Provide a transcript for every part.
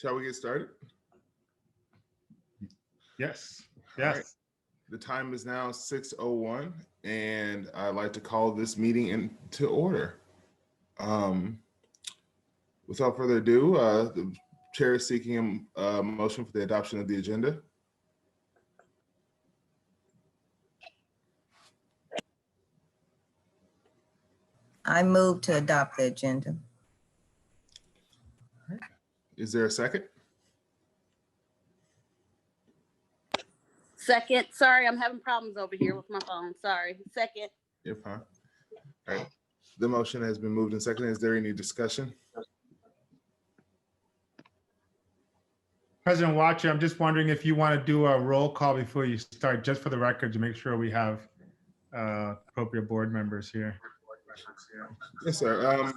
Shall we get started? Yes. All right. The time is now 6:01, and I'd like to call this meeting into order. Without further ado, the chair is seeking a motion for the adoption of the agenda. I move to adopt the agenda. Is there a second? Second. Sorry, I'm having problems over here with my phone. Sorry. Second. You're fine. All right. The motion has been moved and seconded. Is there any discussion? President Watcher, I'm just wondering if you want to do a roll call before you start, just for the record, to make sure we have appropriate board members here. Yes, sir.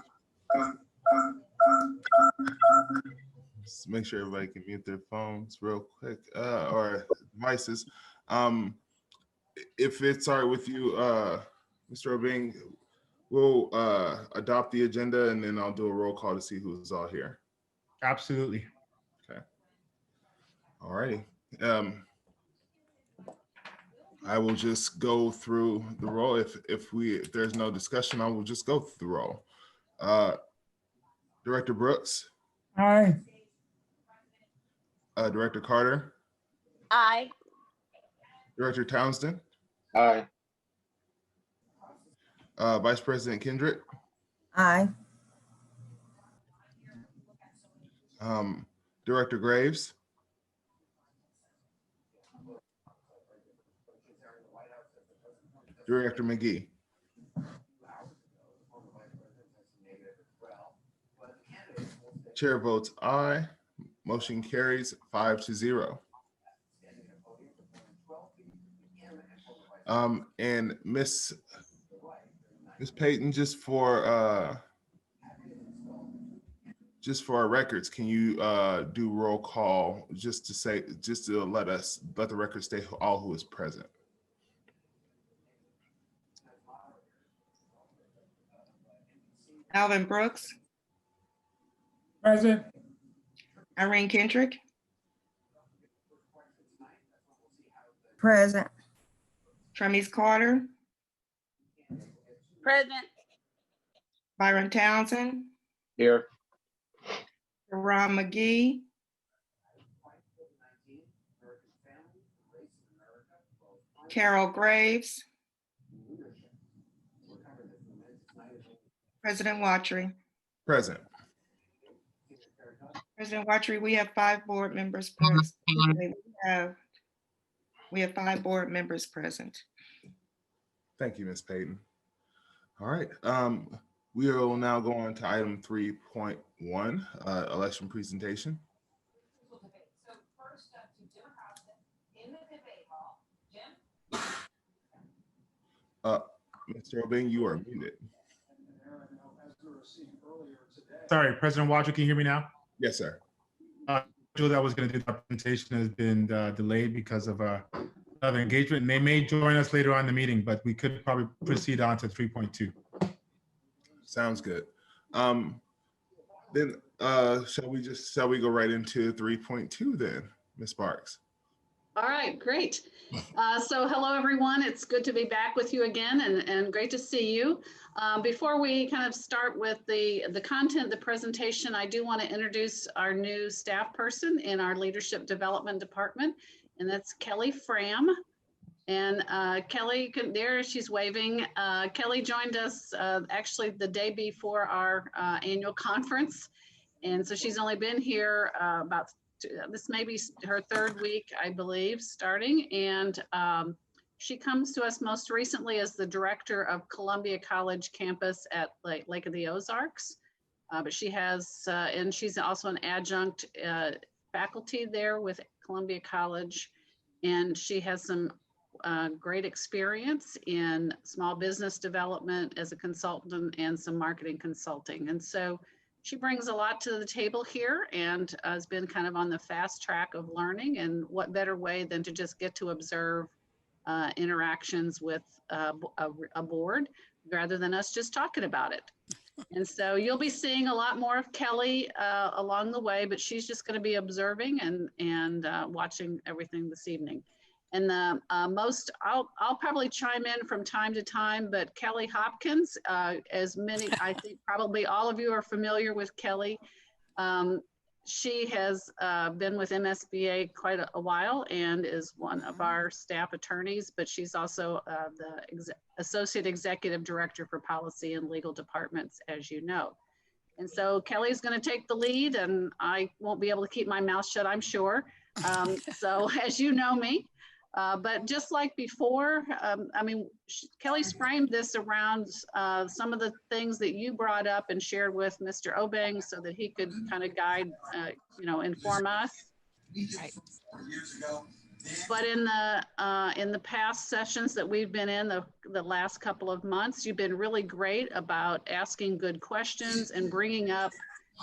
Just make sure everybody can mute their phones real quick, or devices. If it's all right with you, Mr. Obing, we'll adopt the agenda and then I'll do a roll call to see who's all here. Absolutely. Okay. All righty. I will just go through the roll. If there's no discussion, I will just go through the roll. Director Brooks. Aye. Director Carter. Aye. Director Townsend. Aye. Vice President Kendrick. Aye. Director Graves. Director McGee. Chair votes aye. Motion carries 5-0. And Miss Payton, just for our records, can you do roll call just to let the record state all who is present? Alvin Brooks. Present. Irene Kendrick. Present. Tremise Carter. Present. Byron Townsend. Here. Ron McGee. Carol Graves. President Watchery. Present. President Watchery, we have 5 board members present. We have 5 board members present. Thank you, Ms. Payton. All right. We will now go on to item 3.1, election presentation. Mr. Obing, you are muted. Sorry, President Watcher, can you hear me now? Yes, sir. That was going to do the presentation has been delayed because of engagement. And they may join us later on in the meeting, but we could probably proceed on to 3.2. Sounds good. Then shall we go right into 3.2 then, Ms. Sparks? All right, great. So hello, everyone. It's good to be back with you again and great to see you. Before we kind of start with the content of the presentation, I do want to introduce our new staff person in our leadership development department, and that's Kelly Fram. And Kelly, there she's waving. Kelly joined us actually the day before our annual conference. And so she's only been here this may be her 3rd week, I believe, starting. And she comes to us most recently as the director of Columbia College campus at Lake of the Ozarks. But she has, and she's also an adjunct faculty there with Columbia College. And she has some great experience in small business development as a consultant and some marketing consulting. And so she brings a lot to the table here and has been kind of on the fast track of learning, and what better way than to just get to observe interactions with a board rather than us just talking about it. And so you'll be seeing a lot more of Kelly along the way, but she's just going to be observing and watching everything this evening. And the I'll probably chime in from time to time, but Kelly Hopkins, as many, I think probably all of you are familiar with Kelly. She has been with MSBA quite a while and is one of our staff attorneys, but she's also the Associate Executive Director for Policy and Legal Departments, as you know. And so Kelly's going to take the lead, and I won't be able to keep my mouth shut, I'm sure. So as you know me, but just like before, I mean, Kelly's framed this around some of the things that you brought up and shared with Mr. Obeng so that he could kind of guide, you know, inform us. Right. But in the past sessions that we've been in the last couple of months, you've been really great about asking good questions and bringing up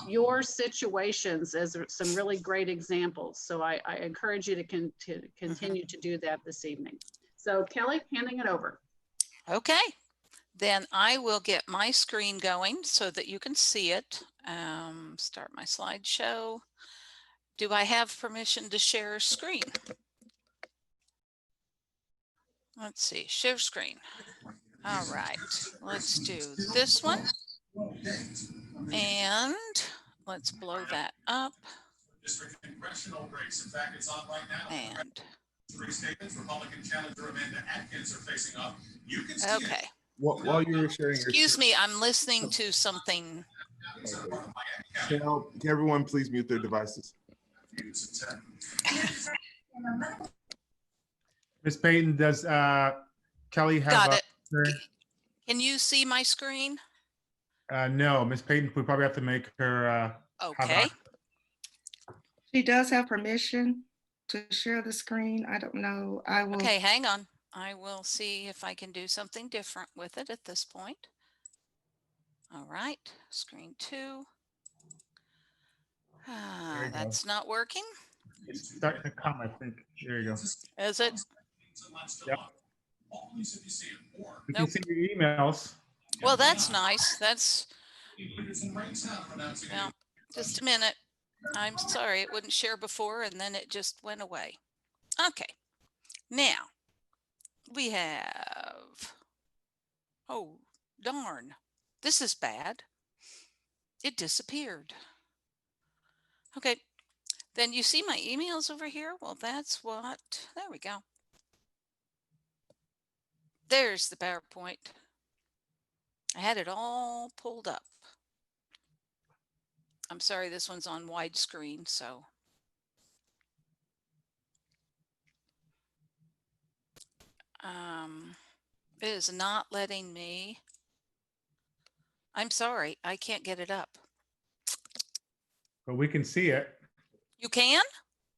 your situations as some really great examples. So I encourage you to continue to do that this evening. So Kelly, handing it over. Okay, then I will get my screen going so that you can see it. Start my slideshow. Do I have permission to share screen? Let's see, share screen. All right, let's do this one. And let's blow that up. District congressional race. In fact, it's on right now. And Three statements Republican challenger Amanda Atkins are facing up. You can see okay. While you're sharing your Excuse me, I'm listening to something. can everyone please mute their devices? Ms. Payton, does Kelly have? Got a it. screen? Can you see my screen? No, Ms. Payton, we probably have to make her. Okay. She does have permission to share the screen. I don't know. I will. Okay, hang on. I will see if I can do something different with it at this point. All right, screen 2. There you go. That's not working. It's starting to come, I think. There you go. Is it? Yep. We Nope. can see your emails. Well, that's nice. That's, well, just a minute. I'm sorry, it wouldn't share before and then it just went away. Okay, now we have, oh, darn, this is bad. It disappeared. Okay, then you see my emails over here? Well, that's what, there we go. There's the PowerPoint. I had it all pulled up. I'm sorry, this one's on widescreen, so. It is not letting me. I'm sorry, I can't get it up. But we can see it. You can?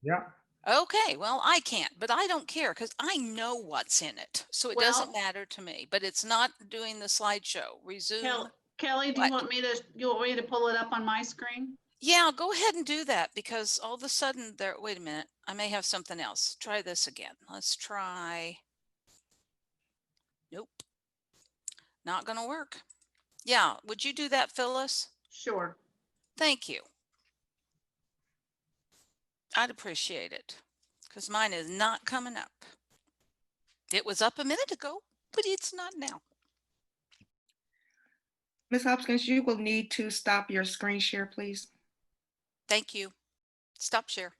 Yeah. Okay, well, I can't, but I don't care because I know what's in it. So it doesn't matter to me, but it's not doing the slideshow. Resume. Kelly, do you want me to pull it up on my screen? Yeah, go ahead and do that because all of a sudden there, wait a minute, I may have something else. Try this again. Let's try. Nope, not gonna work. Yeah, would you do that, Phyllis? Sure. Thank you. I'd appreciate it because mine is not coming up. It was up a minute ago, but it's not now. Ms. Hopkins, you will need to stop your screen share, please. Thank you. Stop share.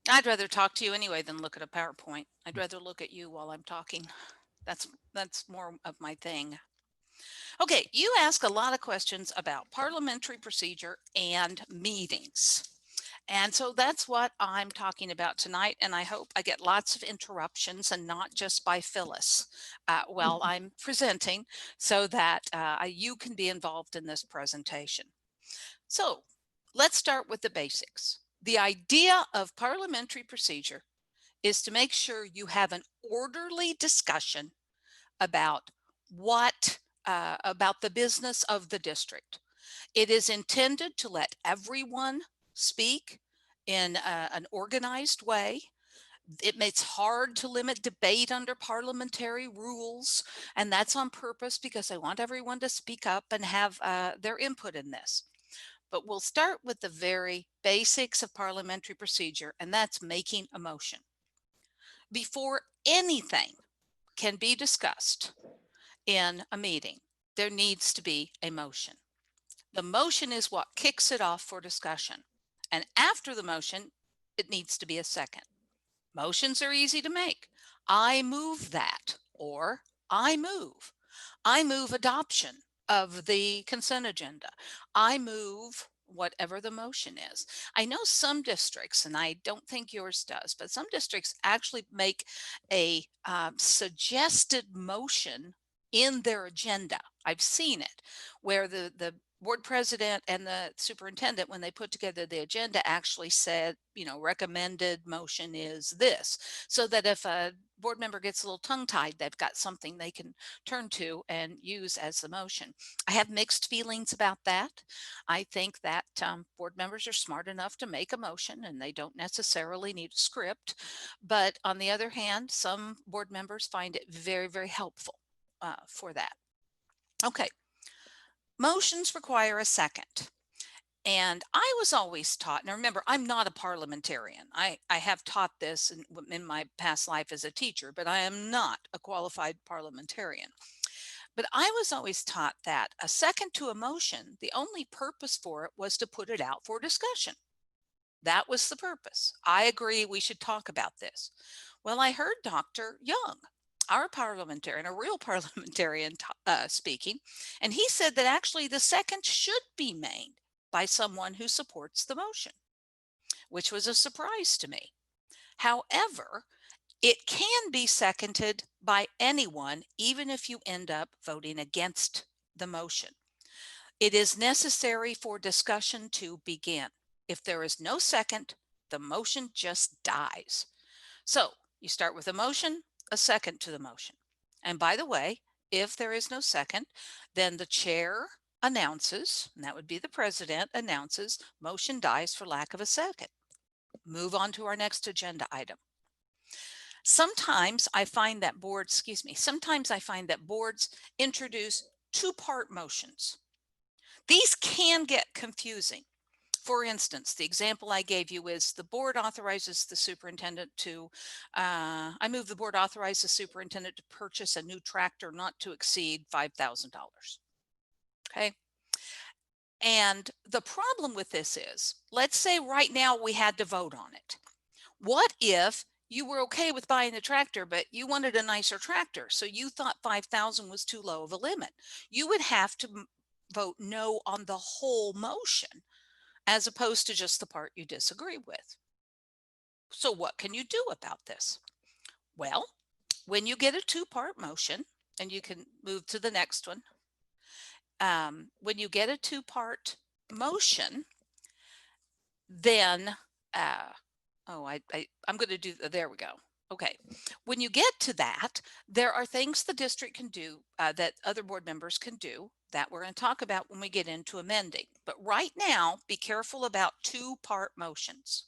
I'd rather talk to you anyway than look at a PowerPoint. I'd rather look at you while I'm talking. That's more of my thing. Okay, you ask a lot of questions about parliamentary procedure and meetings. And so that's what I'm talking about tonight. And I hope I get lots of interruptions and not just by Phyllis while I'm presenting so that you can be involved in this presentation. So let's start with the basics. The idea of parliamentary procedure is to make sure you have an orderly discussion about about the business of the district. It is intended to let everyone speak in an organized way, It makes hard to limit debate under parliamentary rules, and that's on purpose because I want everyone to speak up and have their input in this. But we'll start with the very basics of parliamentary procedure, and that's making a motion. Before anything can be discussed in a meeting, there needs to be a motion. The motion is what kicks it off for discussion. And after the motion, it needs to be a second. Motions are easy to make. I move that, or I move adoption of the consent agenda. I move whatever the motion is. I know some districts, and I don't think yours does, but some districts actually make a suggested motion in their agenda. I've seen it where the board president and the superintendent, when they put together the agenda, actually said, you know, recommended motion is this, so that if a board member gets a little tongue-tied, they've got something they can turn to and use as the motion. I have mixed feelings about that. I think that board members are smart enough to make a motion and they don't necessarily need a script. But on the other hand, some board members find it very, very helpful for that. Okay. Motions require a second. And I was always taught, and remember, I'm not a parliamentarian. I have taught this in my past life as a teacher, but I am not a qualified parliamentarian. But I was always taught that a second to a motion, the only purpose for it was to put it out for discussion. That was the purpose. I agree we should talk about this. Well, I heard Dr. Young, our parliamentarian, a real parliamentarian speaking, and he said that actually the second should be made by someone who supports the motion, which was a surprise to me. However, it can be seconded by anyone, even if you end up voting against the motion. It is necessary for discussion to begin. If there is no second, the motion just dies. So you start with a motion, a second to the motion. And by the way, if there is no second, then the chair announces, and that would be the president, announces motion dies for lack of a second. Move on to our next agenda item. Sometimes I find that boards introduce two-part motions. These can get confusing. For instance, the example I gave you is the board authorizes the superintendent to, I move the board authorize the superintendent to purchase a new tractor not to exceed $5,000. Okay. And the problem with this is, let's say right now we had to vote on it. What if you were okay with buying the tractor, but you wanted a nicer tractor, so you thought 5,000 was too low of a limit? You would have to vote no on the whole motion, as opposed to just the part you disagree with. So what can you do about this? Well, when you get a two-part motion, and you can move to the next one, when you get a two-part motion, then, I'm going to do, there we go. Okay, when you get to that, there are things the district can do that other board members can do that we're going to talk about when we get into amending. But right now, be careful about two-part motions.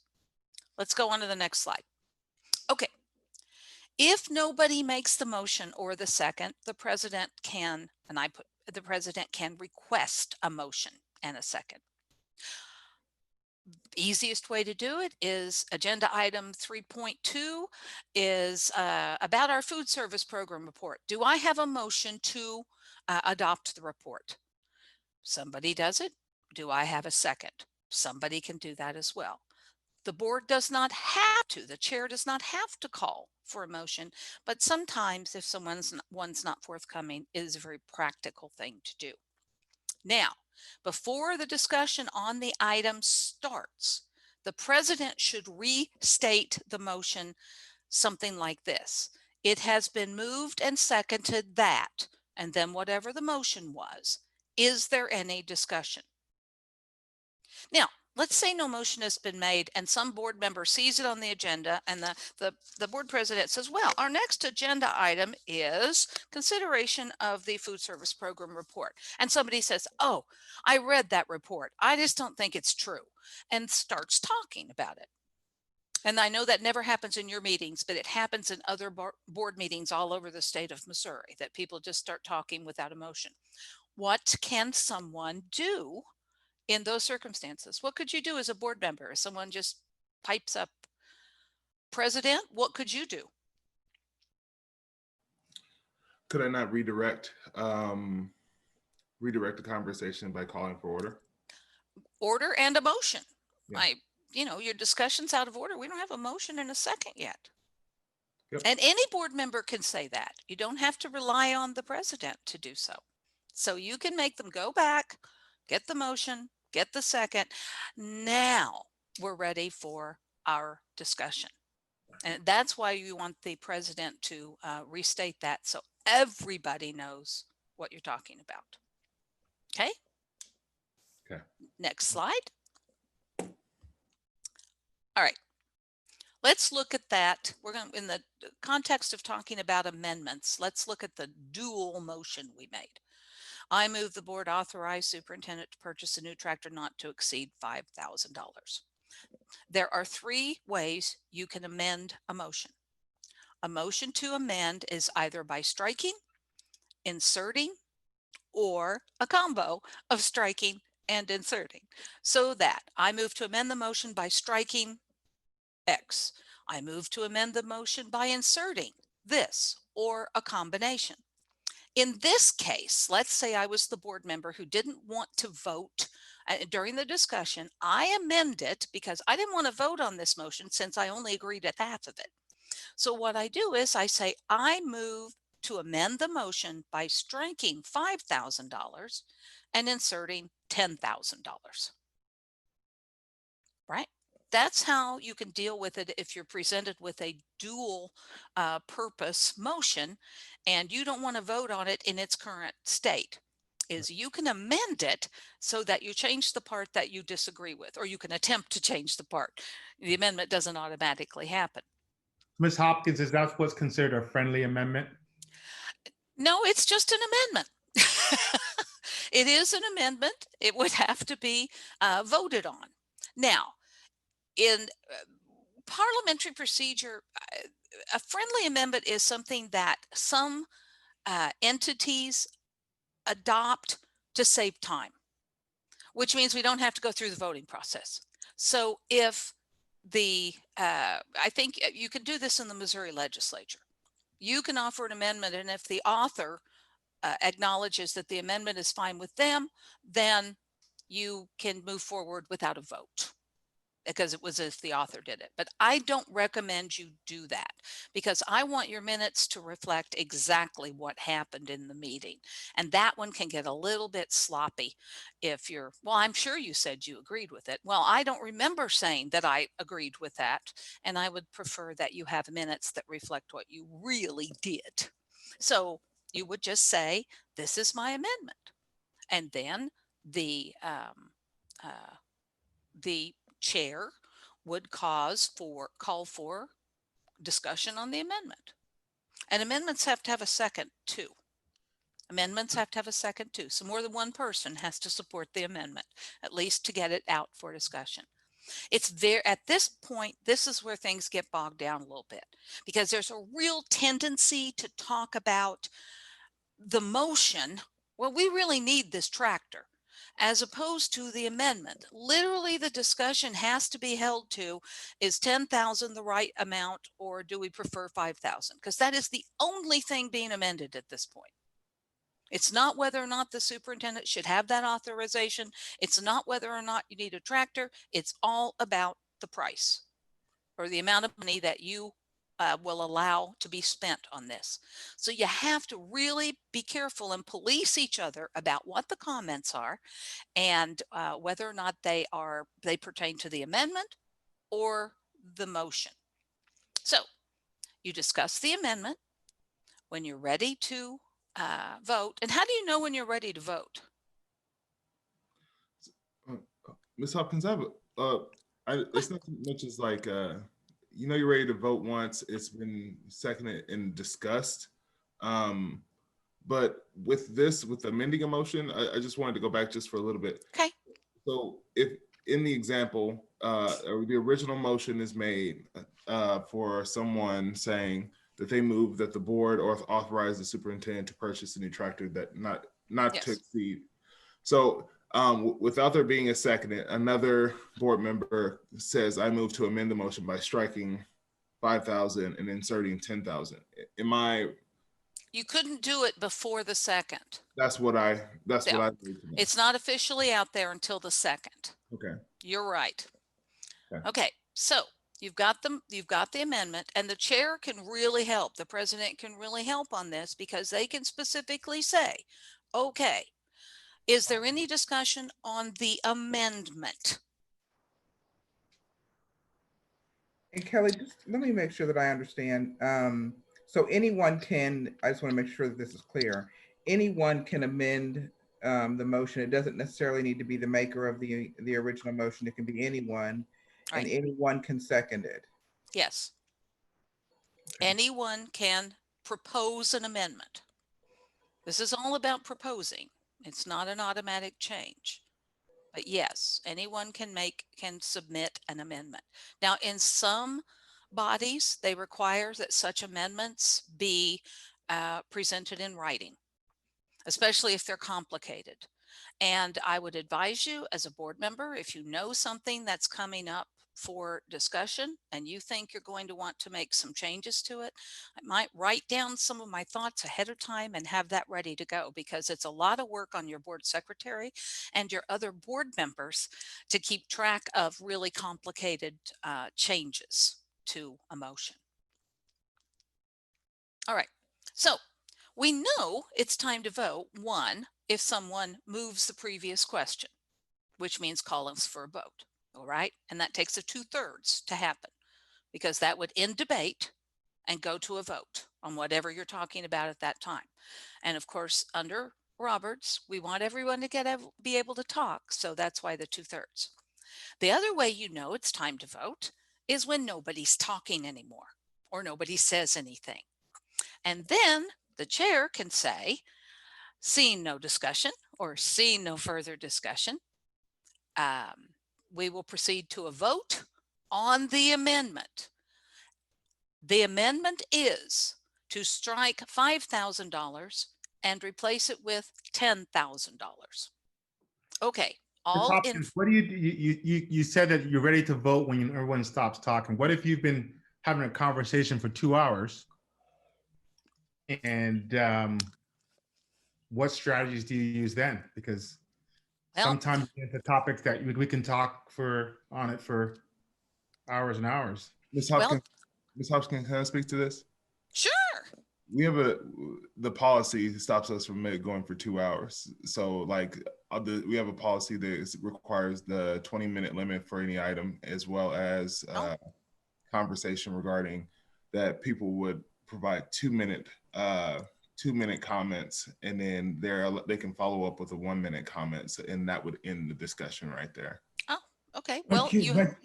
Let's go on to the next slide. Okay, if nobody makes the motion or the second, the president can, and the president can request a motion and a second. Easiest way to do it is agenda item 3.2 is about our food service program report. Do I have a motion to adopt the report? Somebody does it. Do I have a second? Somebody can do that as well. The board does not have to, the chair does not have to call for a motion, but sometimes if one's not forthcoming, it is a very practical thing to do. Now, before the discussion on the item starts, the president should restate the motion something like this. It has been moved and seconded that, and then whatever the motion was. Is there any discussion? Now, let's say no motion has been made and some board member sees it on the agenda and the board president says, well, our next agenda item is consideration of the food service program report. And somebody says, oh, I read that report. I just don't think it's true, and starts talking about it. And I know that never happens in your meetings, but it happens in other board meetings all over the state of Missouri, that people just start talking without a motion. What can someone do in those circumstances? What could you do as a board member? If someone just pipes up, President, what could you do? Could I not redirect the conversation by calling for order? Order and a motion. Yeah. Your discussion's out of order. We don't have a motion in a second yet. Yep. And any board member can say that. You don't have to rely on the president to do so. So you can make them go back, get the motion, get the second. Now we're ready for our discussion. And that's why you want the president to restate that so everybody knows what you're talking about. Okay? Okay. Next slide. All right. Let's look at that. We're going to, in the context of talking about amendments, let's look at the dual motion we made. I move the board authorize superintendent to purchase a new tractor not to exceed $5,000. There are three ways you can amend a motion. A motion to amend is either by striking, inserting, or a combo of striking and inserting. So that I move to amend the motion by striking X. I move to amend the motion by inserting this or a combination. In this case, let's say I was the board member who didn't want to vote during the discussion. I amend it because I didn't want to vote on this motion since I only agreed at half of it. So what I do is I say, I move to amend the motion by striking $5,000 and inserting $10,000. Right? That's how you can deal with it if you're presented with a dual purpose motion and you don't want to vote on it in its current state. Is you can amend it so that you change the part that you disagree with, or you can attempt to change the part. The amendment doesn't automatically happen. Ms. Hopkins, is that what's considered a friendly amendment? No, it's just an amendment. It is an amendment. It would have to be voted on. Now, in parliamentary procedure, a friendly amendment is something that some entities adopt to save time, which means we don't have to go through the voting process. So if I think you can do this in the Missouri legislature. You can offer an amendment, and if the author acknowledges that the amendment is fine with them, then you can move forward without a vote, because it was if the author did it. But I don't recommend you do that, because I want your minutes to reflect exactly what happened in the meeting. And that one can get a little bit sloppy if you're, well, I'm sure you said you agreed with it. Well, I don't remember saying that I agreed with that. And I would prefer that you have minutes that reflect what you really did. So you would just say, this is my amendment. And then the chair would call for discussion on the amendment. And amendments have to have a second too. Amendments have to have a second too. So more than one person has to support the amendment, at least to get it out for discussion. It's there at this point, this is where things get bogged down a little bit, because there's a real tendency to talk about the motion. Well, we really need this tractor, as opposed to the amendment. Literally, the discussion has to be held to, is 10,000 the right amount, or do we prefer 5,000? Because that is the only thing being amended at this point. It's not whether or not the superintendent should have that authorization. It's not whether or not you need a tractor. It's all about the price, or the amount of money that you will allow to be spent on this. So you have to really be careful and police each other about what the comments are, and whether or not they pertain to the amendment or the motion. So you discuss the amendment. When you're ready to vote, and how do you know when you're ready to vote? Ms. Hopkins, it's not so much as like, you're ready to vote once it's been seconded and discussed. But with amending a motion, I just wanted to go back just for a little bit. Okay. So if in the example, the original motion is made for someone saying that they move that the board or authorize the superintendent to purchase a new tractor that not to Yes. exceed. So without there being a second, another board member says, I move to amend the motion by striking 5,000 and inserting 10,000. Am I? You couldn't do it before the second. That's what I need to know. It's not officially out there until the second. Okay. You're right. Okay. Okay, so you've got the amendment, and the chair can really help. The president can really help on this because they can specifically say, okay, is there any discussion on the amendment? And Kelly, just let me make sure that I understand. So anyone can, I just want to make sure that this is clear. Anyone can amend the motion. It doesn't necessarily need to be the maker of the original motion. It can be anyone, and Right. anyone can second it. Yes. Anyone can propose an amendment. This is all about proposing. It's not an automatic change. But yes, anyone can submit an amendment. Now, in some bodies, they require that such amendments be presented in writing, especially if they're complicated. And I would advise you as a board member, if you know something that's coming up for discussion and you think you're going to want to make some changes to it, I might write down some of my thoughts ahead of time and have that ready to go, because it's a lot of work on your board secretary and your other board members to keep track of really complicated changes to a motion. All right, so we know it's time to vote, one, if someone moves the previous question, which means calling for a vote. All right. And that takes a 2/3 to happen, because that would end debate and go to a vote on whatever you're talking about at that time. And of course, under Roberts, we want everyone to be able to talk. So that's why the 2/3. The other way you know it's time to vote is when nobody's talking anymore or nobody says anything. And then the chair can say, seeing no discussion or seeing no further discussion, we will proceed to a vote on the amendment. The amendment is to strike $5,000 and replace it with $10,000. Okay. Hopkins, what do you said that you're ready to vote when everyone stops talking. What if you've been having a conversation for 2 hours? And what strategies do you use then? Because sometimes it's a topic that we can talk on it for hours and hours. Ms. Hopkins, can I speak to this? Sure. We have the policy stops us from going for 2 hours. So like we have a policy that requires the 20-minute limit for any item, as well as conversation regarding that people would provide 2-minute comments, and then they can follow up with a 1-minute comments, and that would end the discussion right there. Oh, okay. Well,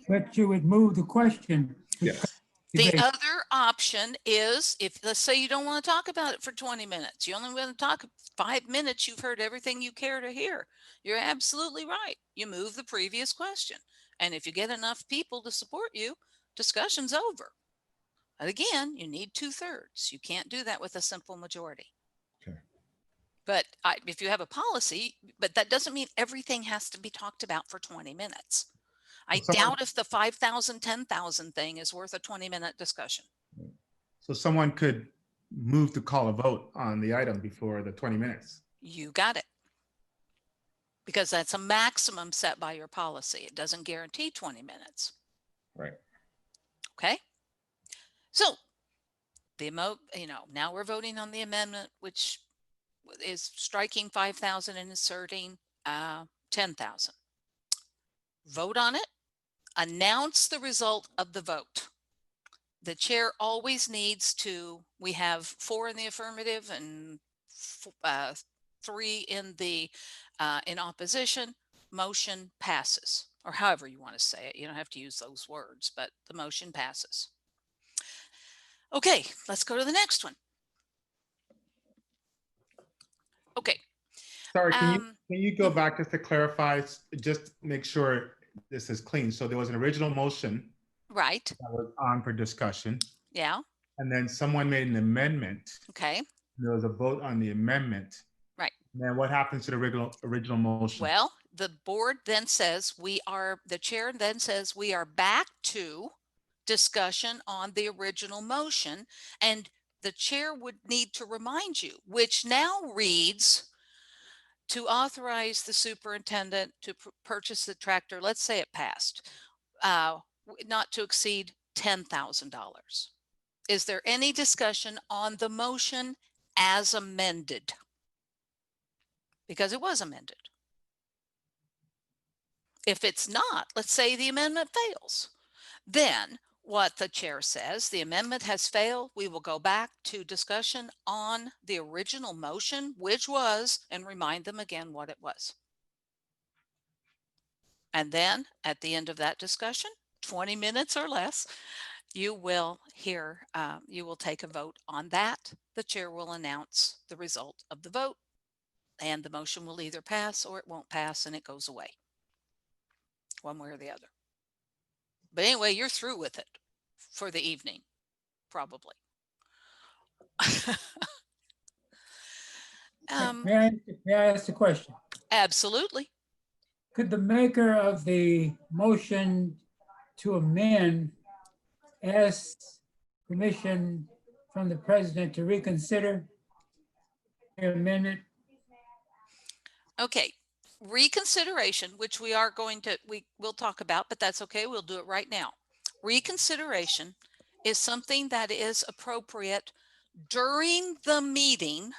but you would move the question. Yes. The other option is, if let's say you don't want to talk about it for 20 minutes, you only want to talk 5 minutes, you've heard everything you care to hear. You're absolutely right. You move the previous question. And if you get enough people to support you, discussion's over. But again, you need 2/3. You can't do that with a simple majority. Okay. But if you have a policy, but that doesn't mean everything has to be talked about for 20 minutes. I doubt if the 5,000, 10,000 thing is worth a 20-minute discussion. So someone could move to call a vote on the item before the 20 minutes. You got it. Because that's a maximum set by your policy. It doesn't guarantee 20 minutes. Right. Okay. So now we're voting on the amendment, which is striking 5,000 and inserting 10,000. Vote on it. Announce the result of the vote. The chair always needs to, we have 4 in the affirmative and 3 in opposition. Motion passes, or however you want to say it. You don't have to use those words, but the motion passes. Okay, let's go to the next one. Okay. Sorry, can you go back just to clarify, just make sure this is clean. So there was an original motion Right. that was on for discussion, Yeah. and then someone made an amendment. Okay. There was a vote on the amendment. Right. Then what happens to the original motion? Well, the board then says the chair then says we are back to discussion on the original motion, and the chair would need to remind you, which now reads to authorize the superintendent to purchase the tractor. Let's say it passed, not to exceed $10,000. Is there any discussion on the motion as amended? Because it was amended. If it's not, let's say the amendment fails, then what the chair says, the amendment has failed. We will go back to discussion on the original motion, which was, and remind them again what it was. And then at the end of that discussion, 20 minutes or less, you will hear, you will take a vote on that. The chair will announce the result of the vote, and the motion will either pass or it won't pass, and it goes away one way or the other. But anyway, you're through with it for the evening, probably. May I ask a question? Absolutely. Could the maker of the motion to amend ask permission from the president to reconsider the amendment? Okay. Reconsideration, which we will talk about, but that's okay. We'll do it right now. Reconsideration is something that is appropriate during the meeting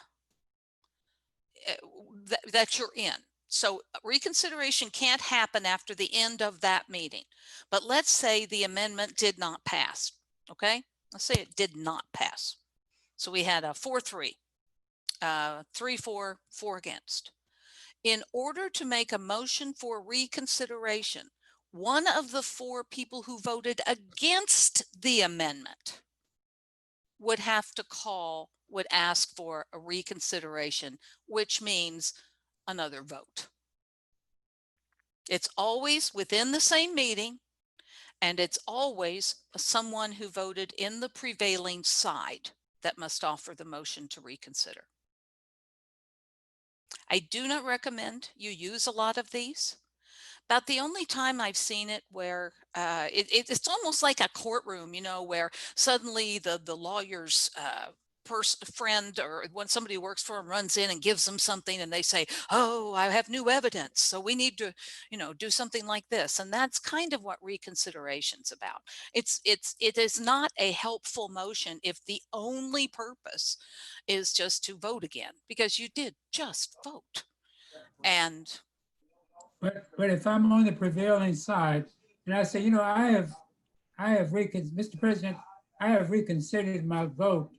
that you're in. So reconsideration can't happen after the end of that meeting. But let's say the amendment did not pass. Okay. Let's say it did not pass. So we had a 4-3, 3-4, 4 against. In order to make a motion for reconsideration, one of the 4 people who voted against the amendment would ask for a reconsideration, which means another vote. It's always within the same meeting, and it's always someone who voted in the prevailing side that must offer the motion to reconsider. I do not recommend you use a lot of these. About the only time I've seen it where it's almost like a courtroom, where suddenly the lawyer's friend, or when somebody works for him, runs in and gives them something, and they say, "Oh, I have new evidence, so we need to, do something like this." And that's kind of what reconsideration's about. It is not a helpful motion if the only purpose is just to vote again, because you did just vote. And But if I'm on the prevailing side and I say, Mr. President, I have reconsidered my vote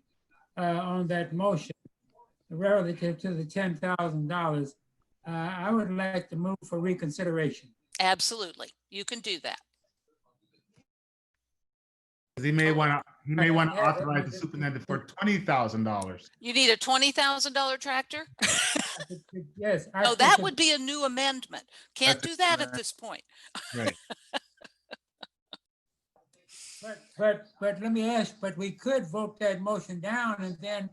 on that motion relative to the $10,000. I would like to move for reconsideration. Absolutely, you can do that. He may want to authorize the superintendent for $20,000. You need a $20,000 tractor? Yes. No, that would be a new amendment. Can't do that at this point. Right. But let me ask, but we could vote that motion down, and then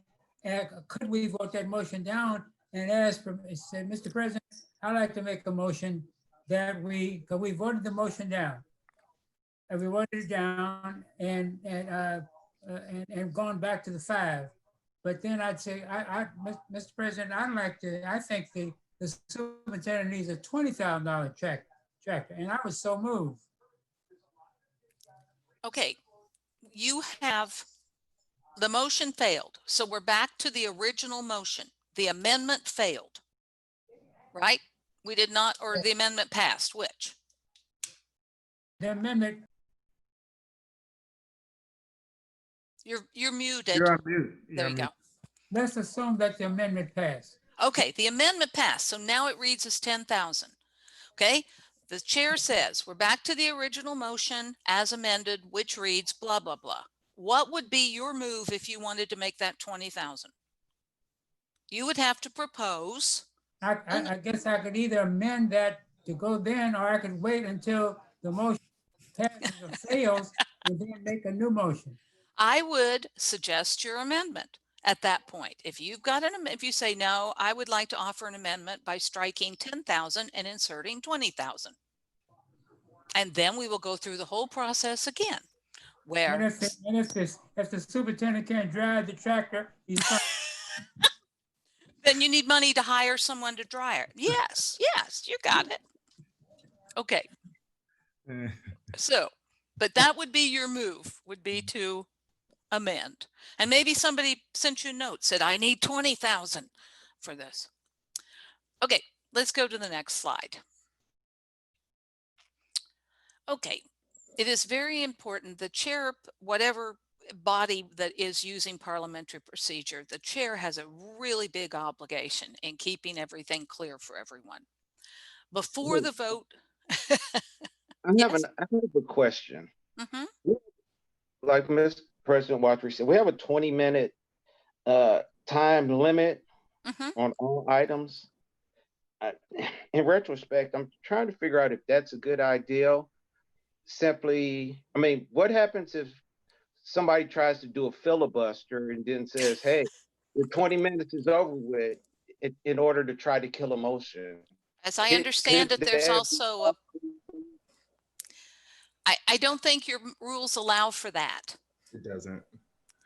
could we vote that motion down and ask for, say, Mr. President, I'd like to make a motion that because we voted the motion down. And we voted it down and gone back to the 5. But then I'd say, Mr. President, I think the superintendent needs a $20,000 tractor, and I was so moved. Okay, the motion failed. So we're back to the original motion. The amendment failed, right? We did not, or the amendment passed, which? The amendment. You're muted. You're on mute. There you go. Let's assume that the amendment passed. Okay, the amendment passed. So now it reads as 10,000. Okay, the chair says we're back to the original motion as amended, which reads blah, blah, blah. What would be your move if you wanted to make that 20,000? You would have to propose. I guess I could either amend that to go then, or I could wait until the motion passes or fails and then make a new motion. I would suggest your amendment at that point. If you've got if you say, no, I would like to offer an amendment by striking 10,000 and inserting 20,000. And then we will go through the whole process again, where. And if the superintendent can't drive the tractor, he's fine. Then you need money to hire someone to dry it. Yes, yes, you got it. Okay. So, but that would be your move, would be to amend. And maybe somebody sent you a note, said, I need 20,000 for this. Okay, let's go to the next slide. Okay, it is very important. The chair, whatever body that is using parliamentary procedure, the chair has a really big obligation in keeping everything clear for everyone. Before the vote. I have a question. Mm-hmm. Like Mr. President Watry said, we have a 20-minute time limit on all items. In retrospect, I'm trying to figure out if that's a good idea. Simply, I mean, what happens if somebody tries to do a filibuster and then says, hey, the 20 minutes is over with, in order to try to kill a motion? As I understand it, there's also a, I don't think your rules allow for that. It doesn't.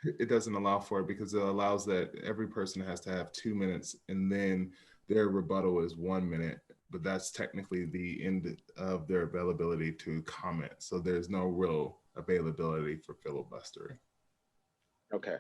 It doesn't allow for it because it allows that every person has to have 2 minutes and then their rebuttal is 1 minute, but that's technically the end of their availability to comment. So there's no real availability for filibustering. Okay.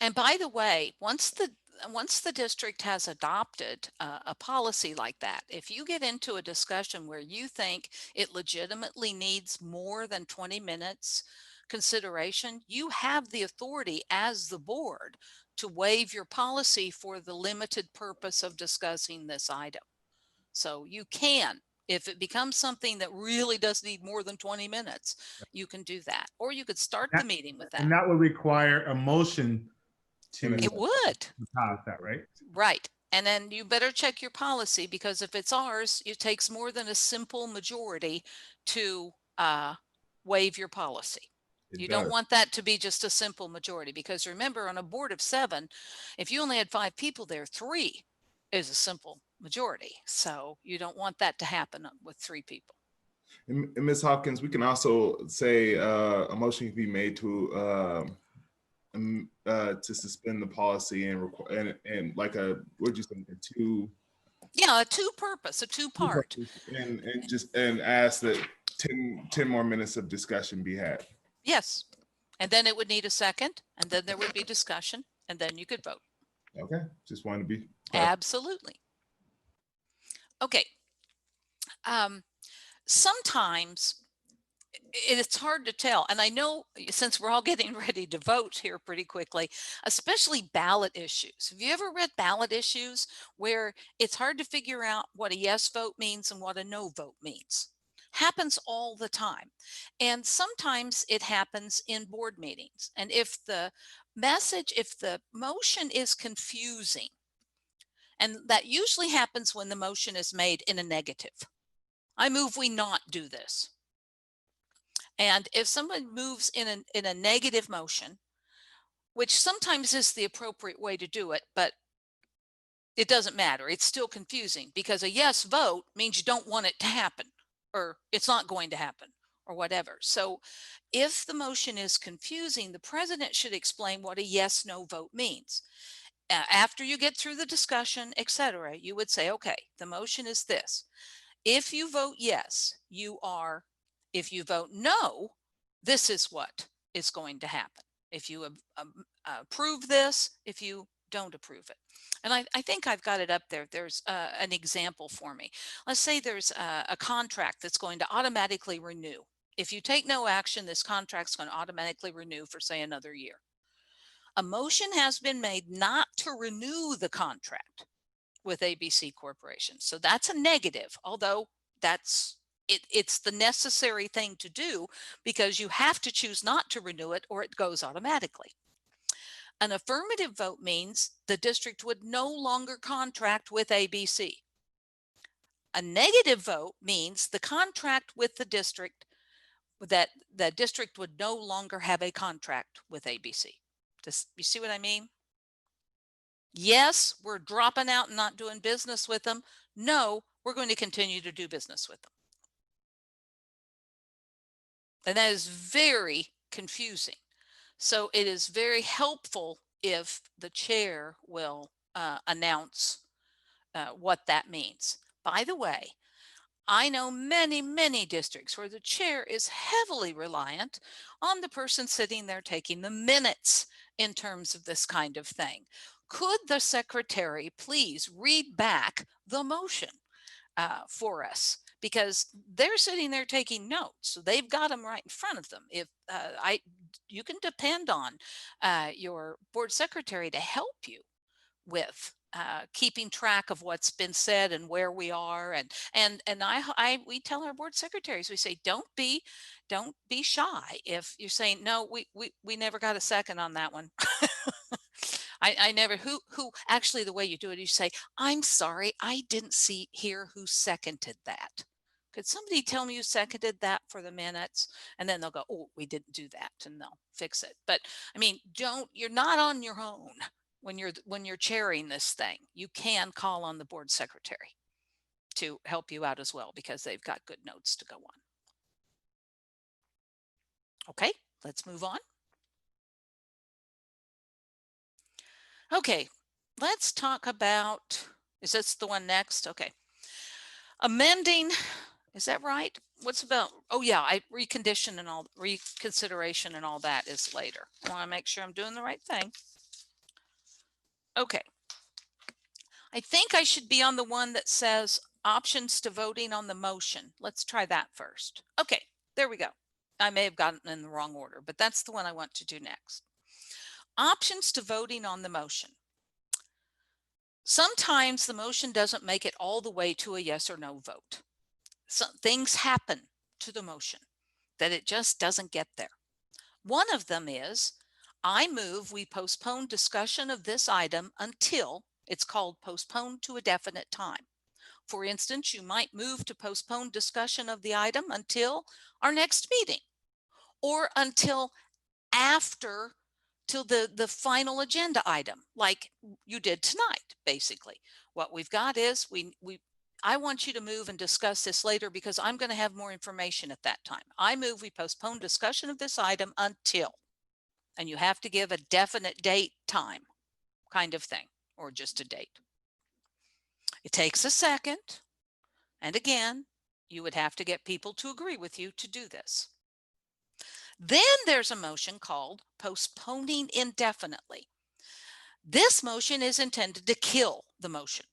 And by the way, once the district has adopted a policy like that, if you get into a discussion where you think it legitimately needs more than 20 minutes consideration, you have the authority as the board to waive your policy for the limited purpose of discussing this item. So you can, if it becomes something that really does need more than 20 minutes, you can do that. Or you could start the meeting with that. And that would require a motion to. It would. Pass that, right? Right. And then you better check your policy, because if it's ours, it takes more than a simple majority to waive your policy. You don't want that to be just a simple majority, because remember, on a board of 7, if you only had 5 people there, 3 is a simple majority. So you don't want that to happen with 3 people. And Ms. Hopkins, we can also say a motion can be made to suspend the policy and like a, what did you think, a 2? Yeah, a 2-purpose, a 2-part. And ask that 10 more minutes of discussion be had. Yes. And then it would need a second, and then there would be discussion, and then you could vote. Okay, just wanted to be clear. Absolutely. Okay. Sometimes it's hard to tell, and I know since we're all getting ready to vote here pretty quickly, especially ballot issues. Have you ever read ballot issues where it's hard to figure out what a yes vote means and what a no vote means? Happens all the time. And sometimes it happens in board meetings. And if the motion is confusing, and that usually happens when the motion is made in a negative. I move we not do this. And if someone moves in a negative motion, which sometimes is the appropriate way to do it, but it doesn't matter. It's still confusing, because a yes vote means you don't want it to happen, or it's not going to happen, or whatever. So if the motion is confusing, the president should explain what a yes no vote means. After you get through the discussion, etc., you would say, okay, the motion is this. If you vote yes, you are. If you vote no, this is what is going to happen. If you approve this, if you don't approve it. And I think I've got it up there. There's an example for me. Let's say there's a contract that's going to automatically renew. If you take no action, this contract's going to automatically renew for, say, another year. A motion has been made not to renew the contract with ABC Corporation. So that's a negative, although it's the necessary thing to do, because you have to choose not to renew it or it goes automatically. An affirmative vote means the district would no longer contract with ABC. A negative vote means the contract with the district, that the district would no longer have a contract with ABC. You see what I mean? Yes, we're dropping out and not doing business with them. No, we're going to continue to do business with them. And that is very confusing. So it is very helpful if the chair will announce what that means. By the way, I know many, many districts where the chair is heavily reliant on the person sitting there taking the minutes in terms of this kind of thing. Could the secretary please read back the motion for us? Because they're sitting there taking notes, so they've got them right in front of them. If you can depend on your board secretary to help you with keeping track of what's been said and where we are, and we tell our board secretaries, we say, don't be shy if you're saying no, we never got a second on that one. I never, who actually, the way you do it, you say, I'm sorry, I didn't hear who seconded that. Could somebody tell me who seconded that for the minutes? And then they'll go, oh, we didn't do that, and they'll fix it. But I mean, you're not on your own when you're chairing this thing. You can call on the board secretary to help you out as well, because they've got good notes to go on. Okay, let's move on. Okay, let's talk about, is this the one next? Okay. Amending, is that right? What's about, oh yeah, recondition and all, reconsideration and all that is later. I want to make sure I'm doing the right thing. Okay. I think I should be on the one that says options to voting on the motion. Let's try that first. Okay, there we go. I may have gotten in the wrong order, but that's the one I want to do next. Options to voting on the motion. Sometimes the motion doesn't make it all the way to a yes or no vote. Some things happen to the motion that it just doesn't get there. One of them is, I move we postpone discussion of this item until, it's called postpone to a definite time. For instance, you might move to postpone discussion of the item until our next meeting, or until after, till the final agenda item, like you did tonight. Basically, what we've got is I want you to move and discuss this later because I'm going to have more information at that time. I move we postpone discussion of this item until, and you have to give a definite date, time kind of thing, or just a date. It takes a second. And again, you would have to get people to agree with you to do this. Then there's a motion called postponing indefinitely. This motion is intended to kill the motion.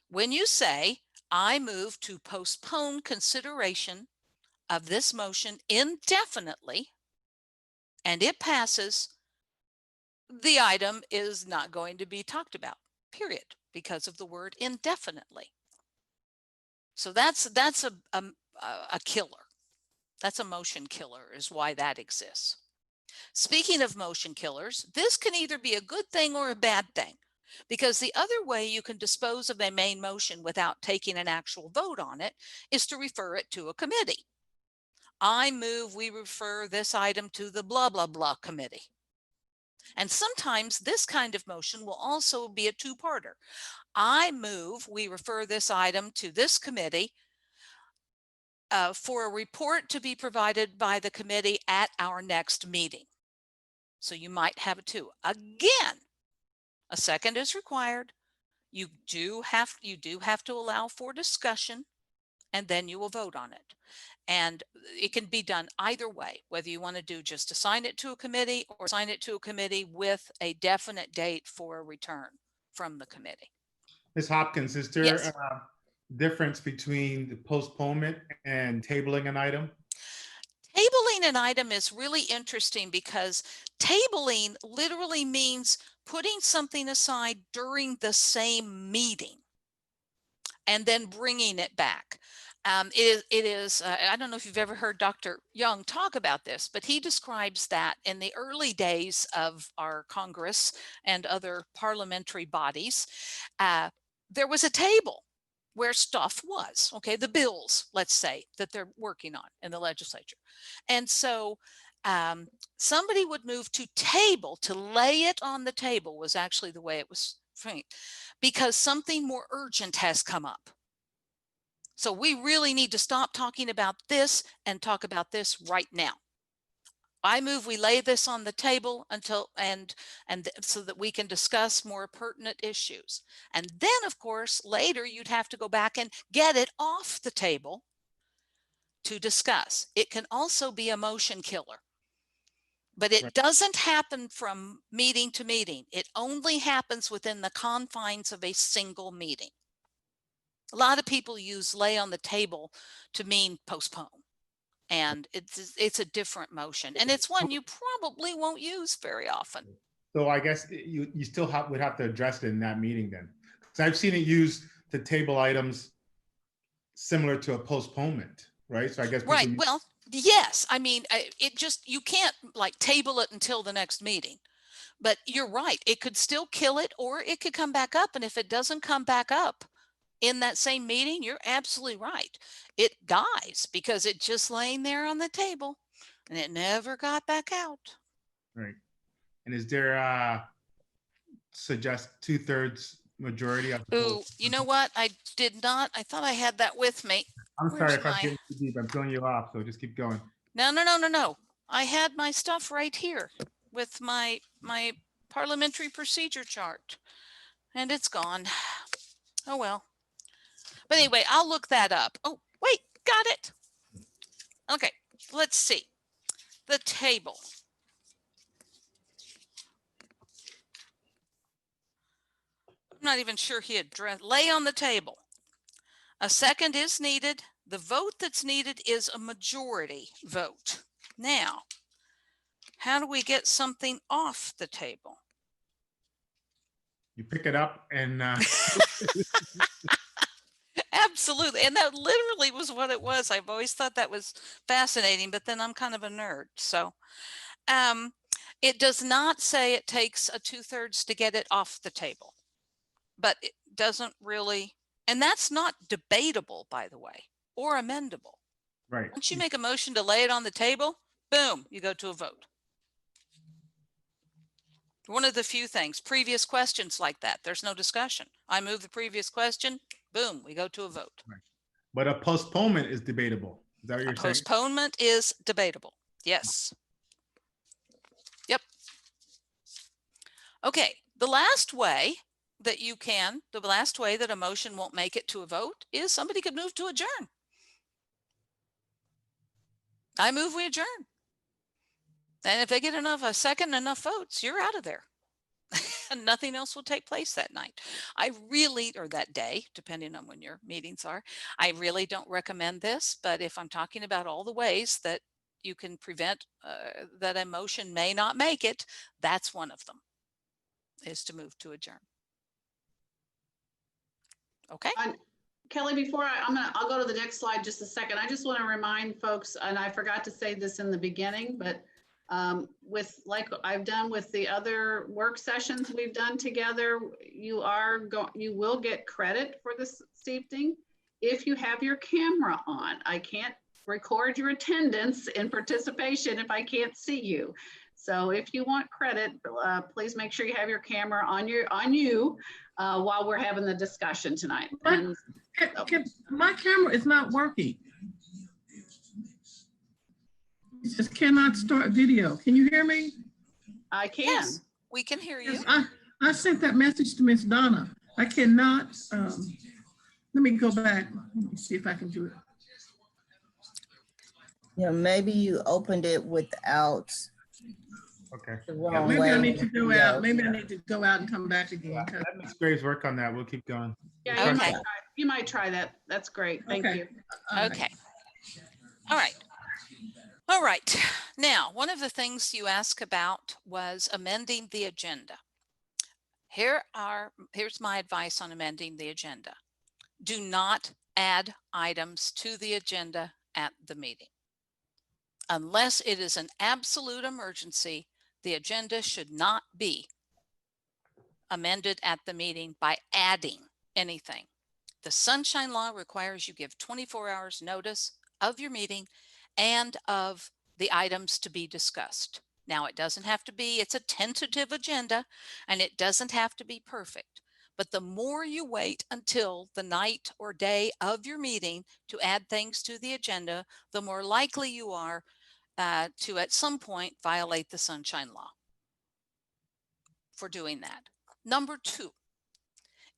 When you say, I move to postpone consideration of this motion indefinitely, and it passes, the item is not going to be talked about, period, because of the word indefinitely. So that's a killer. That's a motion killer, is why that exists. Speaking of motion killers, this can either be a good thing or a bad thing, because the other way you can dispose of a main motion without taking an actual vote on it is to refer it to a committee. I move we refer this item to the blah, blah, blah committee. And sometimes this kind of motion will also be a two-parter. I move we refer this item to this committee for a report to be provided by the committee at our next meeting. So you might have a two. Again, a second is required. You do have to allow for discussion, and then you will vote on it. And it can be done either way, whether you want to do just assign it to a committee or assign it to a committee with a definite date for a return from the committee. Ms. Hopkins, is there Yes. a difference between the postponement and tabling an item? Tabling an item is really interesting because tabling literally means putting something aside during the same meeting and then bringing it back. It is I don't know if you've ever heard Dr. Young talk about this, but he describes that in the early days of our Congress and other parliamentary bodies, there was a table where stuff was, okay, the bills, let's say, that they're working on in the legislature. And so somebody would move to table, to lay it on the table was actually the way it was framed, because something more urgent has come up. So we really need to stop talking about this and talk about this right now. I move we lay this on the table until so that we can discuss more pertinent issues. And then, of course, later you'd have to go back and get it off the table to discuss. It can also be a motion killer, but it doesn't happen from meeting to meeting. It only happens within the confines of a single meeting. A lot of people use lay on the table to mean postpone. And it's a different motion, and it's one you probably won't use very often. So I guess you still would have to address it in that meeting then, because I've seen it used to table items similar to a postponement, right? So I guess right. Well, yes. I mean, you can't like table it until the next meeting. But you're right. It could still kill it, or it could come back up. And if it doesn't come back up in that same meeting, you're absolutely right. It dies because it just laying there on the table and it never got back out. Right. And is there suggest 2/3 majority? Ooh, you know what? I did not. I thought I had that with me. I'm sorry if I'm getting too deep. I'm throwing you off, so just keep going. No. I had my stuff right here with my parliamentary procedure chart, and it's gone. Oh well. But anyway, I'll look that up. Oh, wait, got it. Okay, let's see. The table. I'm not even sure he addressed. Lay on the table. A second is needed. The vote that's needed is a majority vote. Now, how do we get something off the table? You pick it up and Absolutely. And that literally was what it was. I've always thought that was fascinating, but then I'm kind of a nerd. So it does not say it takes a 2/3 to get it off the table, but it doesn't really, and that's not debatable, by the way, or amendable. Right. Once you make a motion to lay it on the table, boom, you go to a vote. One of the few things, previous questions like that, there's no discussion. I move the previous question, boom, we go to a vote. Right. But a postponement is debatable. Is that what you're saying? Postponement is debatable. Yes. Yep. Okay. The last way that a motion won't make it to a vote is somebody could move to adjourn. I move we adjourn. And if they get enough votes, you're out of there. And nothing else will take place that night. Or that day, depending on when your meetings are. I really don't recommend this, but if I'm talking about all the ways that you can prevent that a motion may not make it, that's one of them, is to move to adjourn. Okay. Kelly, before I'll go to the next slide just a second. I just want to remind folks, and I forgot to say this in the beginning, but with like I've done with the other work sessions we've done together, you will get credit for this evening if you have your camera on. I can't record your attendance and participation if I can't see you. So if you want credit, please make sure you have your camera on you while we're having the discussion tonight. And, my camera is not working. It just cannot start video. Can you hear me? I can. Yes, we can hear you. I sent that message to Miss Donna. I cannot. Let me go back. Let me see if I can do it. Yeah, maybe you opened it without. Okay. Yeah, maybe I need to go out. Maybe I need to go out and come back again. Let Ms. Graves work on that. We'll keep going. Yeah, you might try that. That's great. Thank you. Okay. All right. All right. Now, one of the things you asked about was amending the agenda. Here's my advice on amending the agenda. Do not add items to the agenda at the meeting. Unless it is an absolute emergency, the agenda should not be amended at the meeting by adding anything. The Sunshine Law requires you give 24 hours notice of your meeting and of the items to be discussed. Now, it doesn't have to be, it's a tentative agenda, and it doesn't have to be perfect. But the more you wait until the night or day of your meeting to add things to the agenda, the more likely you are to at some point violate the Sunshine Law for doing that. Number two,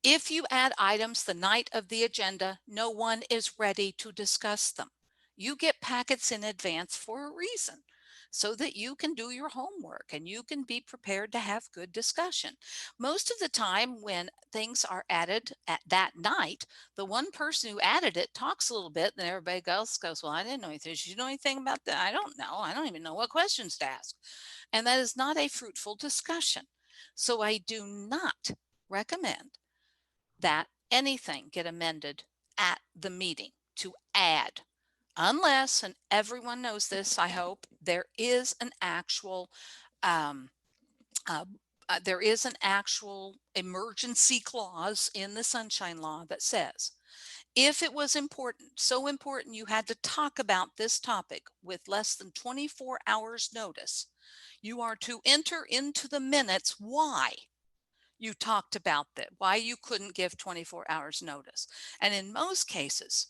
if you add items the night of the agenda, no one is ready to discuss them. You get packets in advance for a reason, so that you can do your homework and you can be prepared to have good discussion. Most of the time when things are added at that night, the one person who added it talks a little bit and everybody else goes, well, I didn't know anything. Did you know anything about that? I don't know. I don't even know what questions to ask. And that is not a fruitful discussion. So I do not recommend that anything get amended at the meeting to add, unless, and everyone knows this, I hope, there is an actual emergency clause in the Sunshine Law that says, if it was important, so important you had to talk about this topic with less than 24 hours notice, you are to enter into the minutes why you talked about that, why you couldn't give 24 hours notice. And in most cases,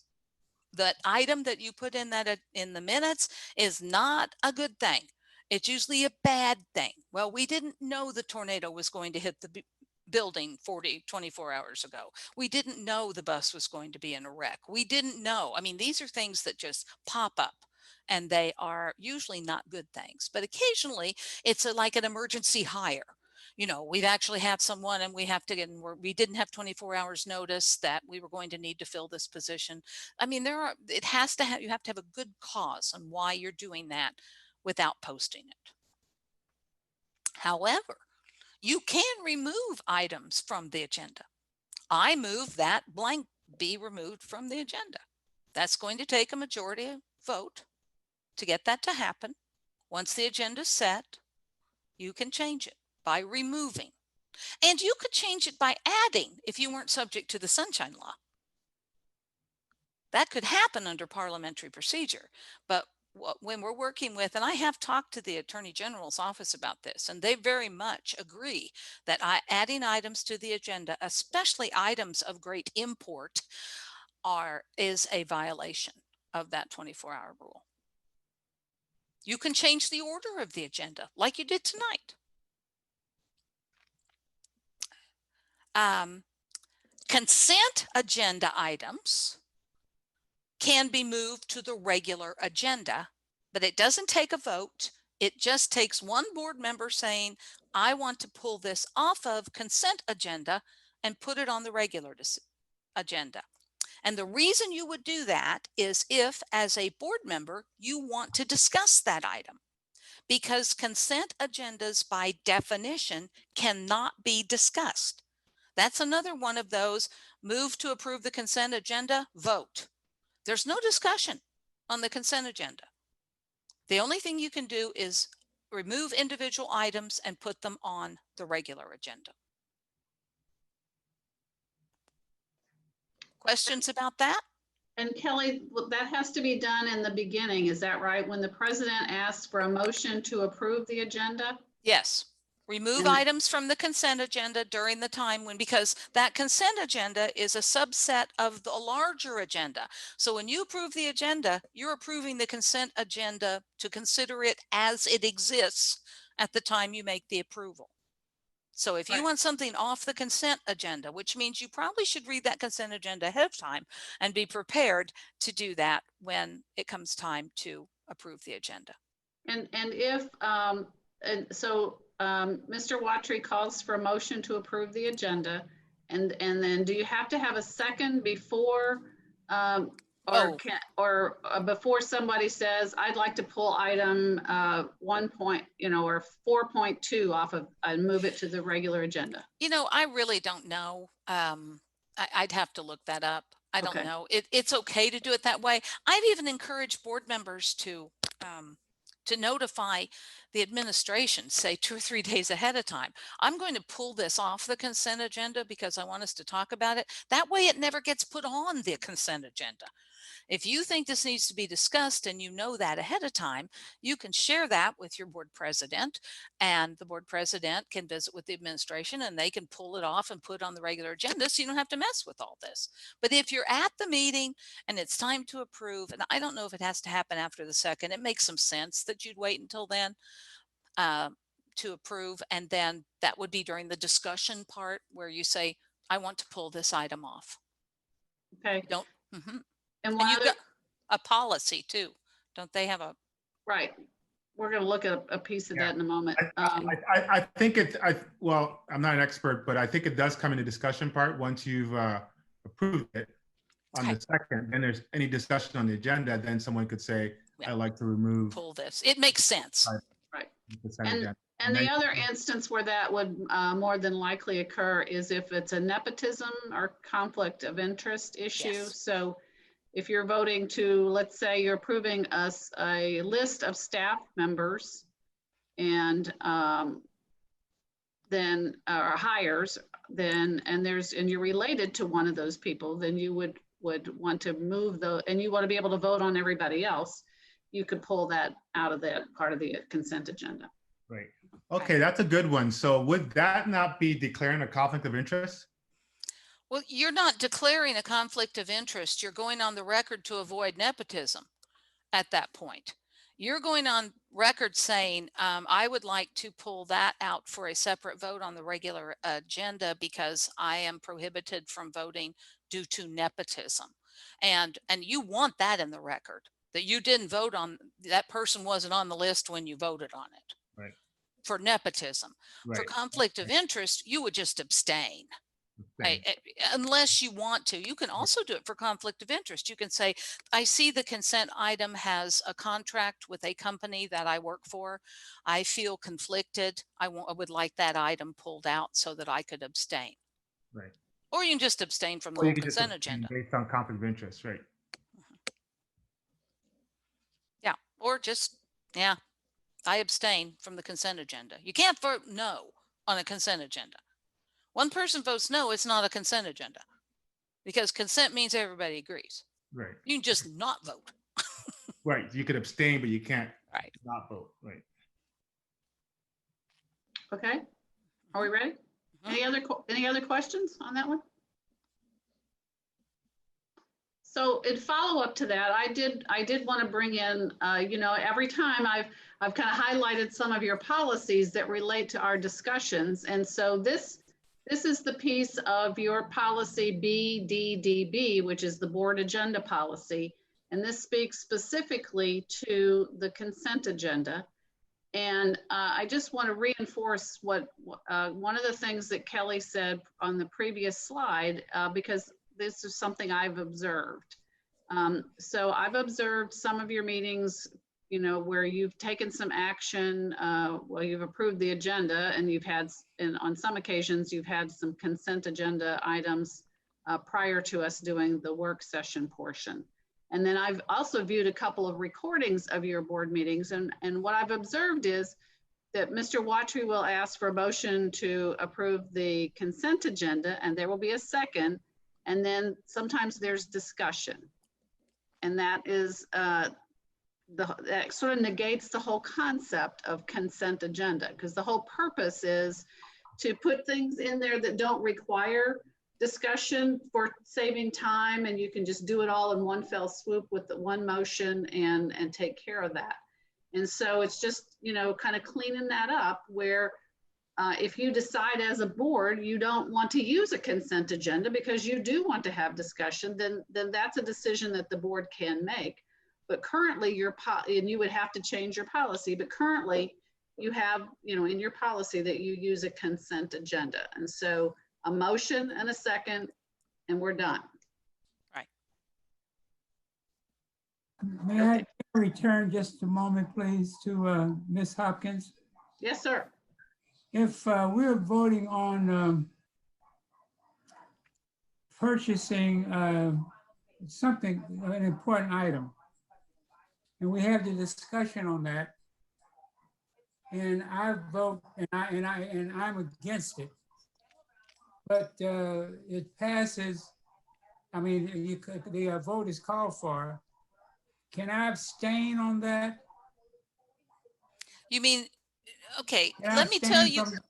that item that you put in the minutes is not a good thing. It's usually a bad thing. Well, we didn't know the tornado was going to hit the building 24 hours ago. We didn't know the bus was going to be in a wreck. We didn't know. I mean, these are things that just pop up, and they are usually not good things. But occasionally it's like an emergency hire. You know, we've actually had someone and we didn't have 24 hours notice that we were going to need to fill this position. I mean, you have to have a good cause on why you're doing that without posting it. However, you can remove items from the agenda. I move that blank be removed from the agenda. That's going to take a majority vote to get that to happen. Once the agenda is set, you can change it by removing. And you could change it by adding if you weren't subject to the Sunshine Law. That could happen under parliamentary procedure. But when we're working with, and I have talked to the Attorney General's office about this, and they very much agree that adding items to the agenda, especially items of great import, is a violation of that 24-hour rule. You can change the order of the agenda like you did tonight. Consent agenda items can be moved to the regular agenda, but it doesn't take a vote. It just takes one board member saying, I want to pull this off of consent agenda and put it on the regular agenda. And the reason you would do that is if, as a board member, you want to discuss that item, because consent agendas by definition cannot be discussed. That's another one of those: move to approve the consent agenda, vote. There's no discussion on the consent agenda. The only thing you can do is remove individual items and put them on the regular agenda. Questions about that? And Kelly, that has to be done in the beginning, is that right? When the president asks for a motion to approve the agenda? Yes. Remove items from the consent agenda during the time when, because that consent agenda is a subset of the larger agenda. So when you approve the agenda, you're approving the consent agenda to consider it as it exists at the time you make the approval. So if you want something off the consent agenda, which means you probably should read that consent agenda ahead of time and be prepared to do that when it comes time to approve the agenda. And if, Mr. Watry calls for a motion to approve the agenda, and then do you have to have a second before, before somebody says, I'd like to pull item 1 point, or 4.2 off of and move it to the regular agenda? I really don't know. I'd have to look that up. I don't know. It's okay to do it that way. I've even encouraged board members to to notify the administration, say 2 or 3 days ahead of time. I'm going to pull this off the consent agenda because I want us to talk about it. That way it never gets put on the consent agenda. If you think this needs to be discussed and you know that ahead of time, you can share that with your board president, and the board president can visit with the administration and they can pull it off and put it on the regular agenda so you don't have to mess with all this. But if you're at the meeting and it's time to approve, and I don't know if it has to happen after the second, it makes some sense that you'd wait until then to approve, and then that would be during the discussion part where you say, I want to pull this item off. Okay. You don't. Mm-hmm. And And you've got a policy too, don't they have a? Right. We're going to look at a piece of that in a moment. I think it, well, I'm not an expert, but I think it does come in the discussion part once you've approved it on the second, and there's any discussion on the agenda, then someone could say, I'd like to remove. Pull this. It makes sense. Right. And And the other instance where that would more than likely occur is if it's a nepotism or conflict of interest issue. Yes. So if you're voting to, let's say you're approving a list of staff members and then hires, then and you're related to one of those people, then you would want to move and you want to be able to vote on everybody else, you could pull that out of that part of the consent agenda. Right. Okay, that's a good one. So would that not be declaring a conflict of interest? Well, you're not declaring a conflict of interest. You're going on the record to avoid nepotism at that point. You're going on record saying, I would like to pull that out for a separate vote on the regular agenda because I am prohibited from voting due to nepotism. And you want that in the record, that you didn't vote on, that person wasn't on the list when you voted on it. Right. For nepotism. Right. For conflict of interest, you would just abstain. Unless you want to. You can also do it for conflict of interest. You can say, I see the consent item has a contract with a company that I work for. I feel conflicted. I would like that item pulled out so that I could abstain. Right. Or you can just abstain from the whole consent agenda. Based on conflict of interest, right? Yeah. Or just, yeah, I abstain from the consent agenda. You can't vote no on a consent agenda. One person votes no, it's not a consent agenda because consent means everybody agrees. Right. You can just not vote. Right. You could abstain, but you can't not vote. Right. Okay. Are we ready? Any other questions on that one? So in follow up to that, I did want to bring in, every time I've kind of highlighted some of your policies that relate to our discussions. And so this is the piece of your policy BDDB, which is the board agenda policy. And this speaks specifically to the consent agenda. And I just want to reinforce what one of the things that Kelly said on the previous slide, because this is something I've observed. So I've observed some of your meetings, where you've taken some action, you've approved the agenda and and on some occasions you've had some consent agenda items prior to us doing the work session portion. And then I've also viewed a couple of recordings of your board meetings. And what I've observed is that Mr. Watry will ask for a motion to approve the consent agenda, and there will be a second. And then sometimes there's discussion. And that is, that sort of negates the whole concept of consent agenda, because the whole purpose is to put things in there that don't require discussion for saving time, and you can just do it all in one fell swoop with the one motion and take care of that. And so it's just, kind of cleaning that up where if you decide as a board you don't want to use a consent agenda because you do want to have discussion, then that's a decision that the board can make. But currently and you would have to change your policy, but currently you have, in your policy that you use a consent agenda. And so a motion and a second, and we're done. Right. May I return just a moment, please, to Ms. Hopkins? Yes, sir. If we're voting on purchasing something, an important item, and we have the discussion on that, and I vote, and I'm against it. But it passes. I mean, the vote is called for. Can I abstain on that? You mean, okay, Can I let me tell abstain you, from-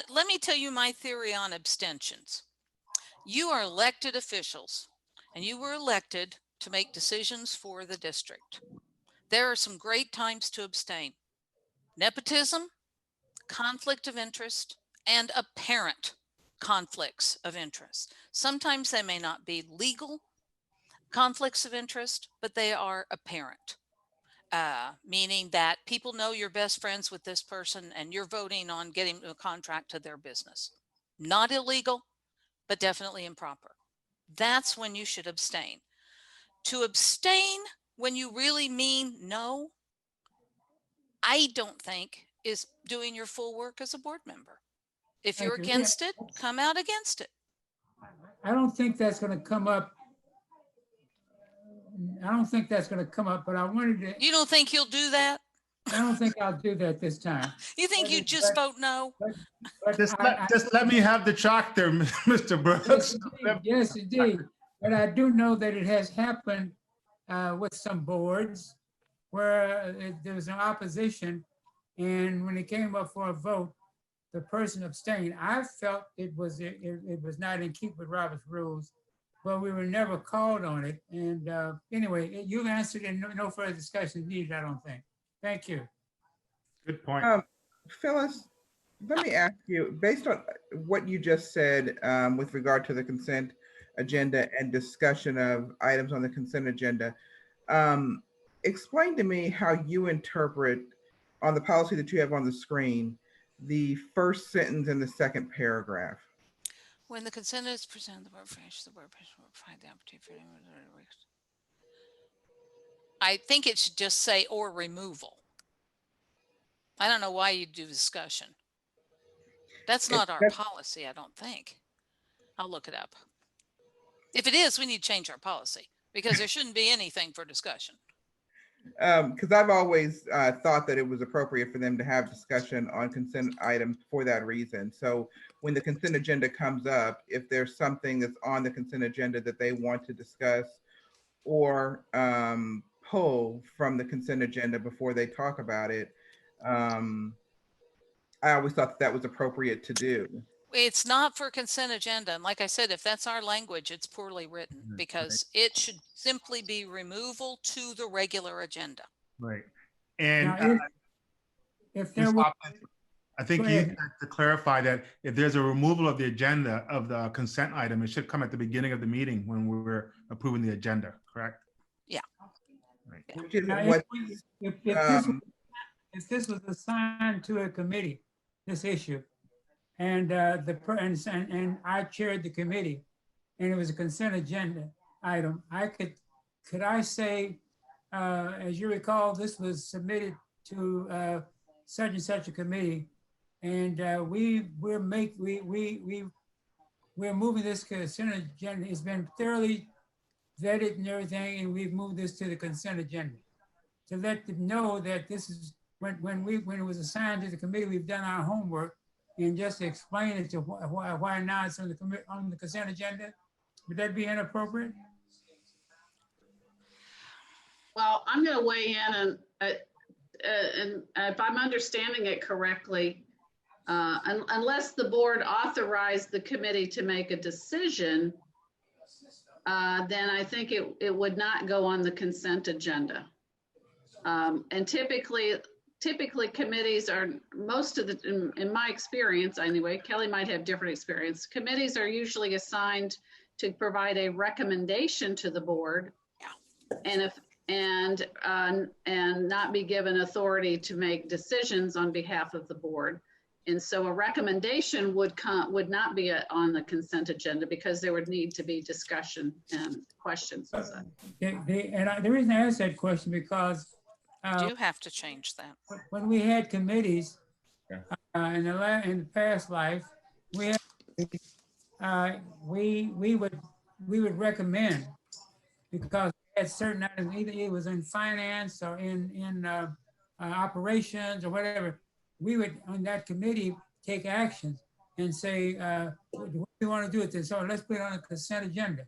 let me tell you my theory on abstentions. You are elected officials, and you were elected to make decisions for the district. There are some great times to abstain. Nepotism, conflict of interest, and apparent conflicts of interest. Sometimes they may not be legal conflicts of interest, but they are apparent. Meaning that people know you're best friends with this person and you're voting on getting a contract to their business. Not illegal, but definitely improper. That's when you should abstain. To abstain when you really mean no, I don't think is doing your full work as a board member. If you're Thank you. against it, come out against it. I don't think that's going to come up. I don't think that's going to come up, but I wanted to. You don't think you'll do that? I don't think I'll do that this time. You think you just vote no? But Just let me have the chalk there, Mr. Brooks. Yes, indeed. But I do know that it has happened with some boards where there was an opposition, and when it came up for a vote, the person abstained. I felt it was not in keep with Robert's rules, but we were never called on it. And anyway, you've answered, and no further discussion needed, I don't think. Thank you. Good point. Phyllis, let me ask you, based on what you just said with regard to the consent agenda and discussion of items on the consent agenda, explain to me how you interpret on the policy that you have on the screen, the first sentence in the second paragraph. When the consent is presented, the board will provide the opportunity for anyone. I think it should just say or removal. I don't know why you do discussion. That's not our policy, I don't think. I'll look it up. If it is, we need to change our policy because there shouldn't be anything for discussion. Because I've always thought that it was appropriate for them to have discussion on consent items for that reason. So when the consent agenda comes up, if there's something that's on the consent agenda that they want to discuss or pull from the consent agenda before they talk about it, I always thought that was appropriate to do. It's not for consent agenda. And like I said, if that's our language, it's poorly written because it should simply be removal to the regular agenda. Right. And Now, if there was, I think you have to clarify that if there's a removal of the agenda of the consent item, it should come at the beginning of the meeting when we're approving the agenda, correct? Yeah. Right. Which is now, what, if this was assigned to a committee, this issue, and and I chaired the committee, and it was a consent agenda item, could I say, as you recall, this was submitted to such and such a committee, and we're moving this consent agenda. It's been thoroughly vetted and everything, and we've moved this to the consent agenda to let them know that this is when it was assigned to the committee, we've done our homework, and just to explain it to why now it's on the consent agenda. Would that be inappropriate? Well, I'm going to weigh in, and if I'm understanding it correctly, unless the board authorized the committee to make a decision, then I think it would not go on the consent agenda. And typically committees are, most of the, in my experience anyway, Kelly might have different experience, committees are usually assigned to provide a recommendation to the board. Yeah. And not be given authority to make decisions on behalf of the board. And so a recommendation would not be on the consent agenda because there would need to be discussion and questions. The reason I asked that question because You do have to change that. when we had committees in the past life, we would recommend because we had certain items, either it was in finance or in operations or whatever, we would, on that committee, take actions and say, what do we want to do with this? So let's put it on a consent agenda.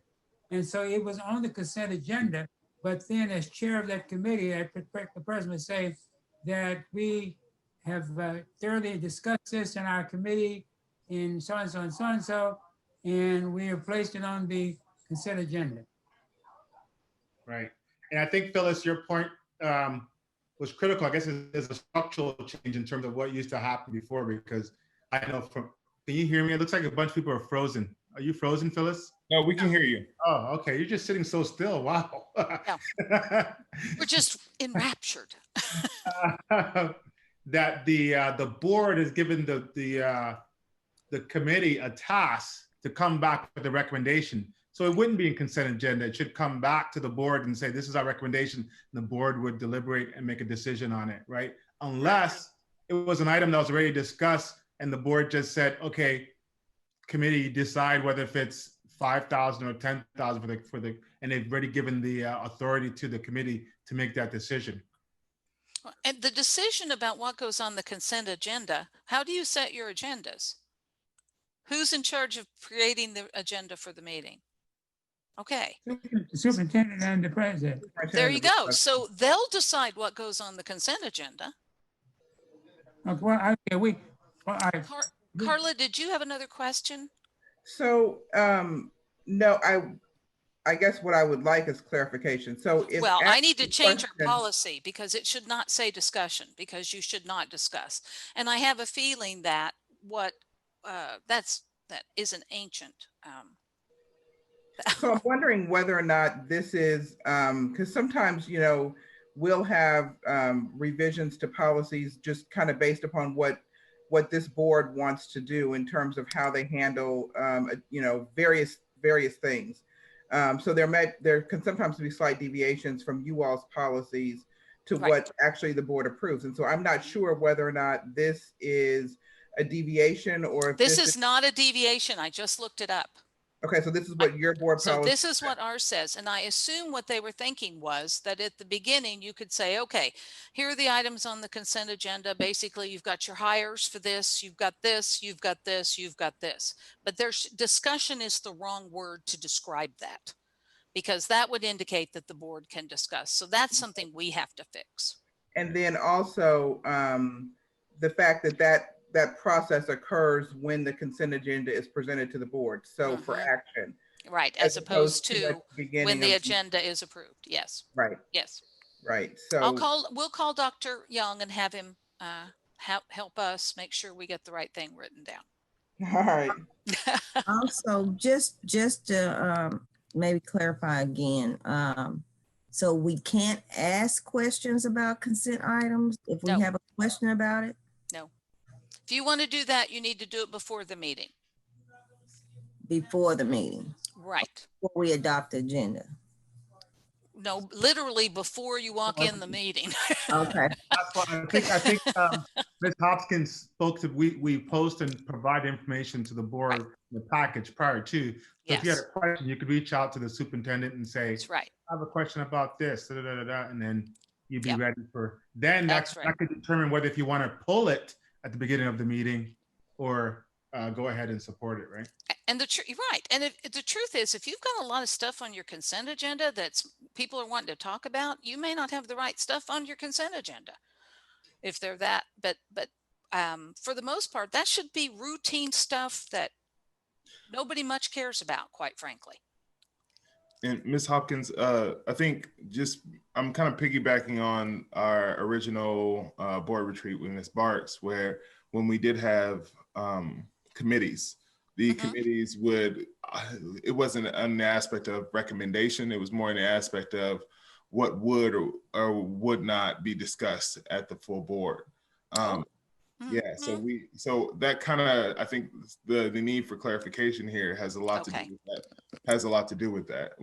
And so it was on the consent agenda, but then as chair of that committee, the president would say that we have thoroughly discussed this in our committee in so and so and so and so, and we have placed it on the consent agenda. Right. And I think, Phyllis, your point was critical. I guess there's a structural change in terms of what used to happen before, because I know from, can you hear me? It looks like a bunch of people are frozen. Are you frozen, Phyllis? No, we can hear you. Oh, okay. You're just sitting so still. Wow. Yeah. We're just enraptured. That the board has given the committee a task to come back with a recommendation. So it wouldn't be in consent agenda. It should come back to the board and say, this is our recommendation. And the board would deliberate and make a decision on it, right? Unless it was an item that was already discussed and the board just said, okay, committee decide whether if it's 5,000 or 10,000 for the, and they've already given the authority to the committee to make that decision. And the decision about what goes on the consent agenda, how do you set your agendas? Who's in charge of creating the agenda for the meeting? Okay. The superintendent and the president. There you go. So they'll decide what goes on the consent agenda. Okay, well, Carla, did you have another question? So, no, I guess what I would like is clarification. So if well, I need to change question, our policy because it should not say discussion, because you should not discuss. And I have a feeling that that is an ancient. So I'm wondering whether or not this is, because sometimes, you know, we'll have revisions to policies just kind of based upon what this board wants to do in terms of how they handle, you know, various things. So there can sometimes be slight deviations from you all's policies to right. what actually the board approves. And so I'm not sure whether or not this is a deviation or if this is not a deviation. I just looked it up. Okay, so this is what your board policy. So this is what ours says. And I assume what they were thinking was that at the beginning, you could say, okay, here are the items on the consent agenda. Basically, you've got your hires for this, you've got this, you've got this, you've got this. But there's discussion is the wrong word to describe that, because that would indicate that the board can discuss. So that's something we have to fix. And then also the fact that process occurs when the consent agenda is presented to the board. So for action. Right, as opposed to when the of, agenda is approved. Yes. Right. Yes. Right. So we'll call Dr. Young and have him help us make sure we get the right thing written down. All right. Also, just to maybe clarify again, so we can't ask questions about consent items if we have a question about it? No. If you want to do that, you need to do it before the meeting. Before the meeting. Right. Before we adopt the agenda. No, literally before you walk in the meeting. Okay. That's why I think Ms. Hopkins spoke to, we post and provide information to the board, the package prior to. So if you had a question, you could reach out to the superintendent and say, that's right. I have a question about this, and then you'd be ready for, then that could determine whether if you want to pull it at the beginning of the meeting or go ahead and support it, right? And the truth is, if you've got a lot of stuff on your consent agenda that's people are wanting to talk about, you may not have the right stuff on your consent agenda. If they're that, but for the most part, that should be routine stuff that nobody much cares about, quite frankly. And Ms. Hopkins, I think I'm kind of piggybacking on our original board retreat with Ms. Barks, where when we did have committees, the committees it wasn't an aspect of recommendation, it was more in the aspect of what would or would not be discussed at the full board. Yeah, so that kind of, I think the need for clarification here has a lot to do with that. Has a lot to do with that.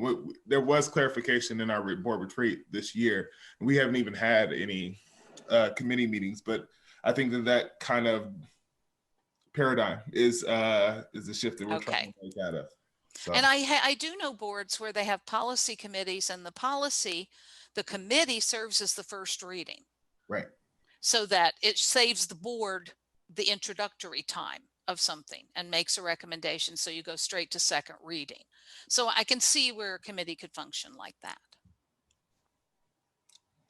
There was clarification in our board retreat this year. We haven't even had any committee meetings, but I think that kind of paradigm is a shift that we're trying to make out of. So. And I do know boards where they have policy committees, and the committee serves as the first reading. Right. so that it saves the board the introductory time of something and makes a recommendation. So you go straight to second reading. So I can see where a committee could function like that.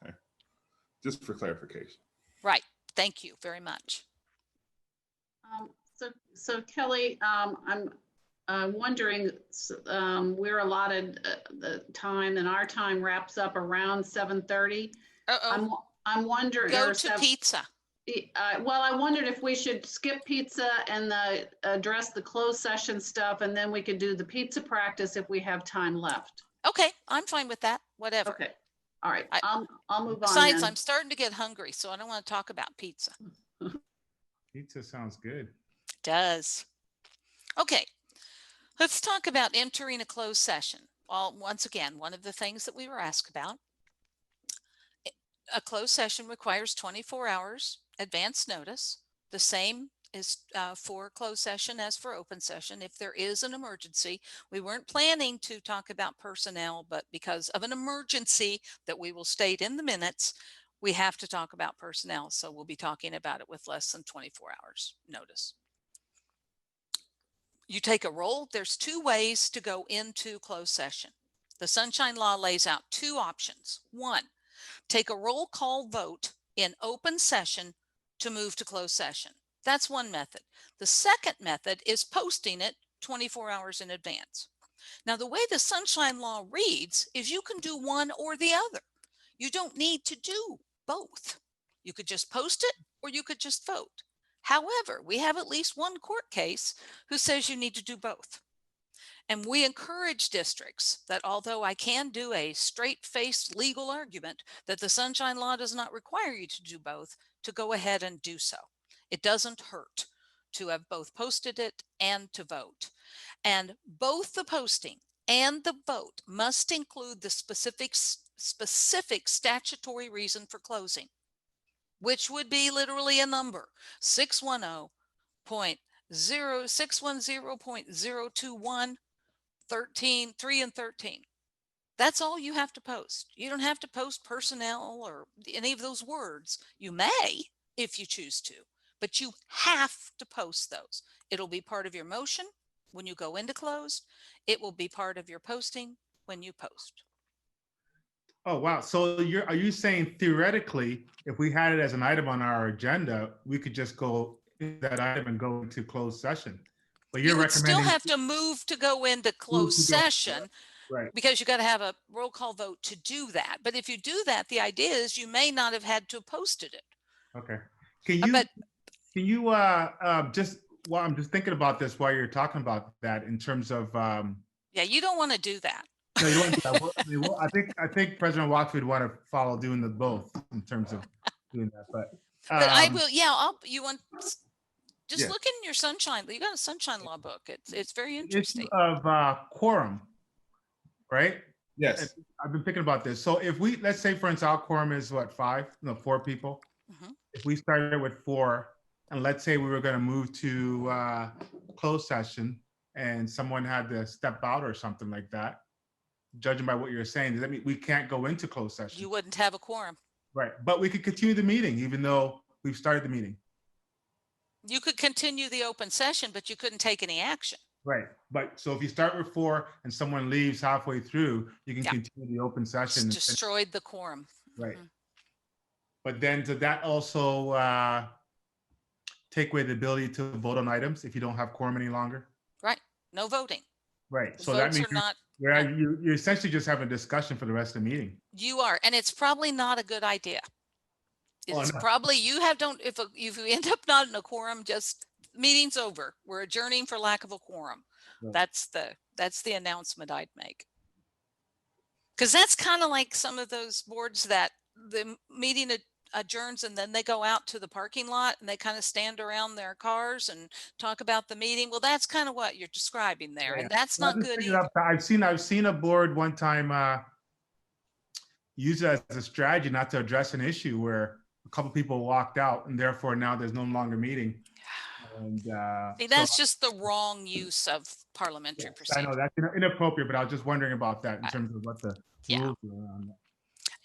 Okay. Just for clarification. Right. Thank you very much. So Kelly, I'm wondering, we're allotted the time, and our time wraps up around 7:30. I'm wondering. Go to pizza. Well, I wondered if we should skip pizza and address the closed session stuff, and then we could do the pizza practice if we have time left. Okay, I'm fine with that. Whatever. Okay. All right. I'll move on. Besides, then. I'm starting to get hungry, so I don't want to talk about pizza. Pizza sounds good. It does. Okay, let's talk about entering a closed session. Well, once again, one of the things that we were asked about, a closed session requires 24 hours advance notice. The same is for closed session as for open session. If there is an emergency, we weren't planning to talk about personnel, but because of an emergency that we will state in the minutes, we have to talk about personnel. So we'll be talking about it with less than 24 hours notice. You take a roll. There's two ways to go into closed session. The Sunshine Law lays out two options. One, take a roll call vote in open session to move to closed session. That's one method. The second method is posting it 24 hours in advance. Now, the way the Sunshine Law reads is you can do one or the other. You don't need to do both. You could just post it or you could just vote. However, we have at least one court case who says you need to do both. And we encourage districts that, although I can do a straight-faced legal argument that the Sunshine Law does not require you to do both, to go ahead and do so. It doesn't hurt to have both posted it and to vote. And both the posting and the vote must include the specific statutory reason for closing, which would be literally a number, 610.021 13, 3 and 13. That's all you have to post. You don't have to post personnel or any of those words. You may if you choose to, but you have to post those. It'll be part of your motion when you go into closed. It will be part of your posting when you post. Oh, wow. So are you saying theoretically, if we had it as an item on our agenda, we could just go into that item and go into closed session? But you would still have to move to go into closed session, right? Because you got to have a roll call vote to do that. But if you do that, the idea is you may not have had to have posted it. Okay. Can you just, well, I'm just thinking about this while you're talking about that in terms of. Yeah, you don't want to do that. No, you want to do that. I think President Watts would want to follow doing the both in terms of doing that. But I will. Yeah, you want. Just yeah. look in your Sunshine. You got a Sunshine Law book. It's very interesting. Issue of quorum, right? Yes. I've been thinking about this. So if we, let's say for instance, our quorum is what, 4 people. Mm-hmm. If we started with 4, and let's say we were going to move to closed session, and someone had to step out or something like that, judging by what you're saying, does that mean we can't go into closed session? You wouldn't have a quorum. Right, but we could continue the meeting even though we've started the meeting. You could continue the open session, but you couldn't take any action. Right, but so if you start with 4 and someone leaves halfway through, you can continue the open session. It's destroyed the quorum. Right. Mm-hmm. But then does that also take away the ability to vote on items if you don't have quorum any longer? Right, no voting. Right, The so that votes means are not. you're essentially just having a discussion for the rest of the meeting. You are, and it's probably not a good idea. It's probably if you end up not in a quorum, just meeting's over. We're adjourning for lack of a quorum. Right. That's the announcement I'd make. Because that's kind of like some of those boards that the meeting adjourns and then they go out to the parking lot and they kind of stand around their cars and talk about the meeting. Well, that's kind of what you're describing there, and that's not good either. I've seen a board one time use it as a strategy not to address an issue where a couple people walked out and therefore now there's no longer meeting. And see, that's just the wrong use of parliamentary procedure. I know that's inappropriate, but I was just wondering about that in terms of what the rules are around that.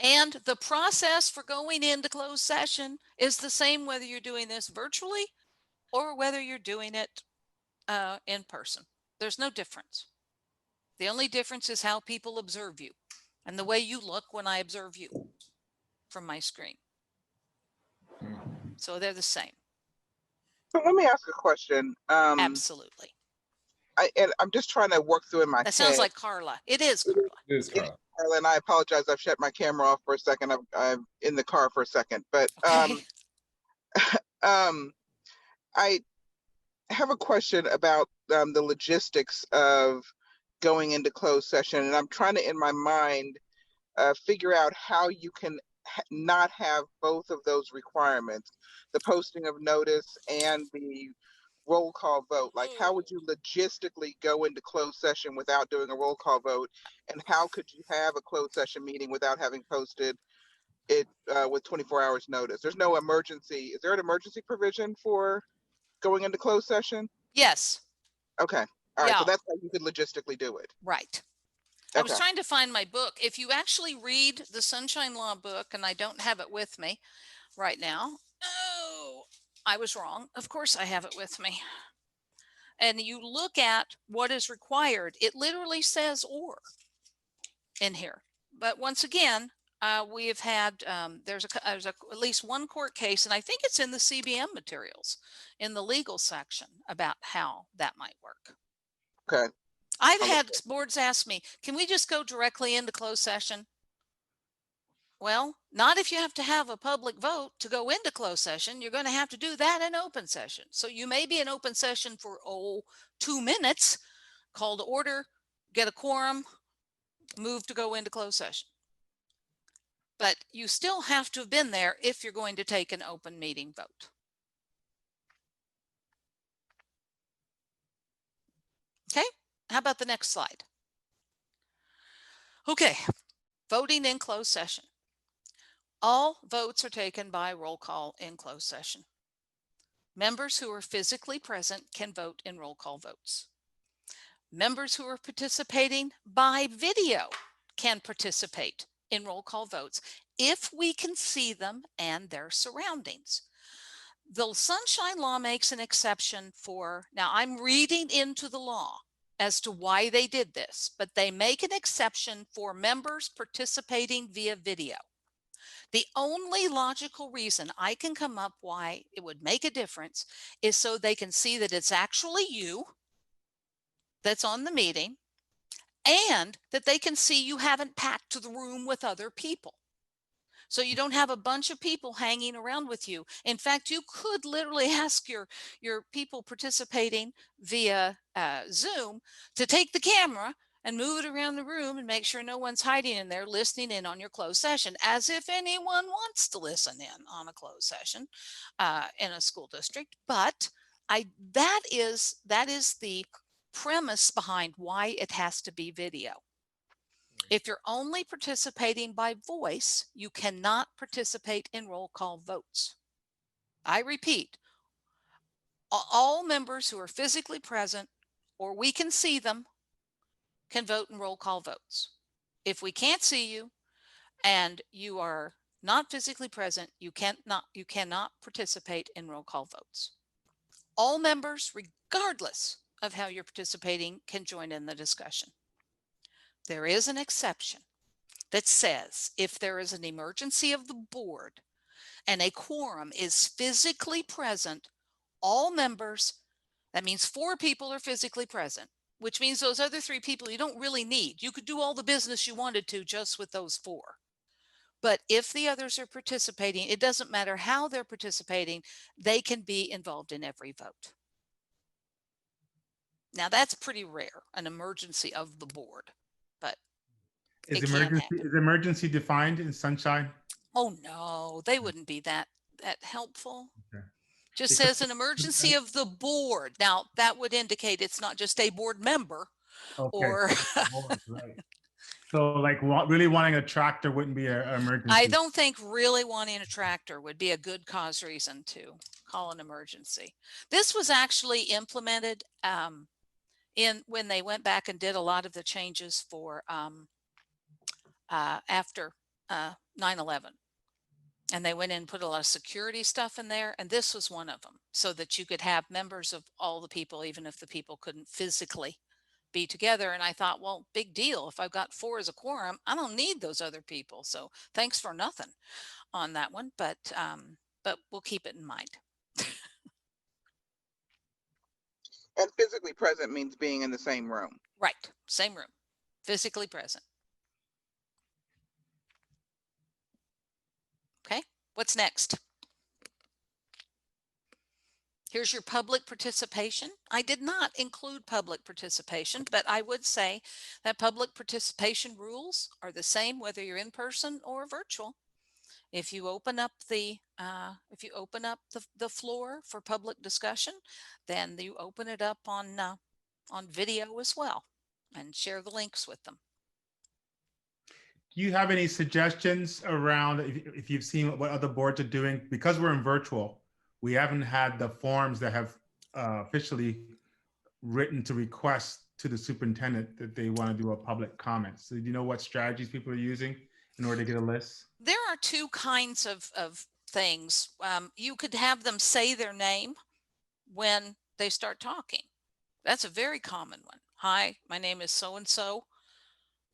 And the process for going into closed session is the same whether you're doing this virtually or whether you're doing it in person. There's no difference. The only difference is how people observe you and the way you look when I observe you from my screen. So they're the same. So let me ask a question. Absolutely. I'm just trying to work through in my head. That sounds like Carla. It is Carla. It is Carla. Carla, and I apologize. I've shut my camera off for a second. I'm in the car for a second, but Okay. I have a question about the logistics of going into closed session, and I'm trying to, in my mind, figure out how you can not have both of those requirements, the posting of notice and the roll call vote. Like, how would you logistically go into closed session without doing a roll call vote? And how could you have a closed session meeting without having posted it with 24 hours notice? There's no emergency. Is there an emergency provision for going into closed session? Yes. Okay. All right. Yeah. So that's how you could logistically do it. Right. I was trying to find my book. If you actually read the Sunshine Law book, and I don't have it with me right now. Oh, I was wrong. Of course I have it with me. And you look at what is required, it literally says or in here. But once again, we have had, there's at least one court case, and I think it's in the CBM materials in the legal section about how that might work. Okay. I've had boards ask me, can we just go directly into closed session? Well, not if you have to have a public vote to go into closed session. You're going to have to do that in open session. So you may be in open session for 2 minutes, call to order, get a quorum, move to go into closed session. But you still have to have been there if you're going to take an open meeting vote. Okay, how about the next slide? Okay, voting in closed session. All votes are taken by roll call in closed session. Members who are physically present can vote in roll call votes. Members who are participating by video can participate in roll call votes if we can see them and their surroundings. The Sunshine Law makes an exception for, now I'm reading into the law as to why they did this, but they make an exception for members participating via video. The only logical reason I can come up why it would make a difference is so they can see that it's actually you that's on the meeting and that they can see you haven't packed the room with other people. So you don't have a bunch of people hanging around with you. In fact, you could literally ask your people participating via Zoom to take the camera and move it around the room and make sure no one's hiding in there listening in on your closed session, as if anyone wants to listen in on a closed session in a school district. But that is the premise behind why it has to be video. If you're only participating by voice, you cannot participate in roll call votes. I repeat, all members who are physically present or we can see them can vote in roll call votes. If we can't see you and you are not physically present, you cannot participate in roll call votes. All members, regardless of how you're participating, can join in the discussion. There is an exception that says if there is an emergency of the board and a quorum is physically present, all members, that means 4 people are physically present, which means those other 3 people you don't really need. You could do all the business you wanted to just with those 4. But if the others are participating, it doesn't matter how they're participating, they can be involved in every vote. Now that's pretty rare, an emergency of the board, but is emergency defined in Sunshine? Oh no, they wouldn't be that helpful. Okay. Just says an emergency of the board. Now that would indicate it's not just a board member. Okay. Or right. So like really wanting a tractor wouldn't be an emergency. I don't think really wanting a tractor would be a good cause reason to call an emergency. This was actually implemented when they went back and did a lot of the changes for after 9/11. And they went in and put a lot of security stuff in there. And this was one of them, so that you could have members of all the people, even if the people couldn't physically be together. And I thought, well, big deal. If I've got 4 as a quorum, I don't need those other people. So thanks for nothing on that one. But we'll keep it in mind. And physically present means being in the same room. Right. Same room. Physically present. Okay. What's next? Here's your public participation. I did not include public participation, but I would say that public participation rules are the same whether you're in person or virtual. If you open up the floor for public discussion, then you open it up on video as well, and share the links with them. Do you have any suggestions around if you've seen what other boards are doing? Because we're in virtual, we haven't had the forms that have officially written to request to the superintendent that they want to do a public comment. So do you know what strategies people are using in order to get a list? There are 2 kinds of things. You could have them say their name when they start talking. That's a very common one. Hi, my name is so-and-so.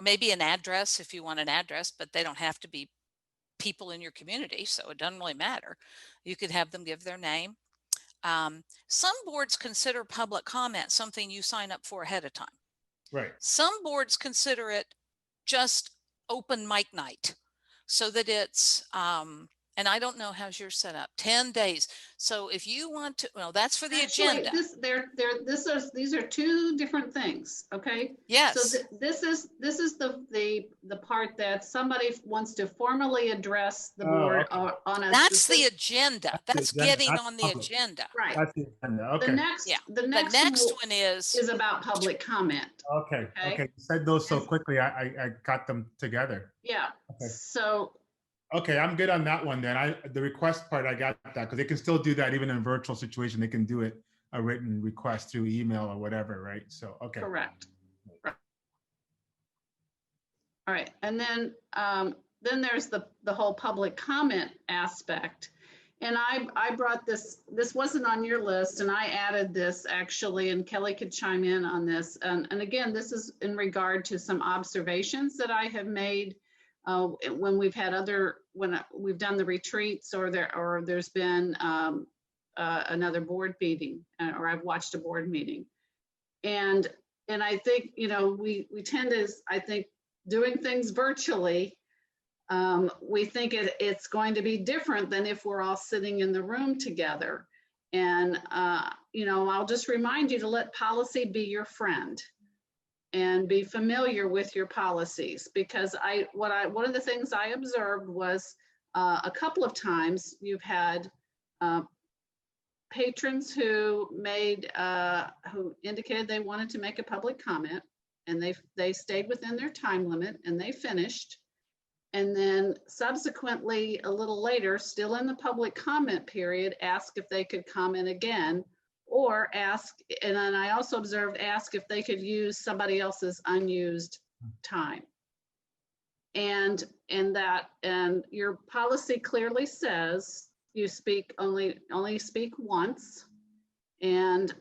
Maybe an address if you want an address, but they don't have to be people in your community, so it doesn't really matter. You could have them give their name. Some boards consider public comment something you sign up for ahead of time. Right. Some boards consider it just open mic night, so that it's and I don't know how's yours set up, 10 days. So if you want to, well, that's for the agenda. These are 2 different things. Okay. Yes. So this is the part that somebody wants to formally address the board on a. That's the agenda. That's getting That's on the public. agenda. Right. That's the agenda. Okay. The next one is about public comment. Okay. You said those so quickly, I got them together. Yeah. Okay. So. Okay, I'm good on that one then. The request part, I got that, because they can still do that even in a virtual situation. They can do it, a written request through email or whatever, right? So, okay. Correct. Right. All right, and then there's the whole public comment aspect. And I brought this wasn't on your list, and I added this actually, and Kelly could chime in on this. And again, this is in regard to some observations that I have made when we've had when we've done the retreats, or there's been another board meeting, or I've watched a board meeting. And I think, we tend to, I think, doing things virtually, we think it's going to be different than if we're all sitting in the room together. And, I'll just remind you to let policy be your friend and be familiar with your policies, because one of the things I observed was a couple of times you've had patrons who indicated they wanted to make a public comment, and they stayed within their time limit and they finished. And then subsequently, a little later, still in the public comment period, asked if they could comment again, or ask, and then I also observed, ask if they could use somebody else's unused time. And your policy clearly says you only speak once, and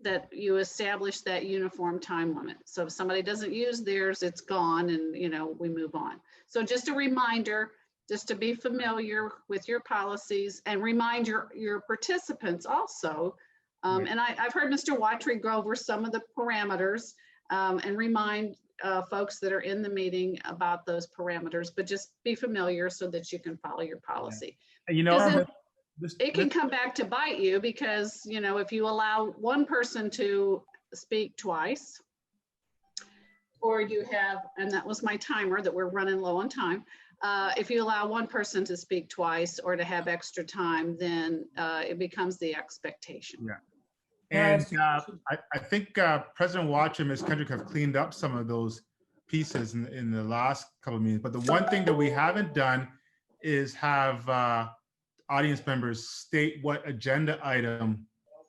that you establish that uniform time limit. So if somebody doesn't use theirs, it's gone, and we move on. So just a reminder, just to be familiar with your policies, and remind your participants also. And I've heard Mr. Watry go over some of the parameters, and remind folks that are in the meeting about those parameters, but just be familiar so that you can follow your policy. Yeah. It can come back to bite you, because if you allow one person to speak twice, or you have, and that was my timer that we're running low on time, if you allow one person to speak twice or to have extra time, then it becomes the expectation. Yeah. And I think President Watch and Ms. Kendrick have cleaned up some of those pieces in the last couple of meetings. But the one thing that we haven't done is have audience members state what agenda item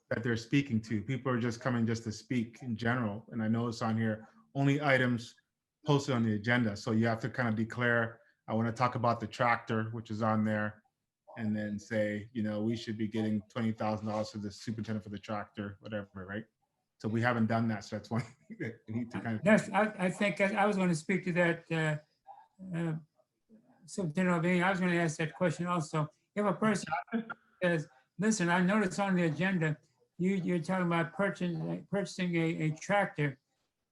that they're speaking to. People are just coming just to speak in general. And I notice on here, only items posted on the agenda. So you have to kind of declare I want to talk about the tractor, which is on there, and then say, we should be getting $20,000 for the superintendent for the tractor, whatever, right? So we haven't done that, so that's one thing that we need to kind of. I think I was going to speak to that, Superintendent O'Bane. I was going to ask that question also. If a person says, listen, I noticed on the agenda, you're talking about purchasing a tractor.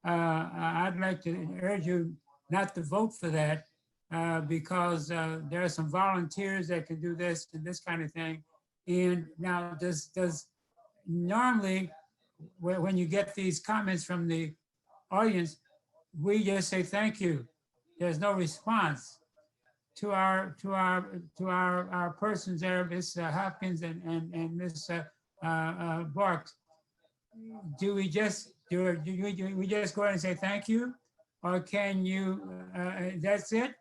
I'd like to urge you not to vote for that because there are some volunteers that can do this and this kind of thing. And now does normally when you get these comments from the audience, we just say thank you. There's no response to our persons there, Ms. Hopkins and Ms. Barks. Do we just go ahead and say thank you, or can you? That's it.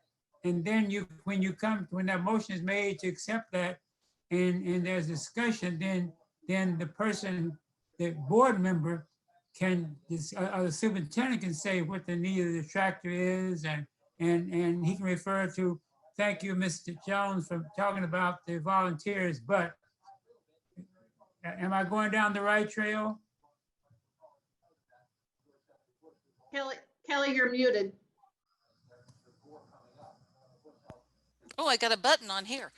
And then when that motion is made to accept that, and there's discussion, then the board member can, the superintendent can say what the need of the tractor is, and he can refer to, thank you, Mr. Jones, for talking about the volunteers. But am I going down the right trail? Kelly, you're muted. Oh, I got a button on here.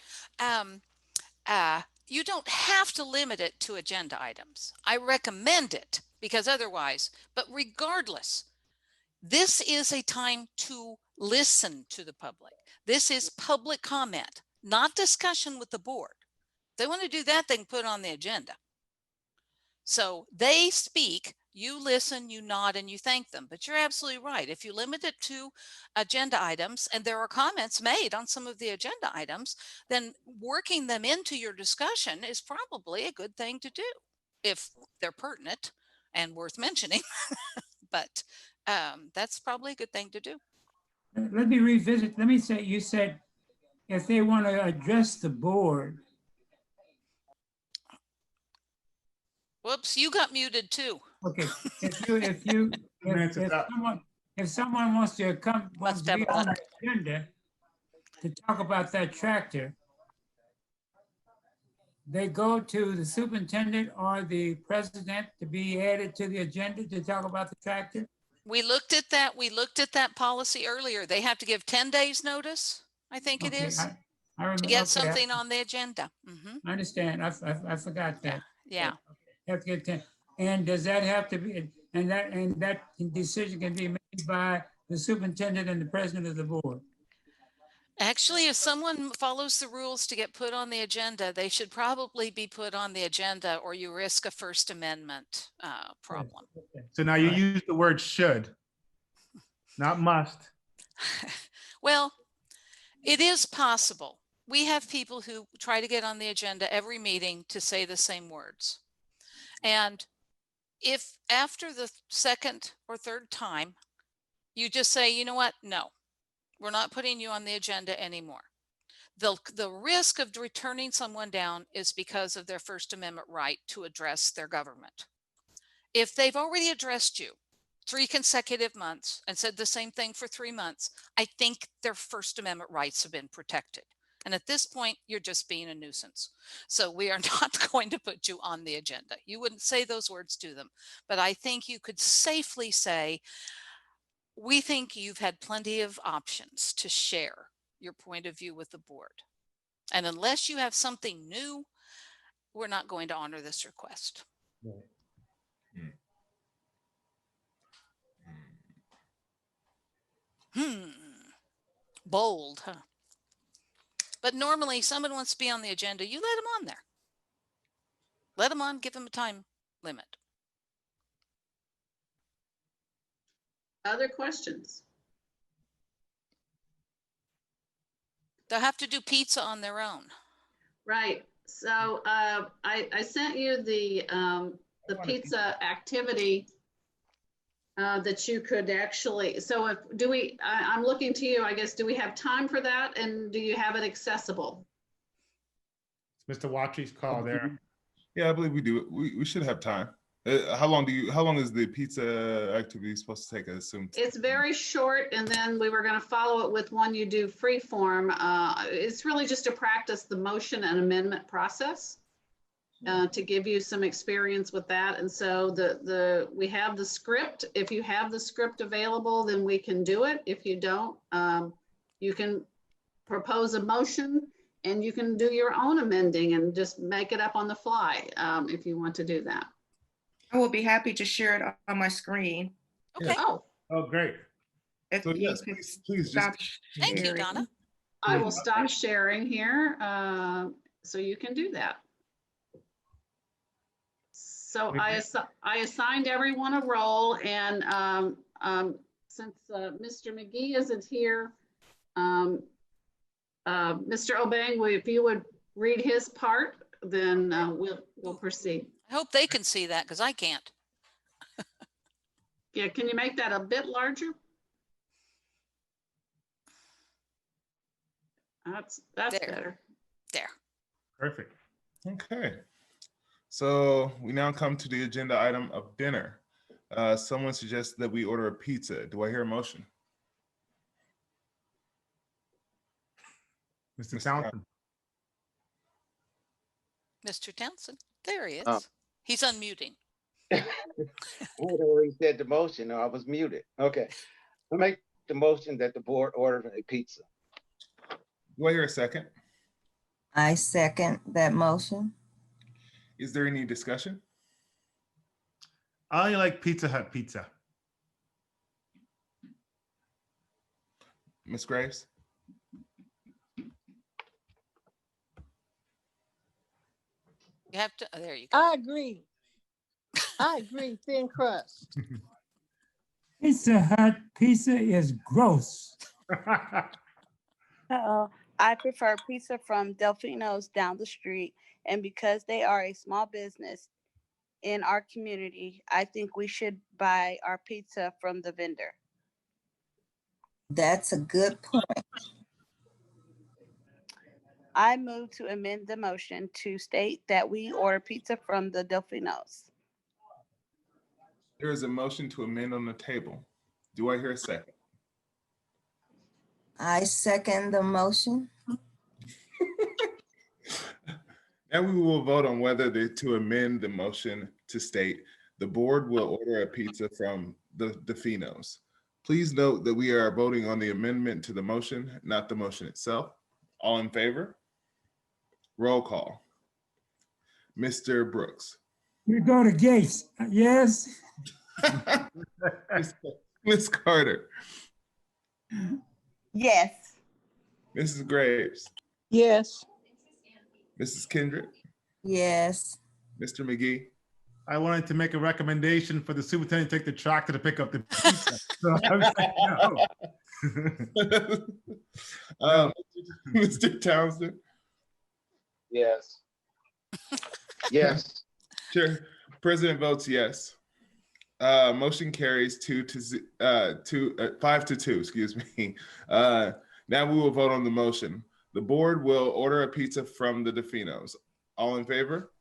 You don't have to limit it to agenda items. I recommend it because otherwise, but regardless, this is a time to listen to the public. This is public comment, not discussion with the board. If they want to do that, they can put it on the agenda. So they speak, you listen, you nod, and you thank them. But you're absolutely right. If you limit it to agenda items, and there are comments made on some of the agenda items, then working them into your discussion is probably a good thing to do if they're pertinent and worth mentioning. But that's probably a good thing to do. Let me revisit. Let me say, you said if they want to address the board. Whoops, you got muted too. Okay, if someone wants to come be on the agenda to talk about that tractor, they go to the superintendent or the president to be added to the agenda to talk about the tractor? We looked at that. We looked at that policy earlier. They have to give 10 days notice, I think it is, I remember, to get something on the agenda. I understand. I forgot that. Yeah. Have to get 10. And does that have to be, and that decision can be made by the superintendent and the president of the board? Actually, if someone follows the rules to get put on the agenda, they should probably be put on the agenda, or you risk a First Amendment problem. So now you use the word should, not must. Well, it is possible. We have people who try to get on the agenda every meeting to say the same words. And if after the second or third time, you just say, you know what, no, we're not putting you on the agenda anymore. The risk of returning someone down is because of their First Amendment right to address their government. If they've already addressed you 3 consecutive months and said the same thing for 3 months, I think their First Amendment rights have been protected. And at this point, you're just being a nuisance. So we are not going to put you on the agenda. You wouldn't say those words to them, but I think you could safely say, we think you've had plenty of options to share your point of view with the board. And unless you have something new, we're not going to honor this request. Bold, huh? But normally someone wants to be on the agenda, you let them on there. Let them on, give them a time limit. Other questions? They'll have to do pizza on their own. Right. So I sent you the pizza activity that you could actually, so if I'm looking to you, I guess, do we have time for that? And do you have it accessible? It's Mr. Watri's call there. Yeah, I believe we do. We should have time. How long is the pizza activity supposed to take? I assume It's very short, and then we were going to follow it with one you do free form. It's really just to practice the motion and amendment process, to give you some experience with that. And so we have the script. If you have the script available, then we can do it. If you don't, you can propose a motion, and you can do your own amending and just make it up on the fly, if you want to do that. I will be happy to share it on my screen. Okay. Oh, great. If So you yes, could please stop Thank you, sharing. Donna. I will stop sharing here, so you can do that. So I assigned everyone a role, and since Mr. McGee isn't here, Mr. Obeng, if you would read his part, then we'll proceed. I hope they can see that because I can't. Yeah, can you make that a bit larger? That's There. better. There. Perfect. Okay. So we now come to the agenda item of dinner. Someone suggests that we order a pizza. Do I hear a motion? Mr. Townsend. Mr. Townsend, there he is. Oh. He's unmuting. I had already said the motion, or I was muted. Okay. I make the motion that the board order a pizza. Do I hear a second? I second that motion. Is there any discussion? I like Pizza Hut pizza. Ms. Graves? You have to, oh, there you go. I agree. Thin crust. Pizza Hut pizza is gross. I prefer pizza from Delfino's down the street. And because they are a small business in our community, I think we should buy our pizza from the vendor. That's a good point. I move to amend the motion to state that we order pizza from the Delfino's. There is a motion to amend on the table. Do I hear a second? I second the motion. Now we will vote on whether to amend the motion to state the board will order a pizza from the Delfino's. Please note that we are voting on the amendment to the motion, not the motion itself. All in favor? Roll call. Mr. Brooks. We go to Gates. Yes. Ms. Carter. Yes. Mrs. Graves. Yes. Mrs. Kendrick. Yes. Mr. McGee. I wanted to make a recommendation for the superintendent to take the tractor to pick up the pizza. So I was like, no. Mr. Townsend. Yes. Yes. Sure. President votes yes. Motion carries 5 to 2, excuse me. Now we will vote on the motion. The board will order a pizza from the Delfino's. All in favor?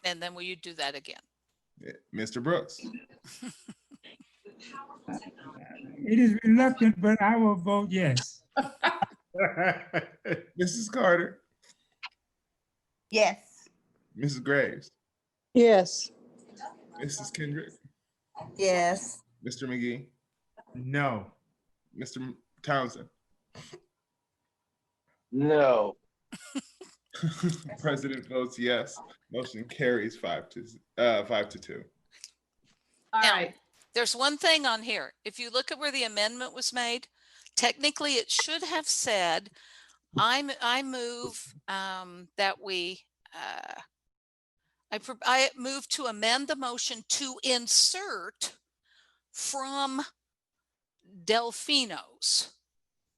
And then will you do that again? Mr. Brooks. It is reluctant, but I will vote yes. Mrs. Carter. Yes. Mrs. Graves. Yes. Mrs. Kendrick. Yes. Mr. McGee. No. Mr. Townsend. No. President votes yes. Motion carries 5 to 2. All Now, right. There's one thing on here. If you look at where the amendment was made, technically it should have said, I move that we, I move to amend the motion to insert from Delfino's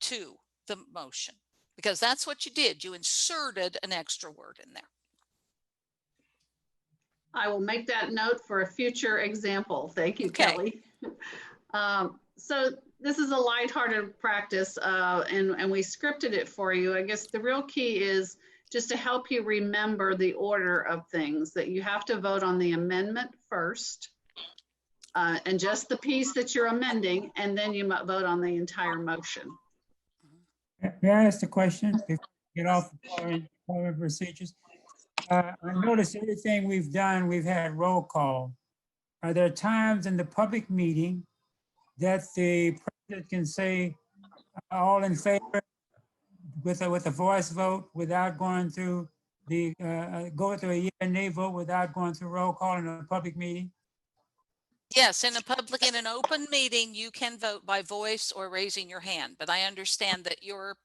to the motion, because that's what you did. You inserted an extra word in there. I will make that note for a future example. Thank you, Okay. Kelly. So this is a lighthearted practice, and we scripted it for you. I guess the real key is just to help you remember the order of things, that you have to vote on the amendment first, and just the piece that you're amending, and then you vote on the entire motion. May I ask the question before we get off the parliament procedures? I noticed everything we've done, we've had roll call. Are there times in the public meeting that the president can say all in favor with a voice vote without going through the, go through a yea and nay vote without going through roll call in a public meeting? Yes, in an open meeting, you can vote by voice or raising your hand, but I understand that your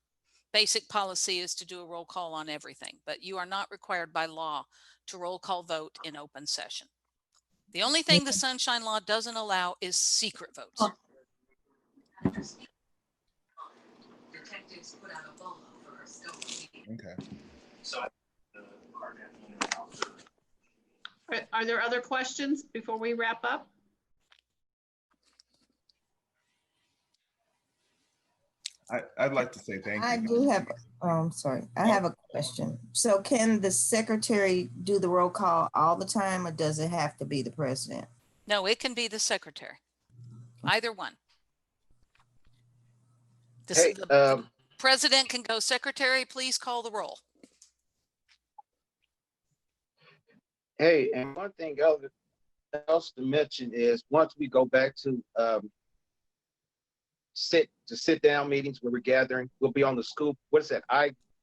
basic policy is to do a roll call on everything, but you are not required by law to roll call vote in open session. The only thing the Sunshine Law doesn't allow is secret votes. Okay. Are there other questions before we wrap up? I'd like to say thank you. I do have, sorry, I have a question. So can the secretary do the roll call all the time, or does it have to be the president? No, it can be the secretary, either one. The president can go, secretary, please call the roll. Hey, and one thing else to mention is once we go back to sit down meetings where we're gathering, we'll be on the school. What is that?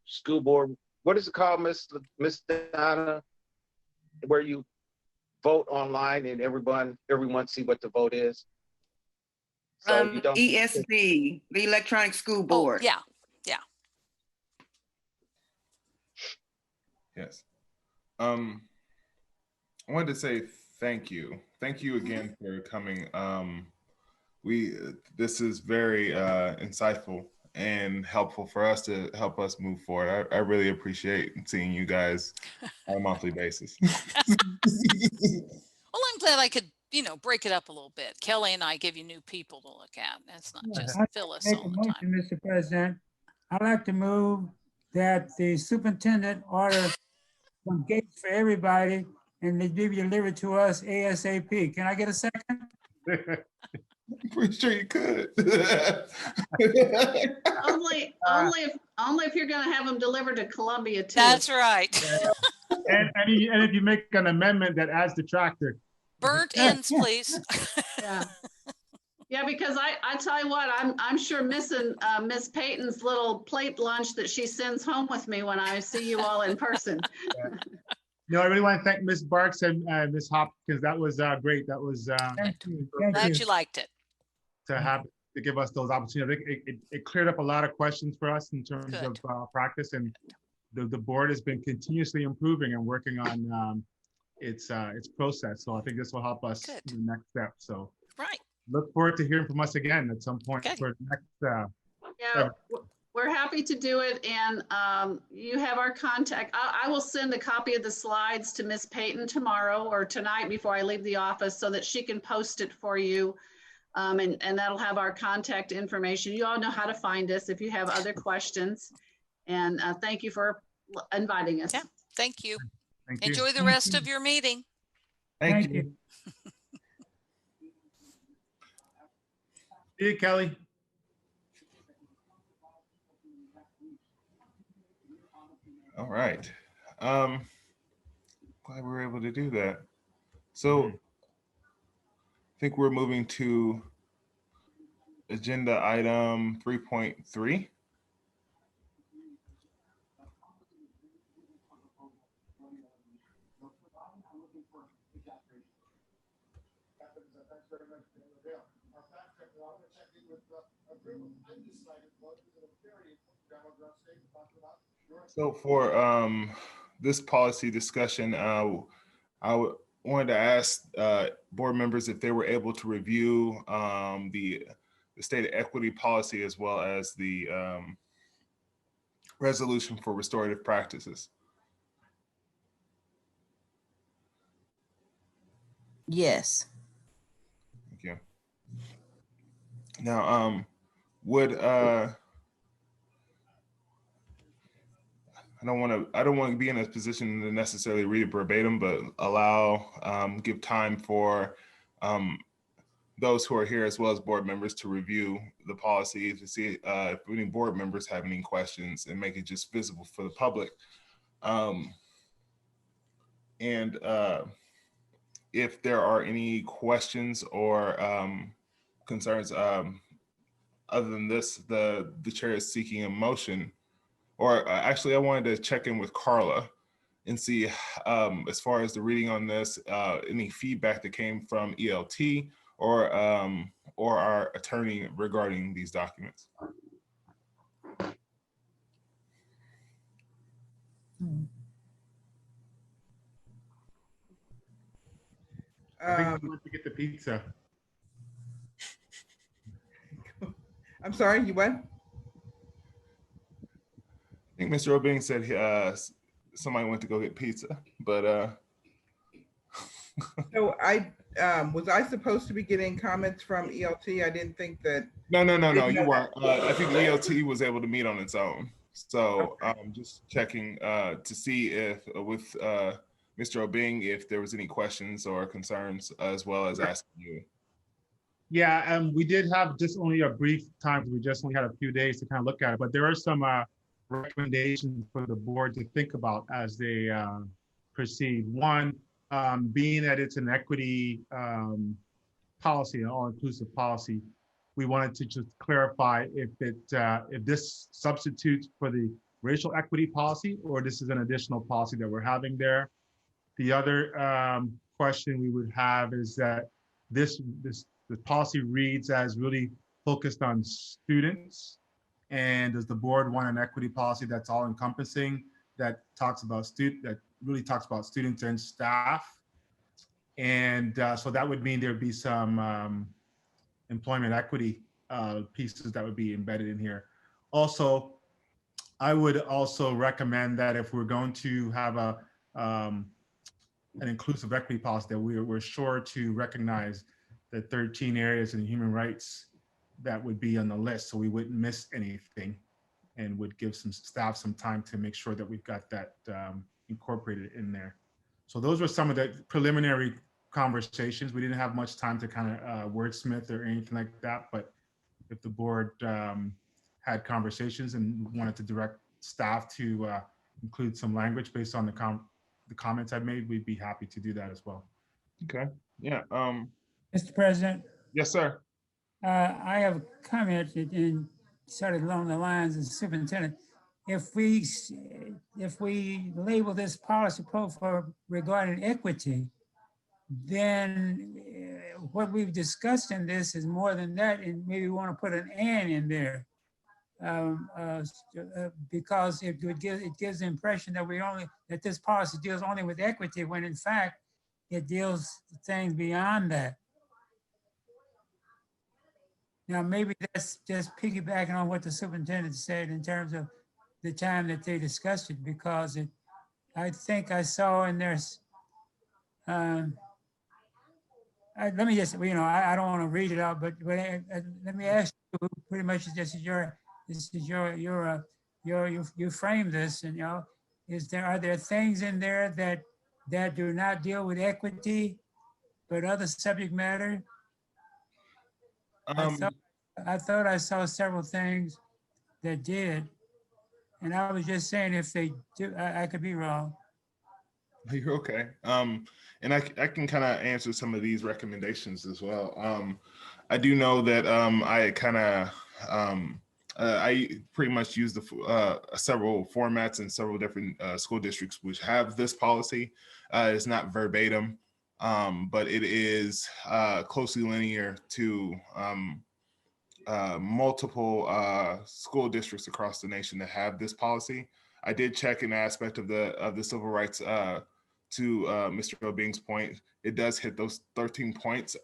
School board. What is it called, Miss Donna? Where you vote online and everyone see what the vote is. So you don't. ESB, the electronic school board. Oh, yeah. Yes. I wanted to say thank you. Thank you again for coming. This is very insightful and helpful for us to help us move forward. I really appreciate seeing you guys on a monthly basis. Well, I'm glad I could, break it up a little bit. Kelly and I give you new people to look at. That's not just Phyllis all the time. Mr. President, I'd like to move that the superintendent order some gates for everybody and they be delivered to us ASAP. Can I get a second? Pretty sure you could. only if you're going to have them delivered to Columbia too. That's right. And if you make an amendment that adds the tractor. Burnt ends, please. Yeah, because I tell you what, I'm sure missing Miss Payton's little plate lunch that she sends home with me when I see you all in person. No, I really want to thank Miss Barks and Miss Hopkins. That was great. That was Glad you liked it. To give us those opportunities. It cleared up a lot of questions for us in terms of practice, and the board has been continuously improving and working on its process. So I think this will help us in the next step. So look forward to hearing from us again at some point for the next. Yeah, we're happy to do it, and you have our contact. I will send a copy of the slides to Miss Payton tomorrow or tonight before I leave the office so that she can post it for you. And that'll have our contact information. You all know how to find us if you have other questions. And thank you for inviting us. Yeah, thank you. Thank you. Enjoy the rest of your meeting. Thank you. See you, Kelly. All right. Glad we were able to do that. So I think we're moving to agenda item 3.3. So for this policy discussion, I wanted to ask board members if they were able to review the state of equity policy as well as the resolution for restorative practices. Yes. Thank you. Now, I don't want to be in a position to necessarily read it verbatim, but give time for those who are here as well as board members to review the policy to see if any board members have any questions and make it just visible for the public. And if there are any questions or concerns, other than this, the chair is seeking a motion. Or actually, I wanted to check in with Carla and see, as far as the reading on this, any feedback that came from ELT or our attorney regarding these documents. I think we went to get the pizza. I'm sorry, you what? I think Mr. Obing said somebody went to go get pizza, but So was I supposed to be getting comments from ELT? I didn't think that. No, you weren't. I think ELT was able to meet on its own. So I'm just checking to see if with Mr. Obing, if there was any questions or concerns, as well as asking you. Yeah, we did have just only a brief time. We just only had a few days to kind of look at it, but there are some recommendations for the board to think about as they proceed. One, being that it's an equity policy, an all-inclusive policy, we wanted to just clarify if this substitutes for the racial equity policy, or this is an additional policy that we're having there. The other question we would have is that the policy reads as really focused on students. And does the board want an equity policy that's all encompassing, that really talks about students and staff? And so that would mean there'd be some employment equity pieces that would be embedded in here. Also, I would also recommend that if we're going to have an inclusive equity policy, that we're sure to recognize the 13 areas in human rights that would be on the list, so we wouldn't miss anything, and would give some staff some time to make sure that we've got that incorporated in there. So those were some of the preliminary conversations. We didn't have much time to kind of wordsmith or anything like that, but if the board had conversations and wanted to direct staff to include some language based on the comments I made, we'd be happy to do that as well. Okay. Yeah. Mr. President. Yes, sir. I have a comment and sort of along the lines of the superintendent. If we label this policy profile regarding equity, then what we've discussed in this is more than that, and maybe we want to put an "and" in there, because it gives the impression that this policy deals only with equity, when in fact it deals with things beyond that. Now, maybe that's just piggybacking on what the superintendent said in terms of the time that they discussed it, because I think I saw in there, let me just, I don't want to read it out, but let me ask you, pretty much you frame this, and are there things in there that do not deal with equity, but other subject matter? I thought I saw several things that did, and I was just saying if they do, I could be wrong. You're okay. And I can kind of answer some of these recommendations as well. I do know that I pretty much use several formats in several different school districts which have this policy. It's not verbatim, but it is closely linear to multiple school districts across the nation that have this policy. I did check an aspect of the civil rights to Mr. Obing's point. It does hit those 13 points.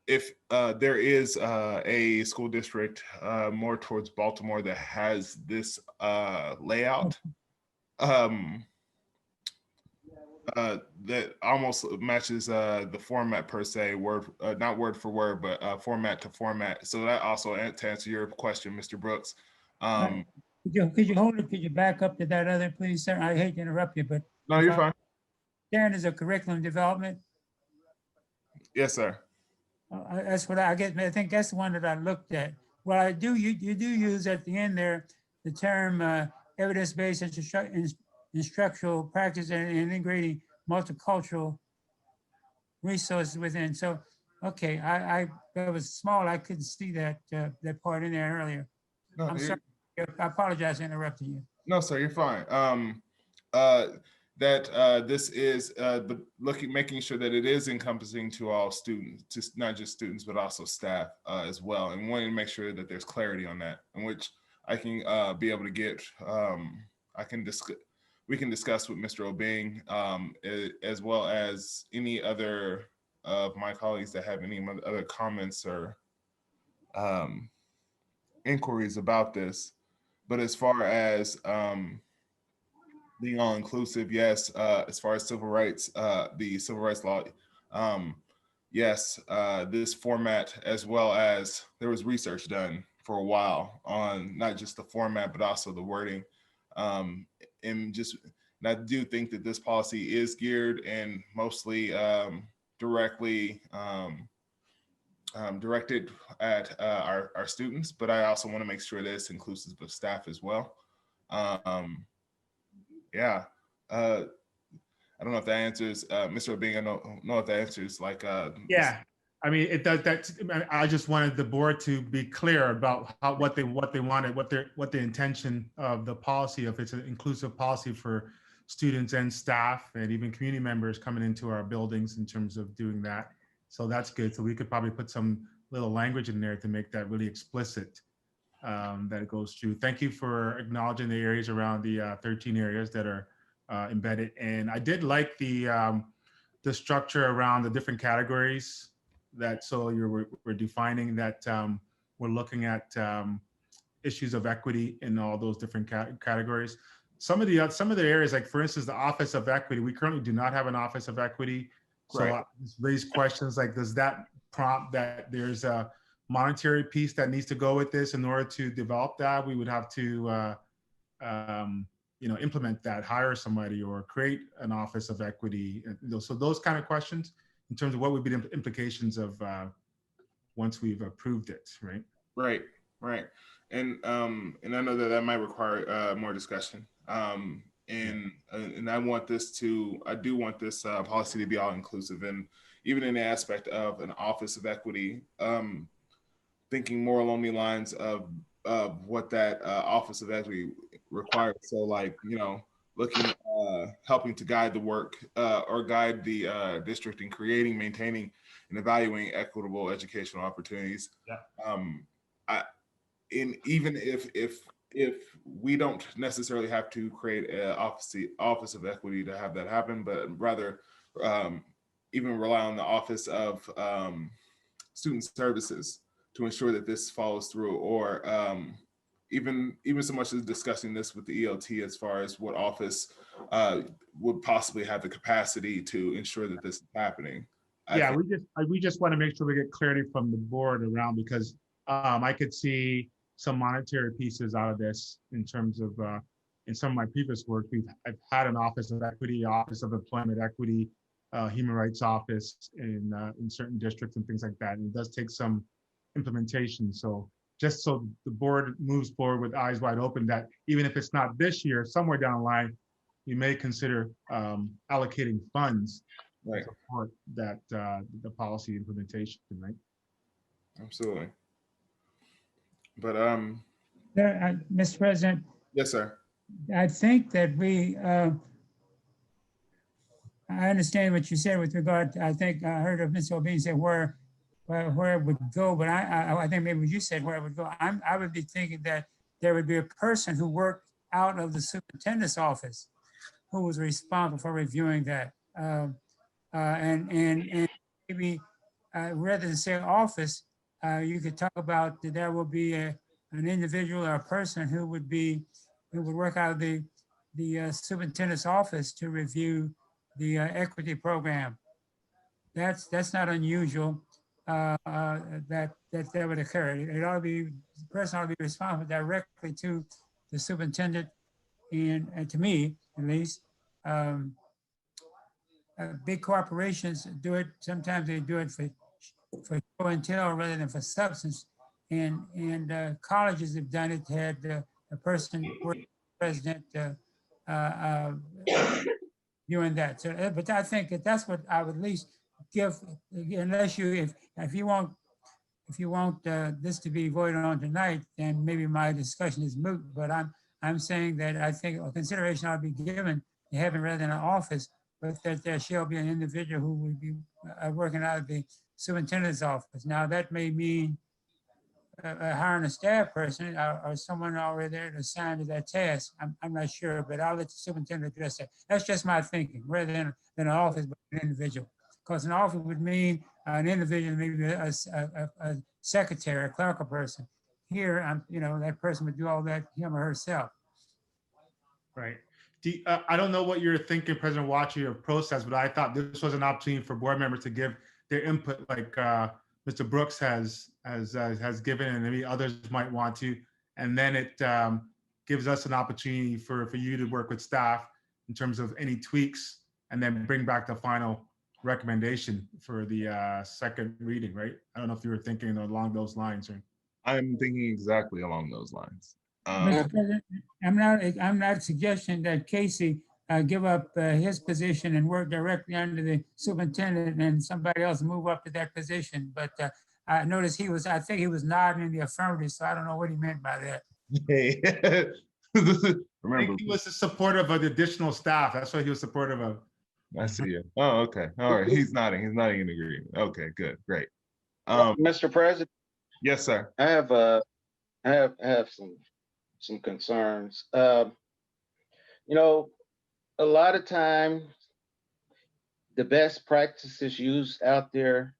If there is a school district more towards Baltimore that has this layout, that almost matches the format per se, not word for word, but format to format. So that also, to answer your question, Mr. Brooks, Could you hold it? Could you back up to that other, please, sir? I hate to interrupt you, but No, you're fine. Karen is a curriculum development. Yes, sir. That's what I get. I think that's the one that I looked at. Well, you do use at the end there the term evidence-based instructional practice and integrating multicultural resources within. So, okay, I that was small. I couldn't see that that part in there earlier. No, I'm sorry. I apologize for interrupting you. No, sir, you're fine. This is making sure that it is encompassing to all students, just not just students, but also staff as well, and wanting to make sure that there's clarity on that, in which I can be able to get. We can discuss with Mr. Obeng, as well as any other of my colleagues that have any other comments or inquiries about this. But as far as being all inclusive, yes. As far as civil rights, the civil rights law, yes. This format, as well as there was research done for a while on not just the format but also the wording, and I do think that this policy is geared and mostly directly directed at our students, but I also want to make sure that it's inclusive of staff as well. Yeah. I don't know if that answers, Mr. Obeng, I don't know if that answers like. Yeah, I mean, it does. I just wanted the board to be clear about what they wanted, what the intention of the policy, if it's an inclusive policy for students and staff and even community members coming into our buildings in terms of doing that. So that's good. So we could probably put some little language in there to make that really explicit, that it goes through. Thank you for acknowledging the areas around the 13 areas that are embedded. And I did like the structure around the different categories that, so we're defining that we're looking at issues of equity in all those different categories. Some of the areas, like for instance, the Office of Equity, we currently do not have an Office of Equity. So Right. I raise questions like, does that prompt that there's a monetary piece that needs to go with this in order to develop that? We would have to, implement that, hire somebody or create an Office of Equity. So those kind of questions in terms of what would be the implications of once we've approved it, right? Right. And I know that might require more discussion. And I do want this policy to be all inclusive, and even in the aspect of an Office of Equity, thinking more along the lines of what that Office of Equity requires. So like, looking, helping to guide the work or guide the district in creating, maintaining, and evaluating equitable educational opportunities. Yeah. And even if we don't necessarily have to create an office of equity to have that happen, but rather even rely on the Office of Student Services to ensure that this follows through, or even so much as discussing this with the ELT as far as what office would possibly have the capacity to ensure that this is happening. We just want to make sure we get clarity from the board around, because I could see some monetary pieces out of this in terms of in some of my previous work. I've had an Office of Equity, Office of Employment Equity, Human Rights Office in certain districts and things like that. And it does take some implementation. So just so the board moves forward with eyes wide open, that even if it's not this year, somewhere down the line, you may consider allocating funds to support that the policy implementation, right? Absolutely. But Mr. President. Yes, sir. I think that I understand what you said with regard to, I think I heard of Ms. Obeng say where it would go, but I think maybe you said where it would go. I would be thinking that there would be a person who worked out of the superintendent's office who was responsible for reviewing that. And maybe rather than say office, you could talk about that there will be an individual or a person who would work out of the superintendent's office to review the equity program. That's not unusual that would occur. It ought to be person ought to be responsible directly to the superintendent and to me, at least. Big corporations do it. Sometimes they do it for show and tell rather than for substance. And colleges have done it. Had a person president doing that. So, but I think that's what I would at least give, unless you, if you want this to be voted on tonight, then maybe my discussion is moot. But I'm saying that I think a consideration ought to be given to having rather than an office, but that there shall be an individual who will be working out of the superintendent's office. Now that may mean hiring a staff person or someone already there assigned to that task. I'm not sure, but I'll let the superintendent address that. That's just my thinking, rather than an office, but an individual. Because an office would mean an individual, maybe a secretary, a clerical person. Here, that person would do all that, him or herself. Right. I don't know what you're thinking, President Watcher, your process, but I thought this was an opportunity for board members to give their input, like Mr. Brooks has given, and maybe others might want to. And then it gives us an opportunity for you to work with staff in terms of any tweaks, and then bring back the final recommendation for the second reading, right? I don't know if you were thinking along those lines. Or... I'm thinking exactly along those lines. Mr. President, I'm not suggesting that Casey give up his position and work directly under the superintendent and somebody else move up to that position. But I noticed I think he was nodding in the affirmative, so I don't know what he meant by that. Hey. Remember, I think he was supportive of the additional staff. That's what he was supportive of. I see you. Oh, okay. All right. He's nodding in agreement. Okay, good, great. Mr. President. Yes, sir. I have some concerns. A lot of times the best practices used out there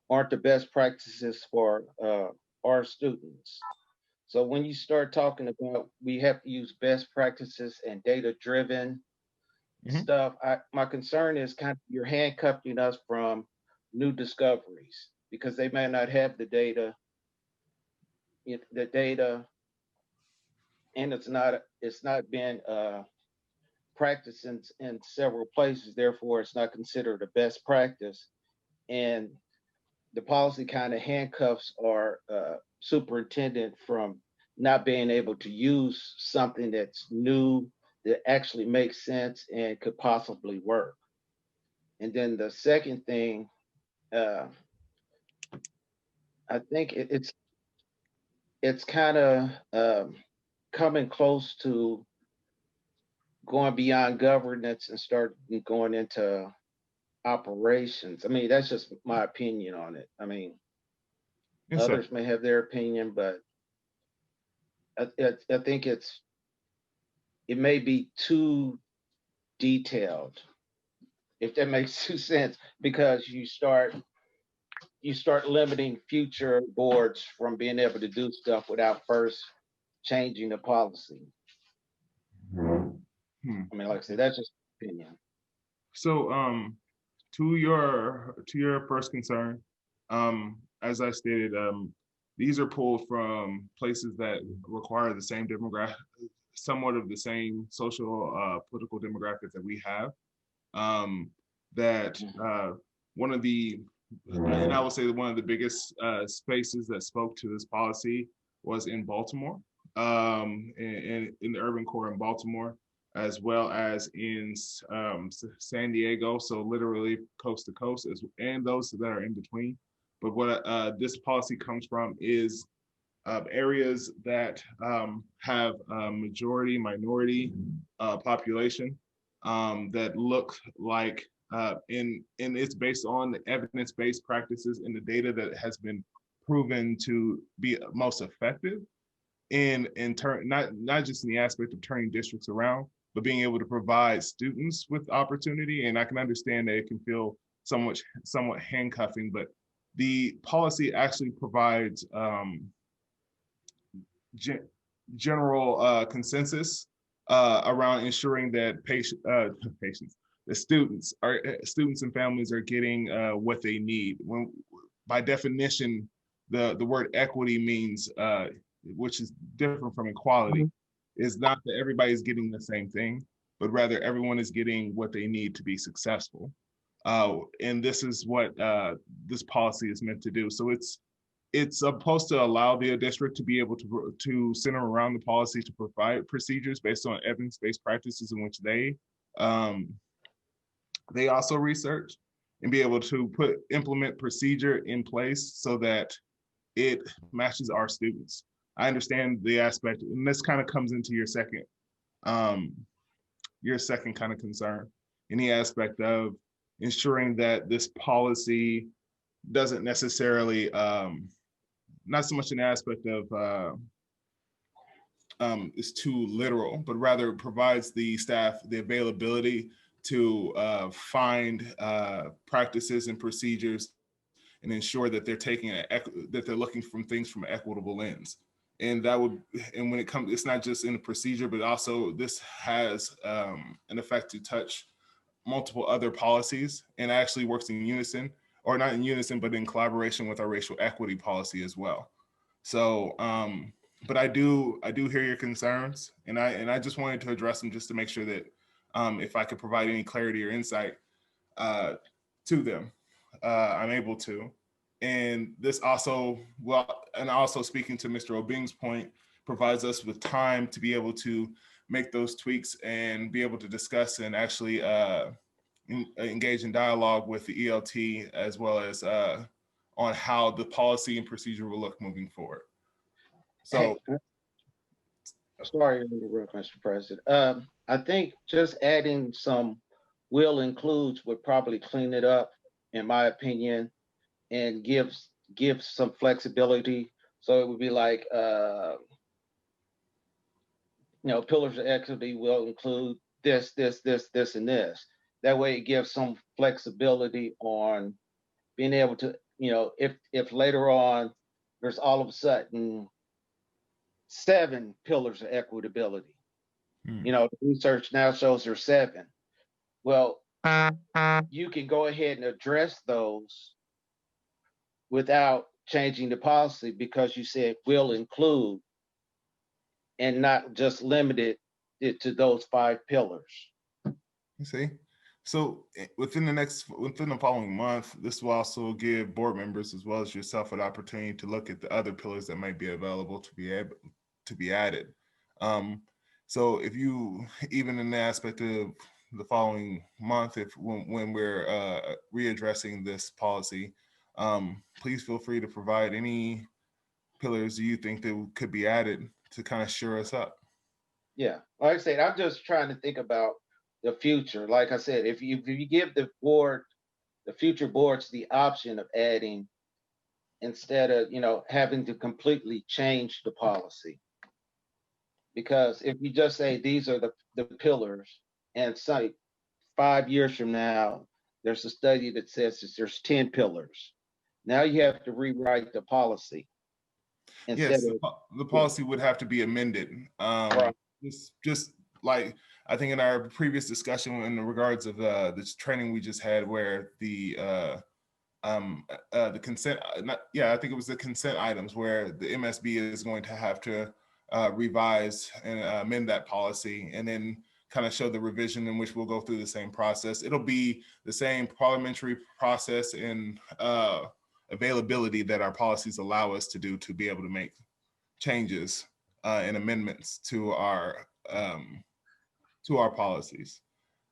aren't the best practices for our students. So when you start talking about we have to use best practices and data-driven stuff, my concern is kind of you're handcuffing us from new discoveries because they may not have the data, and it's not been practiced in several places. Therefore, it's not considered a best practice, and the policy kind of handcuffs our superintendent from not being able to use something that's new, that actually makes sense and could possibly work. And then the second thing, I think it's kind of coming close to going beyond governance and start going into operations. I mean, that's just my opinion on it. I mean, yes, others may have their opinion, but I think it may be too detailed, if that makes too sense, because you start limiting future boards from being able to do stuff without first changing the policy. I mean, like I said, that's just an opinion. So, to your first concern, as I stated, these are pulled from places that require the same demographic, somewhat of the same social, political demographics that we have. One of the, and I will say that one of the biggest spaces that spoke to this policy was in Baltimore, in the urban core in Baltimore, as well as in San Diego, so literally coast to coast, and those that are in between. But what this policy comes from is areas that have a majority, minority population that look like, and it's based on the evidence-based practices and the data that has been proven to be most effective in turn, not just in the aspect of turning districts around, but being able to provide students with opportunity. And I can understand that it can feel somewhat handcuffing, but the policy actually provides general consensus around ensuring that students and families are getting what they need. When, by definition, the word equity means which is different from equality, is not that everybody's getting the same thing, but rather everyone is getting what they need to be successful. And this is what this policy is meant to do. So it's supposed to allow the district to be able to center around the policy to provide procedures based on evidence-based practices in which they also research, and be able to implement procedure in place so that it matches our students. I understand the aspect, and this kind of comes into your second kind of concern, in the aspect of ensuring that this policy doesn't necessarily, not so much an aspect of is too literal, but rather provides the staff the availability to find practices and procedures and ensure that they're that they're looking from things from an equitable lens. And when it comes, it's not just in the procedure, but also this has an effect to touch multiple other policies, and actually works in unison, or not in unison, but in collaboration with our racial equity policy as well. So, but I do hear your concerns, and I just wanted to address them just to make sure that if I could provide any clarity or insight to them, I'm able to. And this also, and also speaking to Mr. Obing's point, provides us with time to be able to make those tweaks and be able to discuss and actually engage in dialogue with the ELT, as well as on how the policy and procedure will look moving forward. So, hey, sorry, Mr. President. I think just adding some will includes would probably clean it up, in my opinion, and give some flexibility. So it would be like, pillars of equity will include this, and this. That way it gives some flexibility on being able to, if later on there's all of a sudden 7 pillars of equitability. The research now shows there's 7. Well, you can go ahead and address those without changing the policy, because you said will include, and not just limited it to those 5 pillars. You see, so within the following month, this will also give board members as well as yourself an opportunity to look at the other pillars that might be available to be added. So if you, even in the aspect of the following month, when we're readdressing this policy, please feel free to provide any pillars you think that could be added to kind of shore us up. Yeah, like I said, I'm just trying to think about the future. Like I said, if you give the future boards the option of adding, instead of having to completely change the policy. Because if you just say these are the pillars, and say 5 years from now there's a study that says that there's 10 pillars, now you have to rewrite the policy. Yes, the policy would have to be amended. Right. Just like I think in our previous discussion in regards of this training we just had, where the consent, I think it was the consent items, where the MSB is going to have to revise and amend that policy, and then kind of show the revision in which we'll go through the same process. It'll be the same parliamentary process and availability that our policies allow us to do, to be able to make changes and amendments to our policies.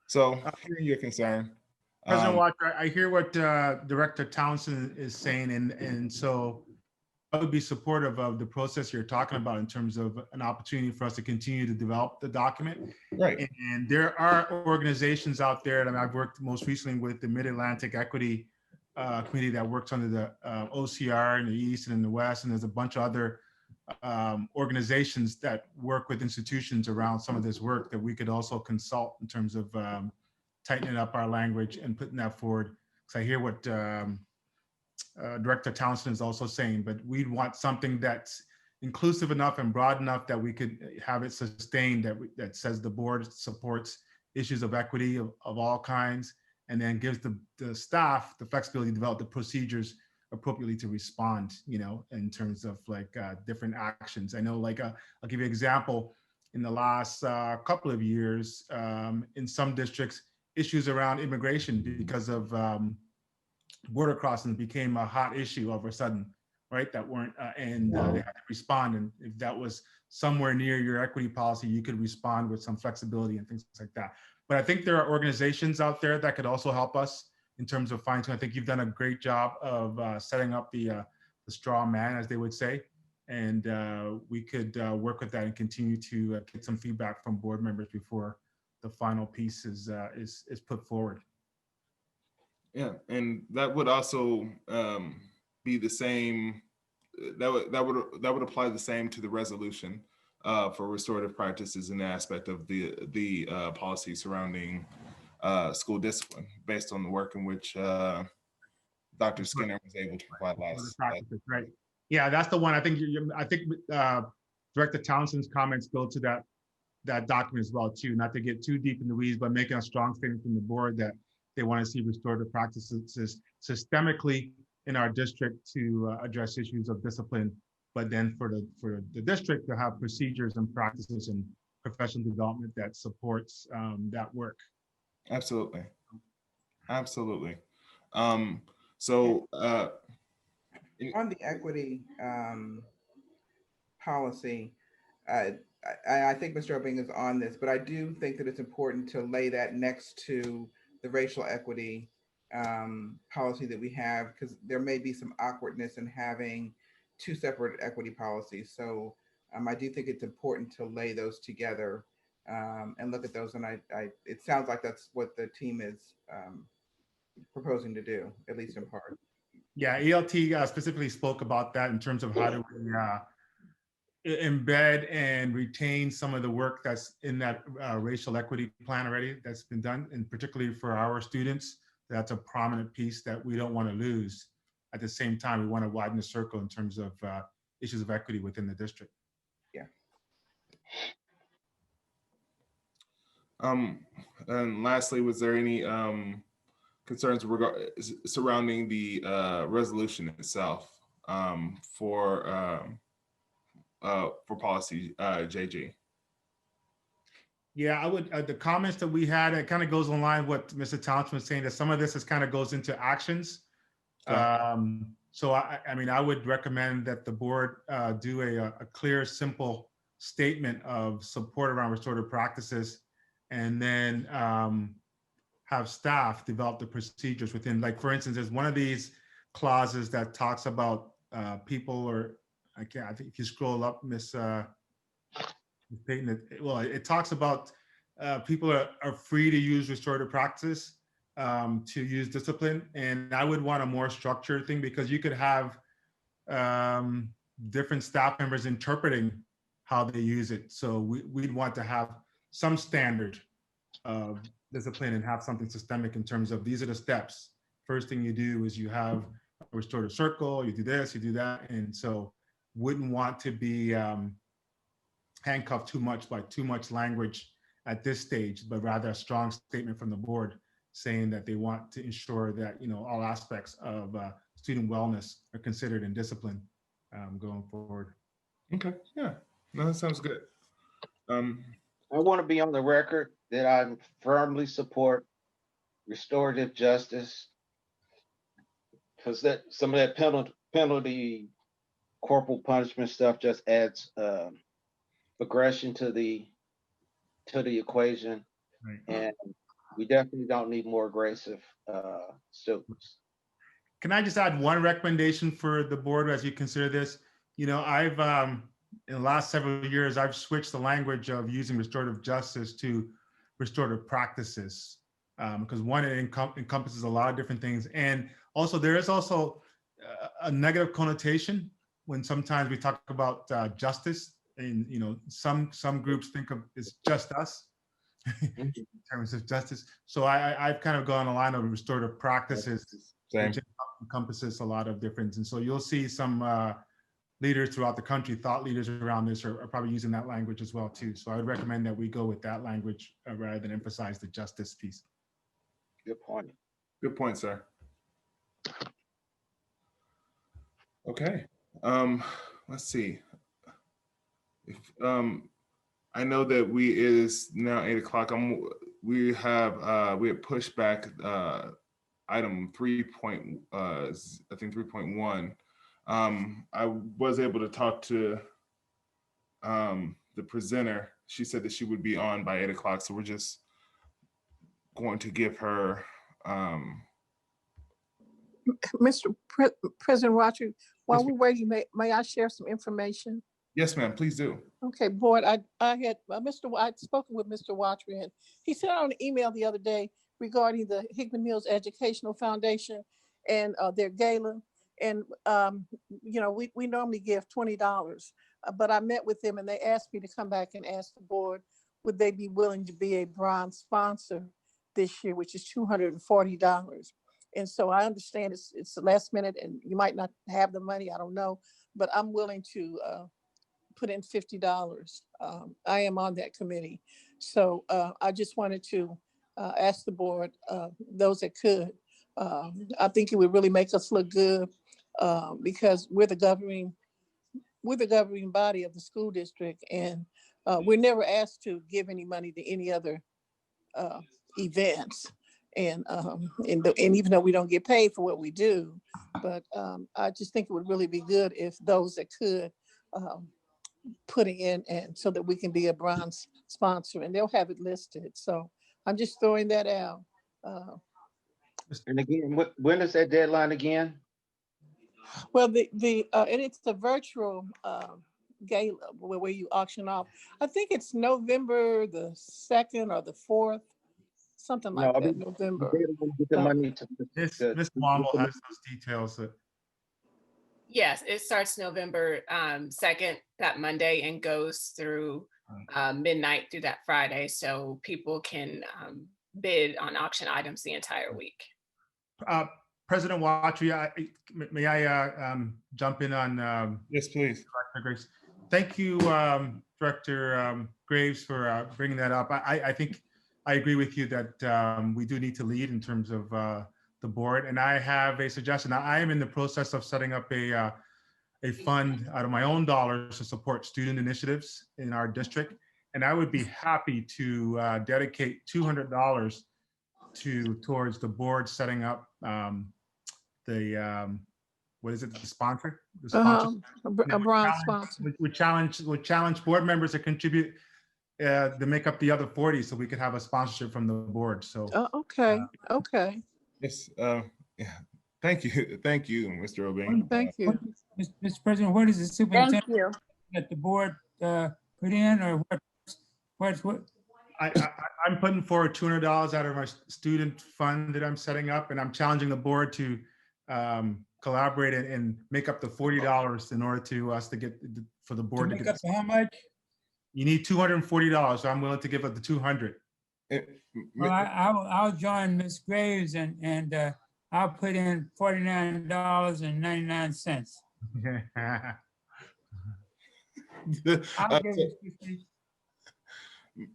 So I hear your concern. President Walker, I hear what Director Townsend is saying, and so I would be supportive of the process you're talking about in terms of an opportunity for us to continue to develop the document. Right. And there are organizations out there that I've worked most recently with, the Mid-Atlantic Equity Committee, that works under the OCR in the East and in the West, and there's a bunch of other organizations that work with institutions around some of this work that we could also consult in terms of tightening up our language and putting that forward. Because I hear what Director Townsend is also saying, but we'd want something that's inclusive enough and broad enough that we could have it sustained, that says the board supports issues of equity of all kinds, and then gives the staff the flexibility to develop the procedures appropriately to respond, in terms of like different actions. I know, like, I'll give you an example. In the last couple of years, in some districts, issues around immigration because of border crossings became a hot issue all of a sudden, right? That weren't, and they had to respond. And if that was somewhere near your equity policy, you could respond with some flexibility and things like that. But I think there are organizations out there that could also help us in terms of finding. I think you've done a great job of setting up the straw man, as they would say. And we could work with that and continue to get some feedback from board members before the final piece is put forward. Yeah, and that would also be the same. That would apply the same to the resolution for restorative practices in the aspect of the policy surrounding school discipline, based on the work in which Dr. Skinner was able to provide last. Right. Yeah, that's the one. I think Director Townsend's comments go to that document as well too. Not to get too deep in the weeds, but making a strong statement from the board that they want to see restorative practices systemically in our district to address issues of discipline, but then for the district to have procedures and practices and professional development that supports that work. Absolutely. Absolutely. So on the equity policy, I think Mr. Obing is on this, but I do think that it's important to lay that next to the racial equity policy that we have, because there may be some awkwardness in having two separate equity policies. So I do think it's important to lay those together and look at those. And it sounds like that's what the team is proposing to do, at least in part. Yeah, ELT specifically spoke about that in terms of how do we embed and retain some of the work that's in that racial equity plan already that's been done, and particularly for our students, that's a prominent piece that we don't want to lose. At the same time, we want to widen the circle in terms of issues of equity within the district. Yeah. And lastly, was there any concerns surrounding the resolution itself for policy JG? Yeah, I would. The comments that we had, it kind of goes in line with what Mr. Townsend was saying, that some of this is kind of goes into actions. So I mean, I would recommend that the board do a clear, simple statement of support around restorative practices, and then have staff develop the procedures within. Like, for instance, there's one of these clauses that talks about people, or I think if you scroll up, Miss Payton, it talks about people are free to use restorative practice to use discipline. And I would want a more structured thing, because you could have different staff members interpreting how they use it. So we'd want to have some standard of discipline and have something systemic in terms of these are the steps. First thing you do is you have a restorative circle, you do this, you do that. And so wouldn't want to be handcuffed too much by too much language at this stage, but rather a strong statement from the board saying that they want to ensure that, all aspects of student wellness are considered in discipline going forward. Okay, yeah, no, that sounds good. I want to be on the record that I firmly support restorative justice, because that some of that penalty corporal punishment stuff just adds aggression to the equation. Right. And we definitely don't need more aggressive students. Can I just add one recommendation for the board as you consider this? I've in the last several years, I've switched the language of using restorative justice to restorative practices, because one, it encompasses a lot of different things. And also there is also a negative connotation when sometimes we talk about justice, and some groups think of it's just us in terms of justice. So I've kind of gone a line of restorative practices, which encompasses a lot of difference. And so you'll see some leaders throughout the country, thought leaders around this are probably using that language as well too. So I would recommend that we go with that language rather than emphasize the justice piece. Good point. Good point, sir. Okay. Let's see. If I know that it is now 8 o'clock. We had pushed back item 3.1. I was able to talk to the presenter. She said that she would be on by 8 o'clock. So we're just going to give her Mr. President Roger, while we're waiting, may I share some information? Yes, ma'am, please do. Okay, board, I'd spoken with Mr. Watry, and he sent out an email the other day regarding the Hickman Mills Educational Foundation and their gala. And, we normally give $20, but I met with them and they asked me to come back and ask the board, would they be willing to be a bronze sponsor this year, which is $240. And so I understand it's the last minute and you might not have the money, I don't know, but I'm willing to put in $50. I am on that committee. So I just wanted to ask the board, those that could, I think it would really make us look good because we're the governing body of the school district, and we're never asked to give any money to any other events. And even though we don't get paid for what we do, but I just think it would really be good if those that could putting in, and so that we can be a bronze sponsor, and they'll have it listed. So I'm just throwing that out. And again, when is that deadline again? Well, and it's the virtual gala where you auction off. I think it's November the 2nd or the 4th, something like that. November. Get the money to Ms. Womble has those details. Yes, it starts November 2nd, that Monday, and goes through midnight through that Friday. So people can bid on auction items the entire week. President Watry, may I jump in on? Yes, please. Director Graves. Thank you, Director Graves, for bringing that up. I think I agree with you that we do need to lead in terms of the board. And I have a suggestion. I am in the process of setting up a fund out of my own dollars to support student initiatives in our district. And I would be happy to dedicate $200 towards the board setting up what is it, the sponsor? The sponsor? A bronze sponsor. We challenge board members to contribute to make up the other 40 so we could have a sponsorship from the board. So okay. Yes, yeah. Thank you, Mr. Obeng. Thank you, Mr. President. What is the superintendent that the board put in, or what? I'm putting forward $200 out of my student fund that I'm setting up, and I'm challenging the board to collaborate and make up the $40 in order to us to get for the board to make get up to how much? You need $240, so I'm willing to give up the $200. Well, I'll join Ms. Graves and I'll put in $49.99.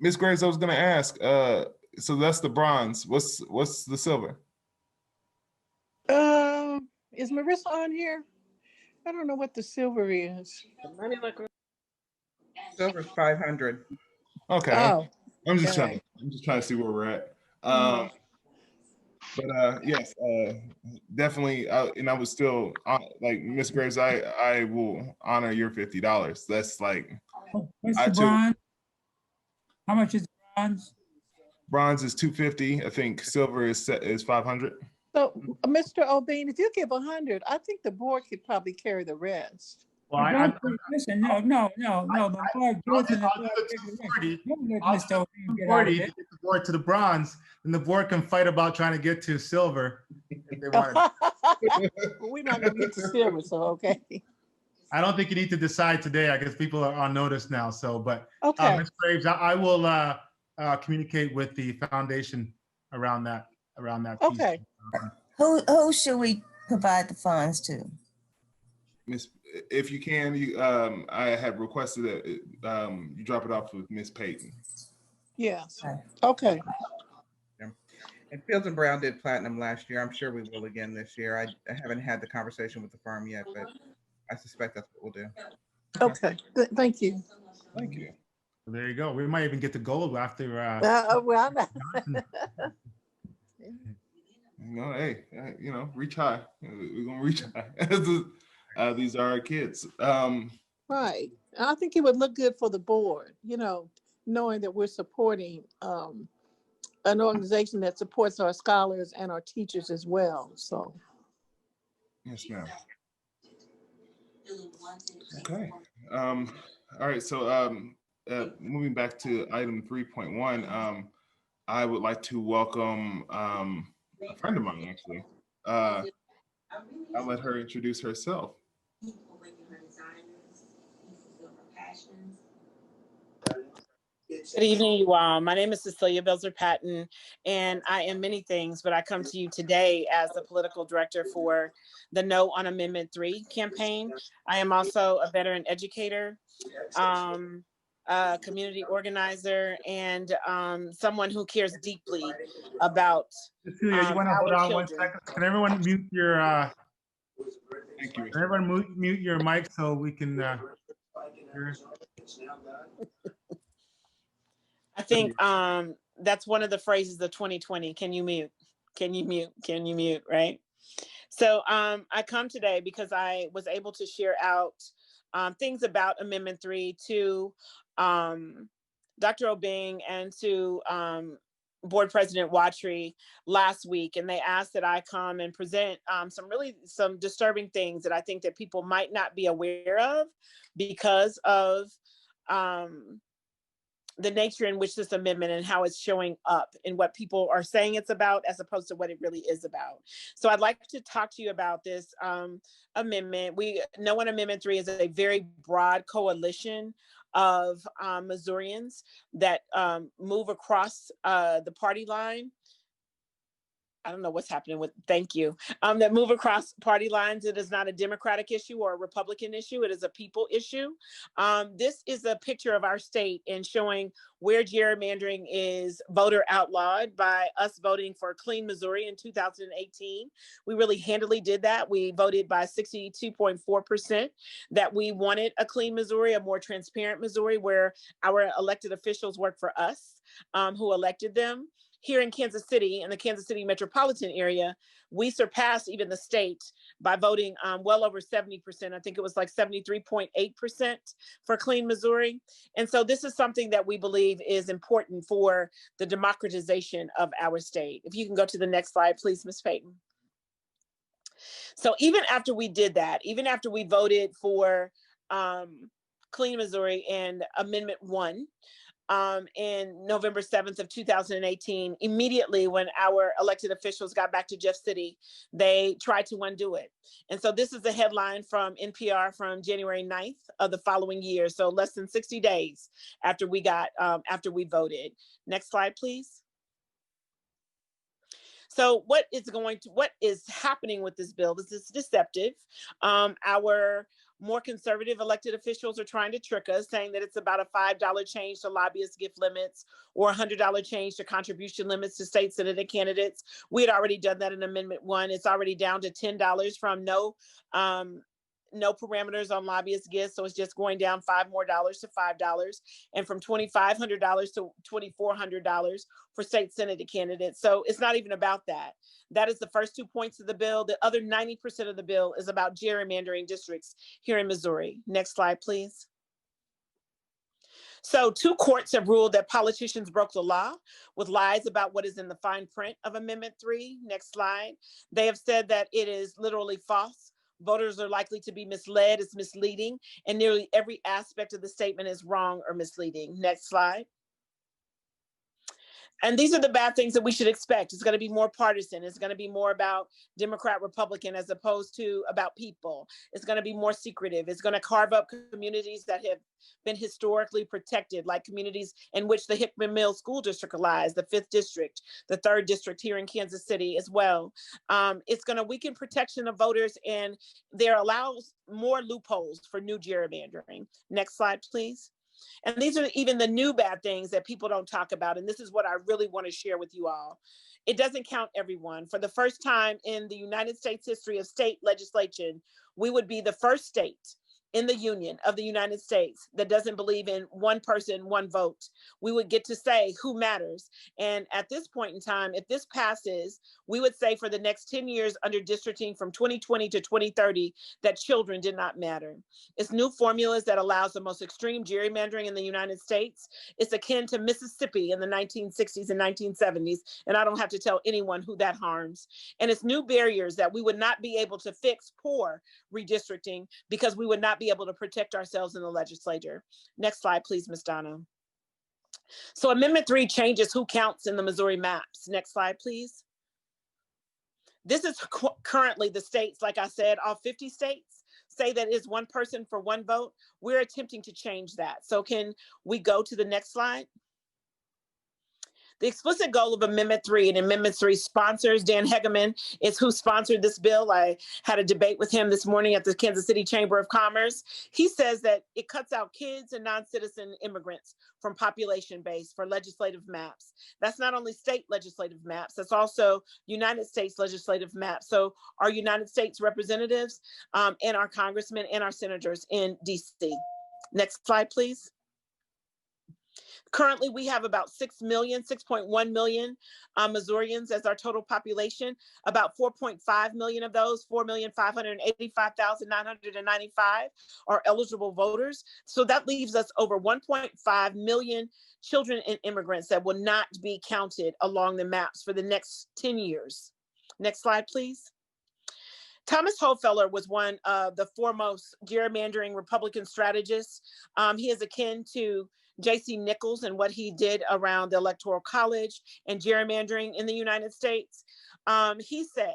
Ms. Graves, I was going to ask. So that's the bronze. What's the silver? Is Marissa on here? I don't know what the silver is. Let me look. Silver is 500. Okay. Oh, I'm just trying to see where we're at. But yes, definitely. And I was still like Ms. Graves. I will honor your $50. That's like. What's the bronze? How much is the bronze? Bronze is $250. I think silver is 500. So, Mr. Obeng, if you give 100, I think the board could probably carry the rest. Well, listen, no. The board goes in the board to the bronze, and the board can fight about trying to get to silver. If they want. We're not going to get to silver, so okay. I don't think you need to decide today. I guess people are on notice now. So, but okay, Ms. Graves, I will communicate with the foundation around that piece. Okay. Who should we provide the funds to? Miss, if you can, I have requested that you drop it off with Miss Payton. Yes. Okay. Yeah. And Fields and Brown did platinum last year. I'm sure we will again this year. I haven't had the conversation with the firm yet, but I suspect that's what we'll do. Okay, thank you. Thank you. There you go. We might even get the gold after. Well, No, hey, you know, reach high. We're gonna reach high. These are our kids. right. I think it would look good for the board, you know, knowing that we're supporting an organization that supports our scholars and our teachers as well. So. Yes, ma'am. Okay. All right. So moving back to item 3.1, I would like to welcome a friend of mine, actually. I'll let her introduce herself. Good evening, you all. My name is Cecilia Belzer-Patton, and I am many things, but I come to you today as the political director for the No on Amendment 3 campaign. I am also a veteran educator, a community organizer, and someone who cares deeply about Cecilia, you want to hold on 1 second? Can everyone mute your Thank you. Can everyone mute your mic so we can hear? I think that's one of the phrases of 2020. Can you mute? Can you mute? Can you mute? Right? So I come today because I was able to share out things about Amendment 3 to Dr. Obeng and to Board President Watry last week, and they asked that I come and present some disturbing things that I think that people might not be aware of because of the nature in which this amendment and how it's showing up and what people are saying it's about as opposed to what it really is about. So I'd like to talk to you about this amendment. We know Amendment 3 is a very broad coalition of Missourians that move across the party line. I don't know what's happening with, thank you, that move across party lines. It is not a Democratic issue or a Republican issue. It is a people issue. This is a picture of our state and showing where gerrymandering is voter outlawed by us voting for Clean Missouri in 2018. We really handily did that. We voted by 62.4% that we wanted a clean Missouri, a more transparent Missouri where our elected officials work for us, who elected them. Here in Kansas City, in the Kansas City metropolitan area, we surpassed even the state by voting well over 70%. I think it was like 73.8% for Clean Missouri. And so this is something that we believe is important for the democratization of our state. If you can go to the next slide, please, Ms. Payton. So even after we did that, even after we voted for Clean Missouri and Amendment 1, in November 7th of 2018, immediately when our elected officials got back to Jeff City, they tried to undo it. And so this is a headline from NPR from January 9th of the following year. So less than 60 days after we voted. Next slide, please. So what is happening with this bill? This is deceptive. Our more conservative elected officials are trying to trick us, saying that it's about a $5 change to lobbyist gift limits or a $100 change to contribution limits to state senator candidates. We had already done that in Amendment 1. It's already down to $10 from no parameters on lobbyist gifts. So it's just going down $5 more to $5, and from $2,500 to $2,400 for state senator candidates. So it's not even about that. That is the first 2 points of the bill. The other 90% of the bill is about gerrymandering districts here in Missouri. Next slide, please. So 2 courts have ruled that politicians broke the law with lies about what is in the fine print of Amendment 3. Next slide. They have said that it is literally false. Voters are likely to be misled, it's misleading, and nearly every aspect of the statement is wrong or misleading. Next slide. And these are the bad things that we should expect. It's going to be more partisan. It's going to be more about Democrat, Republican, as opposed to about people. It's going to be more secretive. It's going to carve up communities that have been historically protected, like communities in which the Hickman Mill School District lies, the 5th District, the 3rd District here in Kansas City as well. It's going to weaken protection of voters, and there allows more loopholes for new gerrymandering. Next slide, please. And these are even the new bad things that people don't talk about. And this is what I really want to share with you all. It doesn't count everyone. For the first time in the United States history of state legislation, we would be the first state in the Union of the United States that doesn't believe in one person, one vote. We would get to say who matters. And at this point in time, if this passes, we would say for the next 10 years under districting from 2020 to 2030, that children did not matter. It's new formulas that allows the most extreme gerrymandering in the United States. It's akin to Mississippi in the 1960s and 1970s. And I don't have to tell anyone who that harms. And it's new barriers that we would not be able to fix poor redistricting because we would not be able to protect ourselves in the legislature. Next slide, please, Ms. Donna. So Amendment 3 changes who counts in the Missouri maps. Next slide, please. This is currently the states, like I said, all 50 states say that it's one person for one vote. We're attempting to change that. So can we go to the next slide? The explicit goal of Amendment 3 and Amendment 3 sponsors, Dan Hickman is who sponsored this bill. I had a debate with him this morning at the Kansas City Chamber of Commerce. He says that it cuts out kids and non-citizen immigrants from population base for legislative maps. That's not only state legislative maps, that's also United States legislative maps. So our United States representatives and our congressmen and our senators in DC. Next slide, please. Currently, we have about 6.1 million Missourians as our total population. About 4.5 million of those, 4,585,995 are eligible voters. So that leaves us over 1.5 million children and immigrants that will not be counted along the maps for the next 10 years. Next slide, please. Thomas Hofeller was one of the foremost gerrymandering Republican strategists. He is akin to J.C. Nichols and what he did around the Electoral College and gerrymandering in the United States. He said,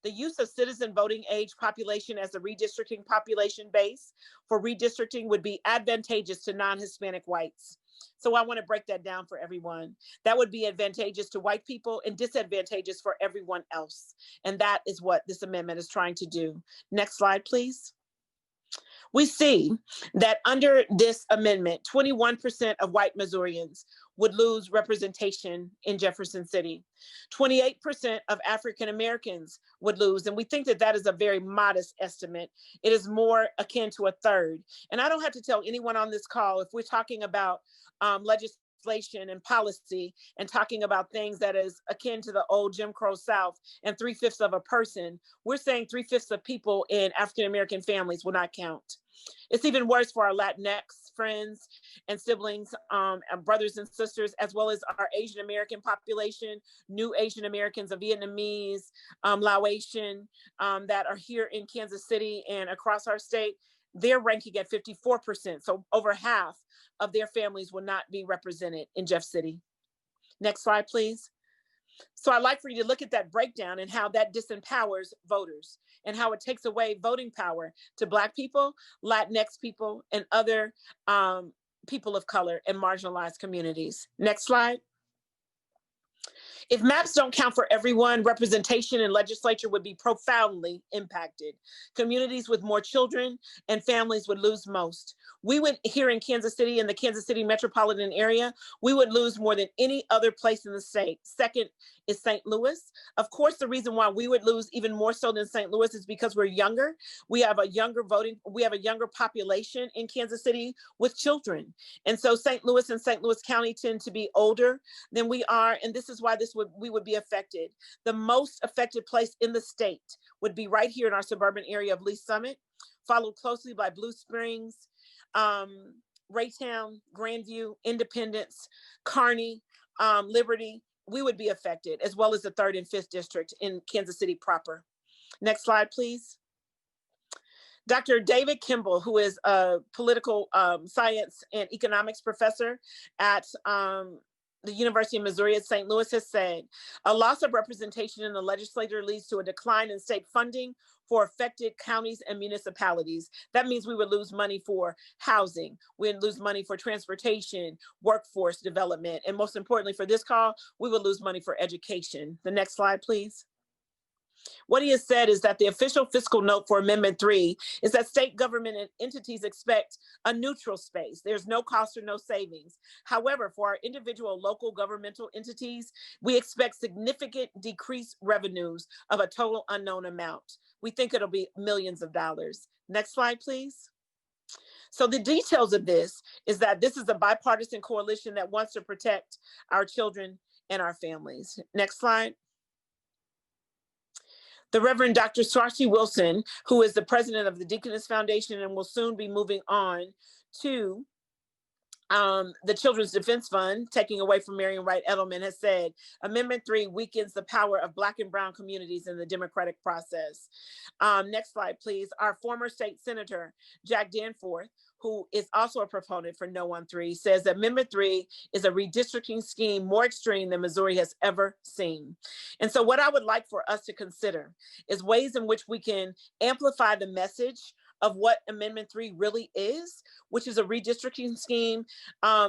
the use of citizen voting age population as a redistricting population base for redistricting would be advantageous to non-Hispanic whites. So I want to break that down for everyone. That would be advantageous to white people and disadvantageous for everyone else. And that is what this amendment is trying to do. Next slide, please. We see that under this amendment, 21% of white Missourians would lose representation in Jefferson City. 28% of African Americans would lose, and we think that that is a very modest estimate. It is more akin to a third. And I don't have to tell anyone on this call, if we're talking about legislation and policy and talking about things that is akin to the old Jim Crow South and 3/5 of a person, we're saying 3/5 of people in African American families will not count. It's even worse for our Latinx friends and siblings, and brothers and sisters, as well as our Asian American population, new Asian Americans, of Vietnamese, Laotian, that are here in Kansas City and across our state. They're ranking at 54%. So over half of their families will not be represented in Jeff City. Next slide, please. So I'd like for you to look at that breakdown and how that disempowers voters and how it takes away voting power to Black people, Latinx people, and other people of color and marginalized communities. Next slide. If maps don't count for everyone, representation in legislature would be profoundly impacted. Communities with more children and families would lose most. We would, here in Kansas City, in the Kansas City metropolitan area, we would lose more than any other place in the state. Second is St. Louis. Of course, the reason why we would lose even more so than St. Louis is because we're younger. We have a younger population in Kansas City with children. And so St. Louis and St. Louis County tend to be older than we are. And this is why we would be affected. The most affected place in the state would be right here in our suburban area of Lee Summit, followed closely by Blue Springs, Raytown, Grandview, Independence, Kearney, Liberty. We would be affected, as well as the 3rd and 5th district in Kansas City proper. Next slide, please. Dr. David Kimball, who is a political science and economics professor at the University of Missouri at St. Louis, has said, a loss of representation in the legislature leads to a decline in state funding for affected counties and municipalities. That means we would lose money for housing, we would lose money for transportation, workforce development, and most importantly for this call, we would lose money for education. The next slide, please. What he has said is that the official fiscal note for Amendment 3 is that state government and entities expect a neutral space. There's no cost or no savings. However, for our individual local governmental entities, we expect significant decreased revenues of a total unknown amount. We think it'll be millions of dollars. Next slide, please. So the details of this is that this is a bipartisan coalition that wants to protect our children and our families. Next slide. The Reverend Dr. Swashi Wilson, who is the president of the Deaconess Foundation and will soon be moving on to the Children's Defense Fund, taking away from Marian Wright Edelman, has said, Amendment 3 weakens the power of Black and Brown communities in the democratic process. Next slide, please. Our former state senator, Jack Danforth, who is also a proponent for No on 3, says that Amendment 3 is a redistricting scheme more extreme than Missouri has ever seen. And so what I would like for us to consider is ways in which we can amplify the message of what Amendment 3 really is, which is a redistricting scheme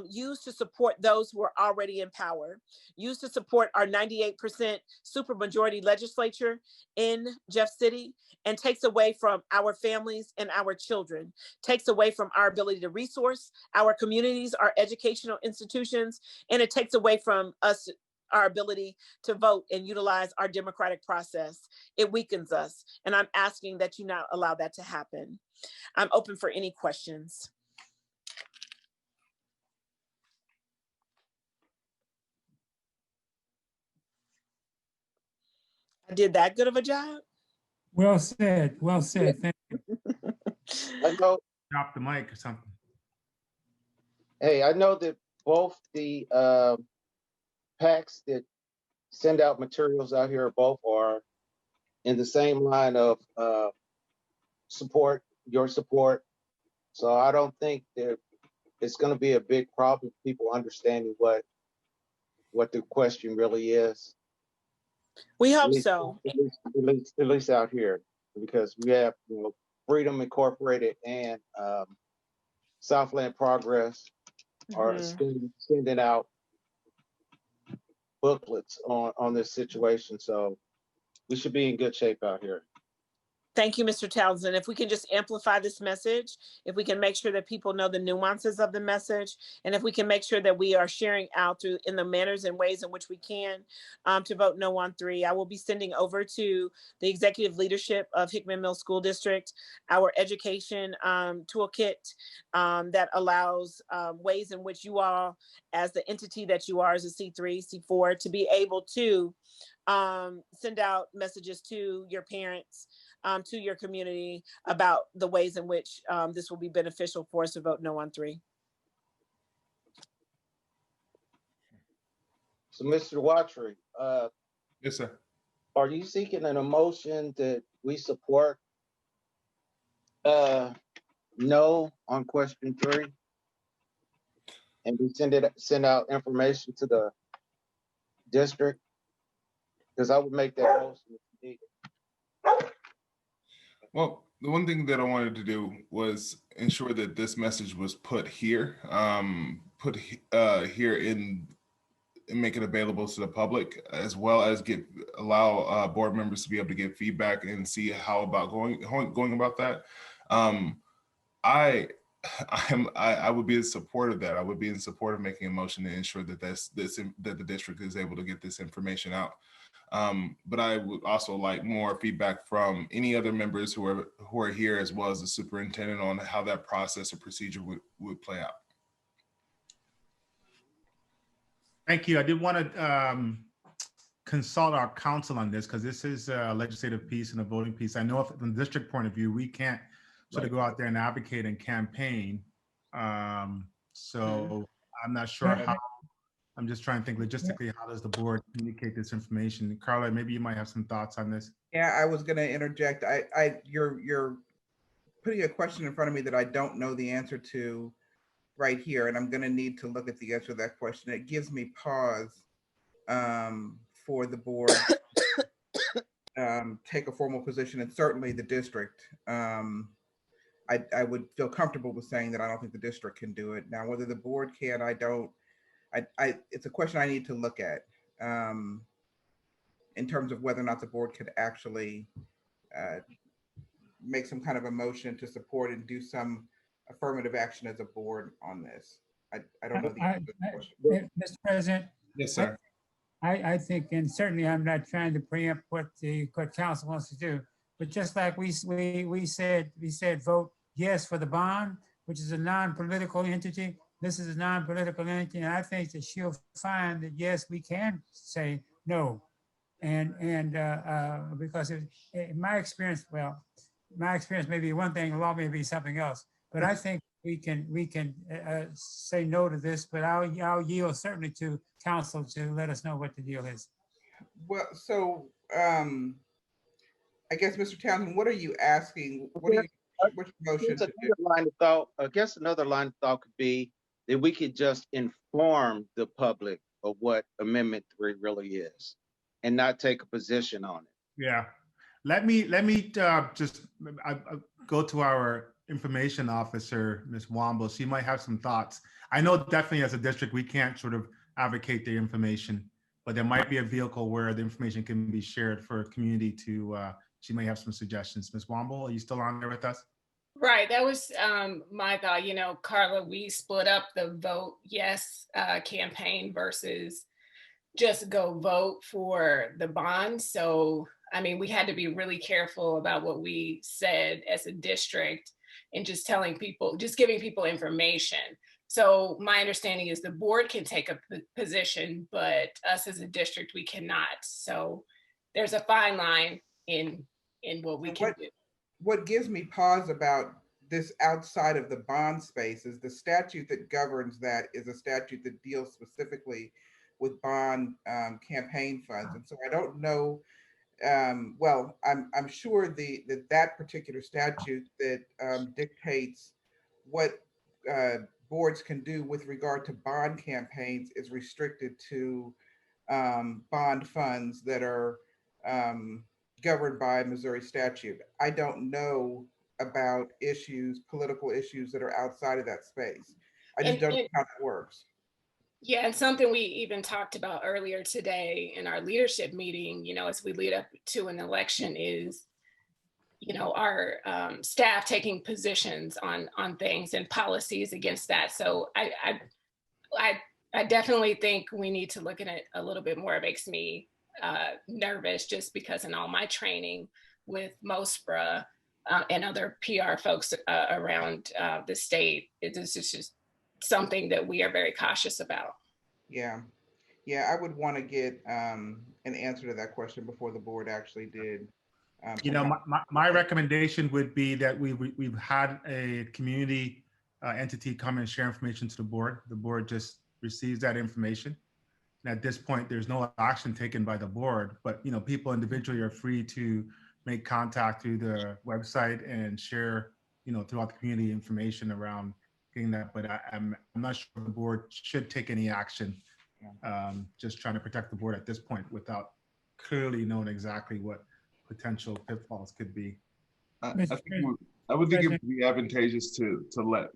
used to support those who are already in power, used to support our 98% supermajority legislature in Jeff City, and takes away from our families and our children, takes away from our ability to resource our communities, our educational institutions, and it takes away from us our ability to vote and utilize our democratic process. It weakens us. And I'm asking that you not allow that to happen. I'm open for any questions. I did that good of a job? Well said, well said. Thank you. I know. Drop the mic or something. Hey, I know that both the PACs that send out materials out here both are in the same line of support, your support. So I don't think that it's going to be a big problem, people understanding what the question really is. We hope so. At least out here, because we have, Freedom Incorporated and Southland Progress are sending out booklets on this situation. So we should be in good shape out here. Thank you, Mr. Townsend. If we can just amplify this message, if we can make sure that people know the nuances of the message, and if we can make sure that we are sharing out in the manners and ways in which we can to vote no on 3, I will be sending over to the executive leadership of Hickman Mill School District our education toolkit that allows ways in which you all, as the entity that you are as a C3, C4, to be able to send out messages to your parents, to your community about the ways in which this will be beneficial for us to vote no on 3. So, Mr. Watry, yes, sir. Are you seeking an emotion that we support no on question 3, and we send out information to the district? Because I would make that motion if needed. Well, the one thing that I wanted to do was ensure that this message was put here, here and make it available to the public, as well as allow board members to be able to give feedback and see how about going about that. I would be in support of that. I would be in support of making a motion to ensure that that the district is able to get this information out. But I would also like more feedback from any other members who are here, as well as the superintendent, on how that process or procedure would play out. Thank you. I did want to consult our counsel on this, because this is a legislative piece and a voting piece. I know from the district point of view, we can't sort of go out there and advocate and campaign. So I'm not sure how. I'm just trying to think logistically, how does the board communicate this information? Carla, maybe you might have some thoughts on this. Yeah, I was going to interject. You're putting a question in front of me that I don't know the answer to right here, and I'm going to need to look at the answer to that question. It gives me pause for the board take a formal position, and certainly the district. I would feel comfortable with saying that I don't think the district can do it. Now, whether the board can, I don't. It's a question I need to look at. in terms of whether or not the board could actually make some kind of a motion to support and do some affirmative action as a board on this. I don't know the answer to the question. Mr. President. Yes, sir. I think, and certainly I'm not trying to preempt what council wants to do, but just like we said vote yes for the bond, which is a non-political entity. This is a non-political entity, and I think that she'll find that yes, we can say no, and because in my experience, well, my experience may be one thing, the law may be something else, but I think we can say no to this, but I'll yield certainly to council to let us know what the deal is. Well, so I guess, Mr. Townsend, what are you asking? What are you, what's your motion to do? Line of thought, I guess another line of thought could be that we could just inform the public of what Amendment 3 really is and not take a position on it. Yeah. Let me just go to our information officer, Ms. Womble. She might have some thoughts. I know definitely as a district, we can't sort of advocate the information, but there might be a vehicle where the information can be shared for a community to, she may have some suggestions. Ms. Womble, are you still on there with us? Right, that was my thought. You know, Carla, we split up the vote yes campaign versus just go vote for the bond. So, I mean, we had to be really careful about what we said as a district and just telling people, just giving people information. So my understanding is the board can take a position, but us as a district, we cannot. So there's a fine line in what we can do. What gives me pause about this outside of the bond space is the statute that governs that is a statute that deals specifically with bond campaign funds. And so I don't know, well, I'm sure that particular statute that dictates what boards can do with regard to bond campaigns is restricted to bond funds that are governed by Missouri statute. I don't know about issues, political issues that are outside of that space. I just don't know how that works. Yeah, and something we even talked about earlier today in our leadership meeting, you know, as we lead up to an election is, you know, our staff taking positions on things and policies against that. So I definitely think we need to look at it a little bit more. It makes me nervous just because in all my training with MOSPRA and other PR folks around the state, it's just something that we are very cautious about. Yeah, I would want to get an answer to that question before the board actually did. You know, my recommendation would be that we've had a community entity come and share information to the board. The board just receives that information. And at this point, there's no action taken by the board, but you know, people individually are free to make contact through the website and share, you know, throughout the community information around getting that. But I'm not sure the board should take any action. Just trying to protect the board at this point without clearly knowing exactly what potential pitfalls could be. I would think it would be advantageous to let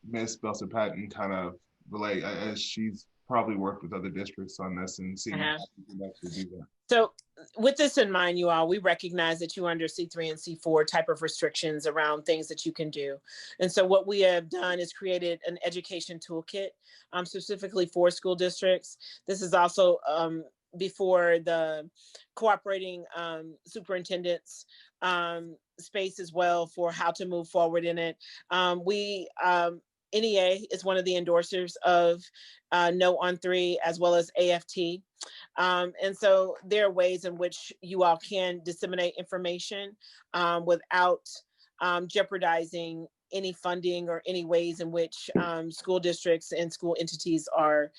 Ms. Belson-Patton kind of relate, as she's probably worked with other districts on this and seen how we can actually do that. So with this in mind, you all, we recognize that you're under C3 and C4 type of restrictions around things that you can do. And so what we have done is created an education toolkit specifically for school districts. This is also before the cooperating superintendents space as well for how to move forward in it. NEA is one of the endorsers of No on 3 as well as AFT. And so there are ways in which you all can disseminate information without jeopardizing any funding or any ways in which school districts and school entities are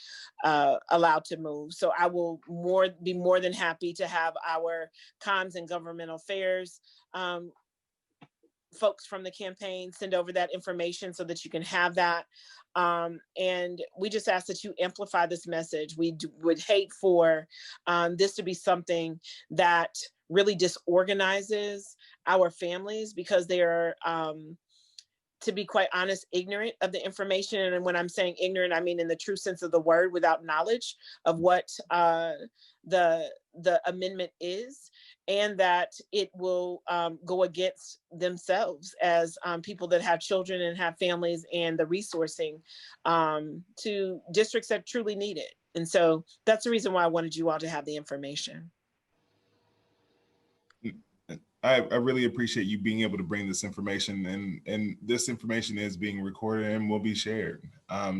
allowed to move. So I will be more than happy to have our comms and governmental affairs folks from the campaign send over that information so that you can have that. And we just ask that you amplify this message. We would hate for this to be something that really disorganizes our families because they are to be quite honest, ignorant of the information. And when I'm saying ignorant, I mean in the true sense of the word, without knowledge of what the amendment is, and that it will go against themselves as people that have children and have families, and the resourcing to districts that truly need it. And so that's the reason why I wanted you all to have the information. I really appreciate you being able to bring this information, and this information is being recorded and will be shared.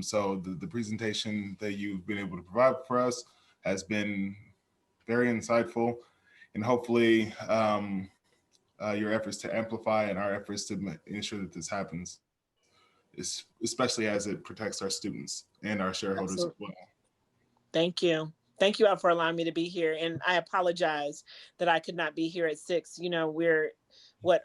So the presentation that you've been able to provide for us has been very insightful, and hopefully your efforts to amplify and our efforts to ensure that this happens, especially as it protects our students and our shareholders as well. Thank you. Thank you all for allowing me to be here. And I apologize that I could not be here at 6. You know, we're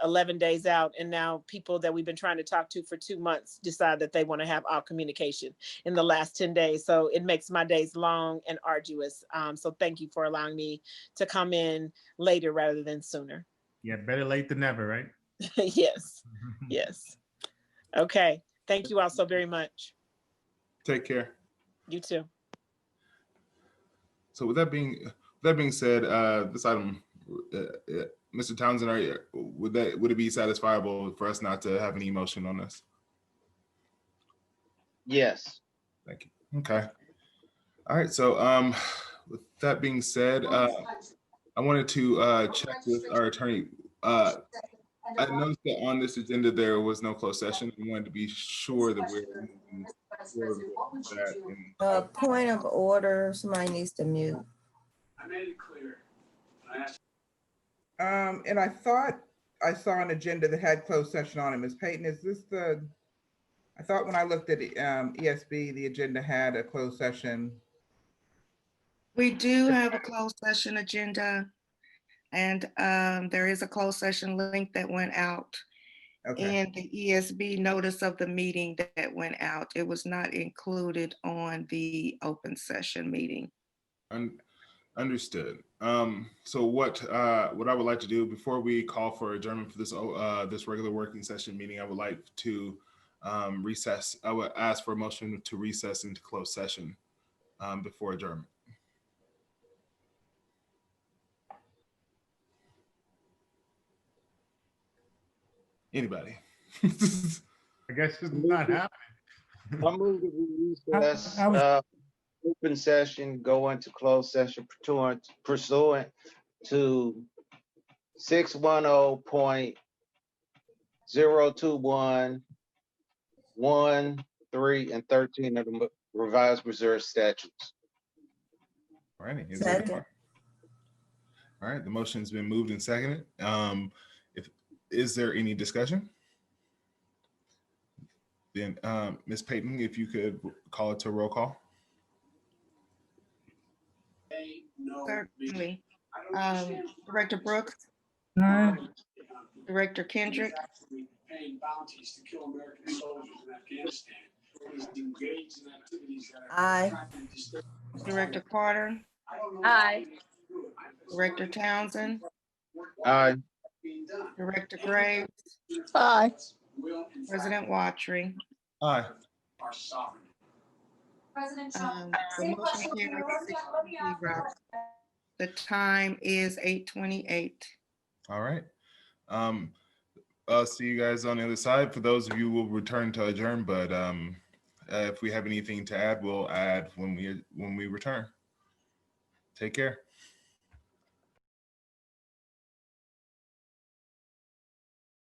11 days out, and now people that we've been trying to talk to for 2 months decide that they want to have all communication in the last 10 days. So it makes my days long and arduous. So thank you for allowing me to come in later rather than sooner. Yeah, better late than never, right? Yes, yes. Okay, thank you all so very much. Take care. You too. So with that being said, this item, Mr. Townsend, would it be satisfiable for us not to have any motion on this? Yes. Thank you. Okay. All right. So with that being said, I wanted to check with our attorney. I noticed that on this agenda there was no closed session. I wanted to be sure that we're moving forward with that. Point of order, somebody needs to mute. I made it clear. And I thought I saw an agenda that had closed session on it. Ms. Payton, is this I thought when I looked at ESB, the agenda had a closed session. We do have a closed session agenda, and there is a closed session link that went out. Okay. And the ESB notice of the meeting that went out. It was not included on the open session meeting. Understood. So what I would like to do before we call for adjournment for this this regular working session meeting, I would like to recess. I would ask for a motion to recess into closed session before adjournment. Anybody? I guess it's not happening. I move that we recess open session, go into closed session pursuant to 610.021, 1, 3, and 13 of the revised reserve statutes. All right. Second. All right. The motion has been moved and seconded. Is there any discussion? Then, Ms. Payton, if you could call it to roll call. Certainly. Director Brooks. Aye. Director Kendrick. Paying bounties to kill American soldiers in Afghanistan. He's engaged in activities that Aye. Director Carter. Aye. Director Townsend. Aye. Director Graves. Aye. President Watry. Aye. Our sovereignty. The motion carries 6-0. The time is 8:28. All right. I'll see you guys on the other side. For those of you who will return to adjourn, but if we have anything to add, we'll add when we return. Take care.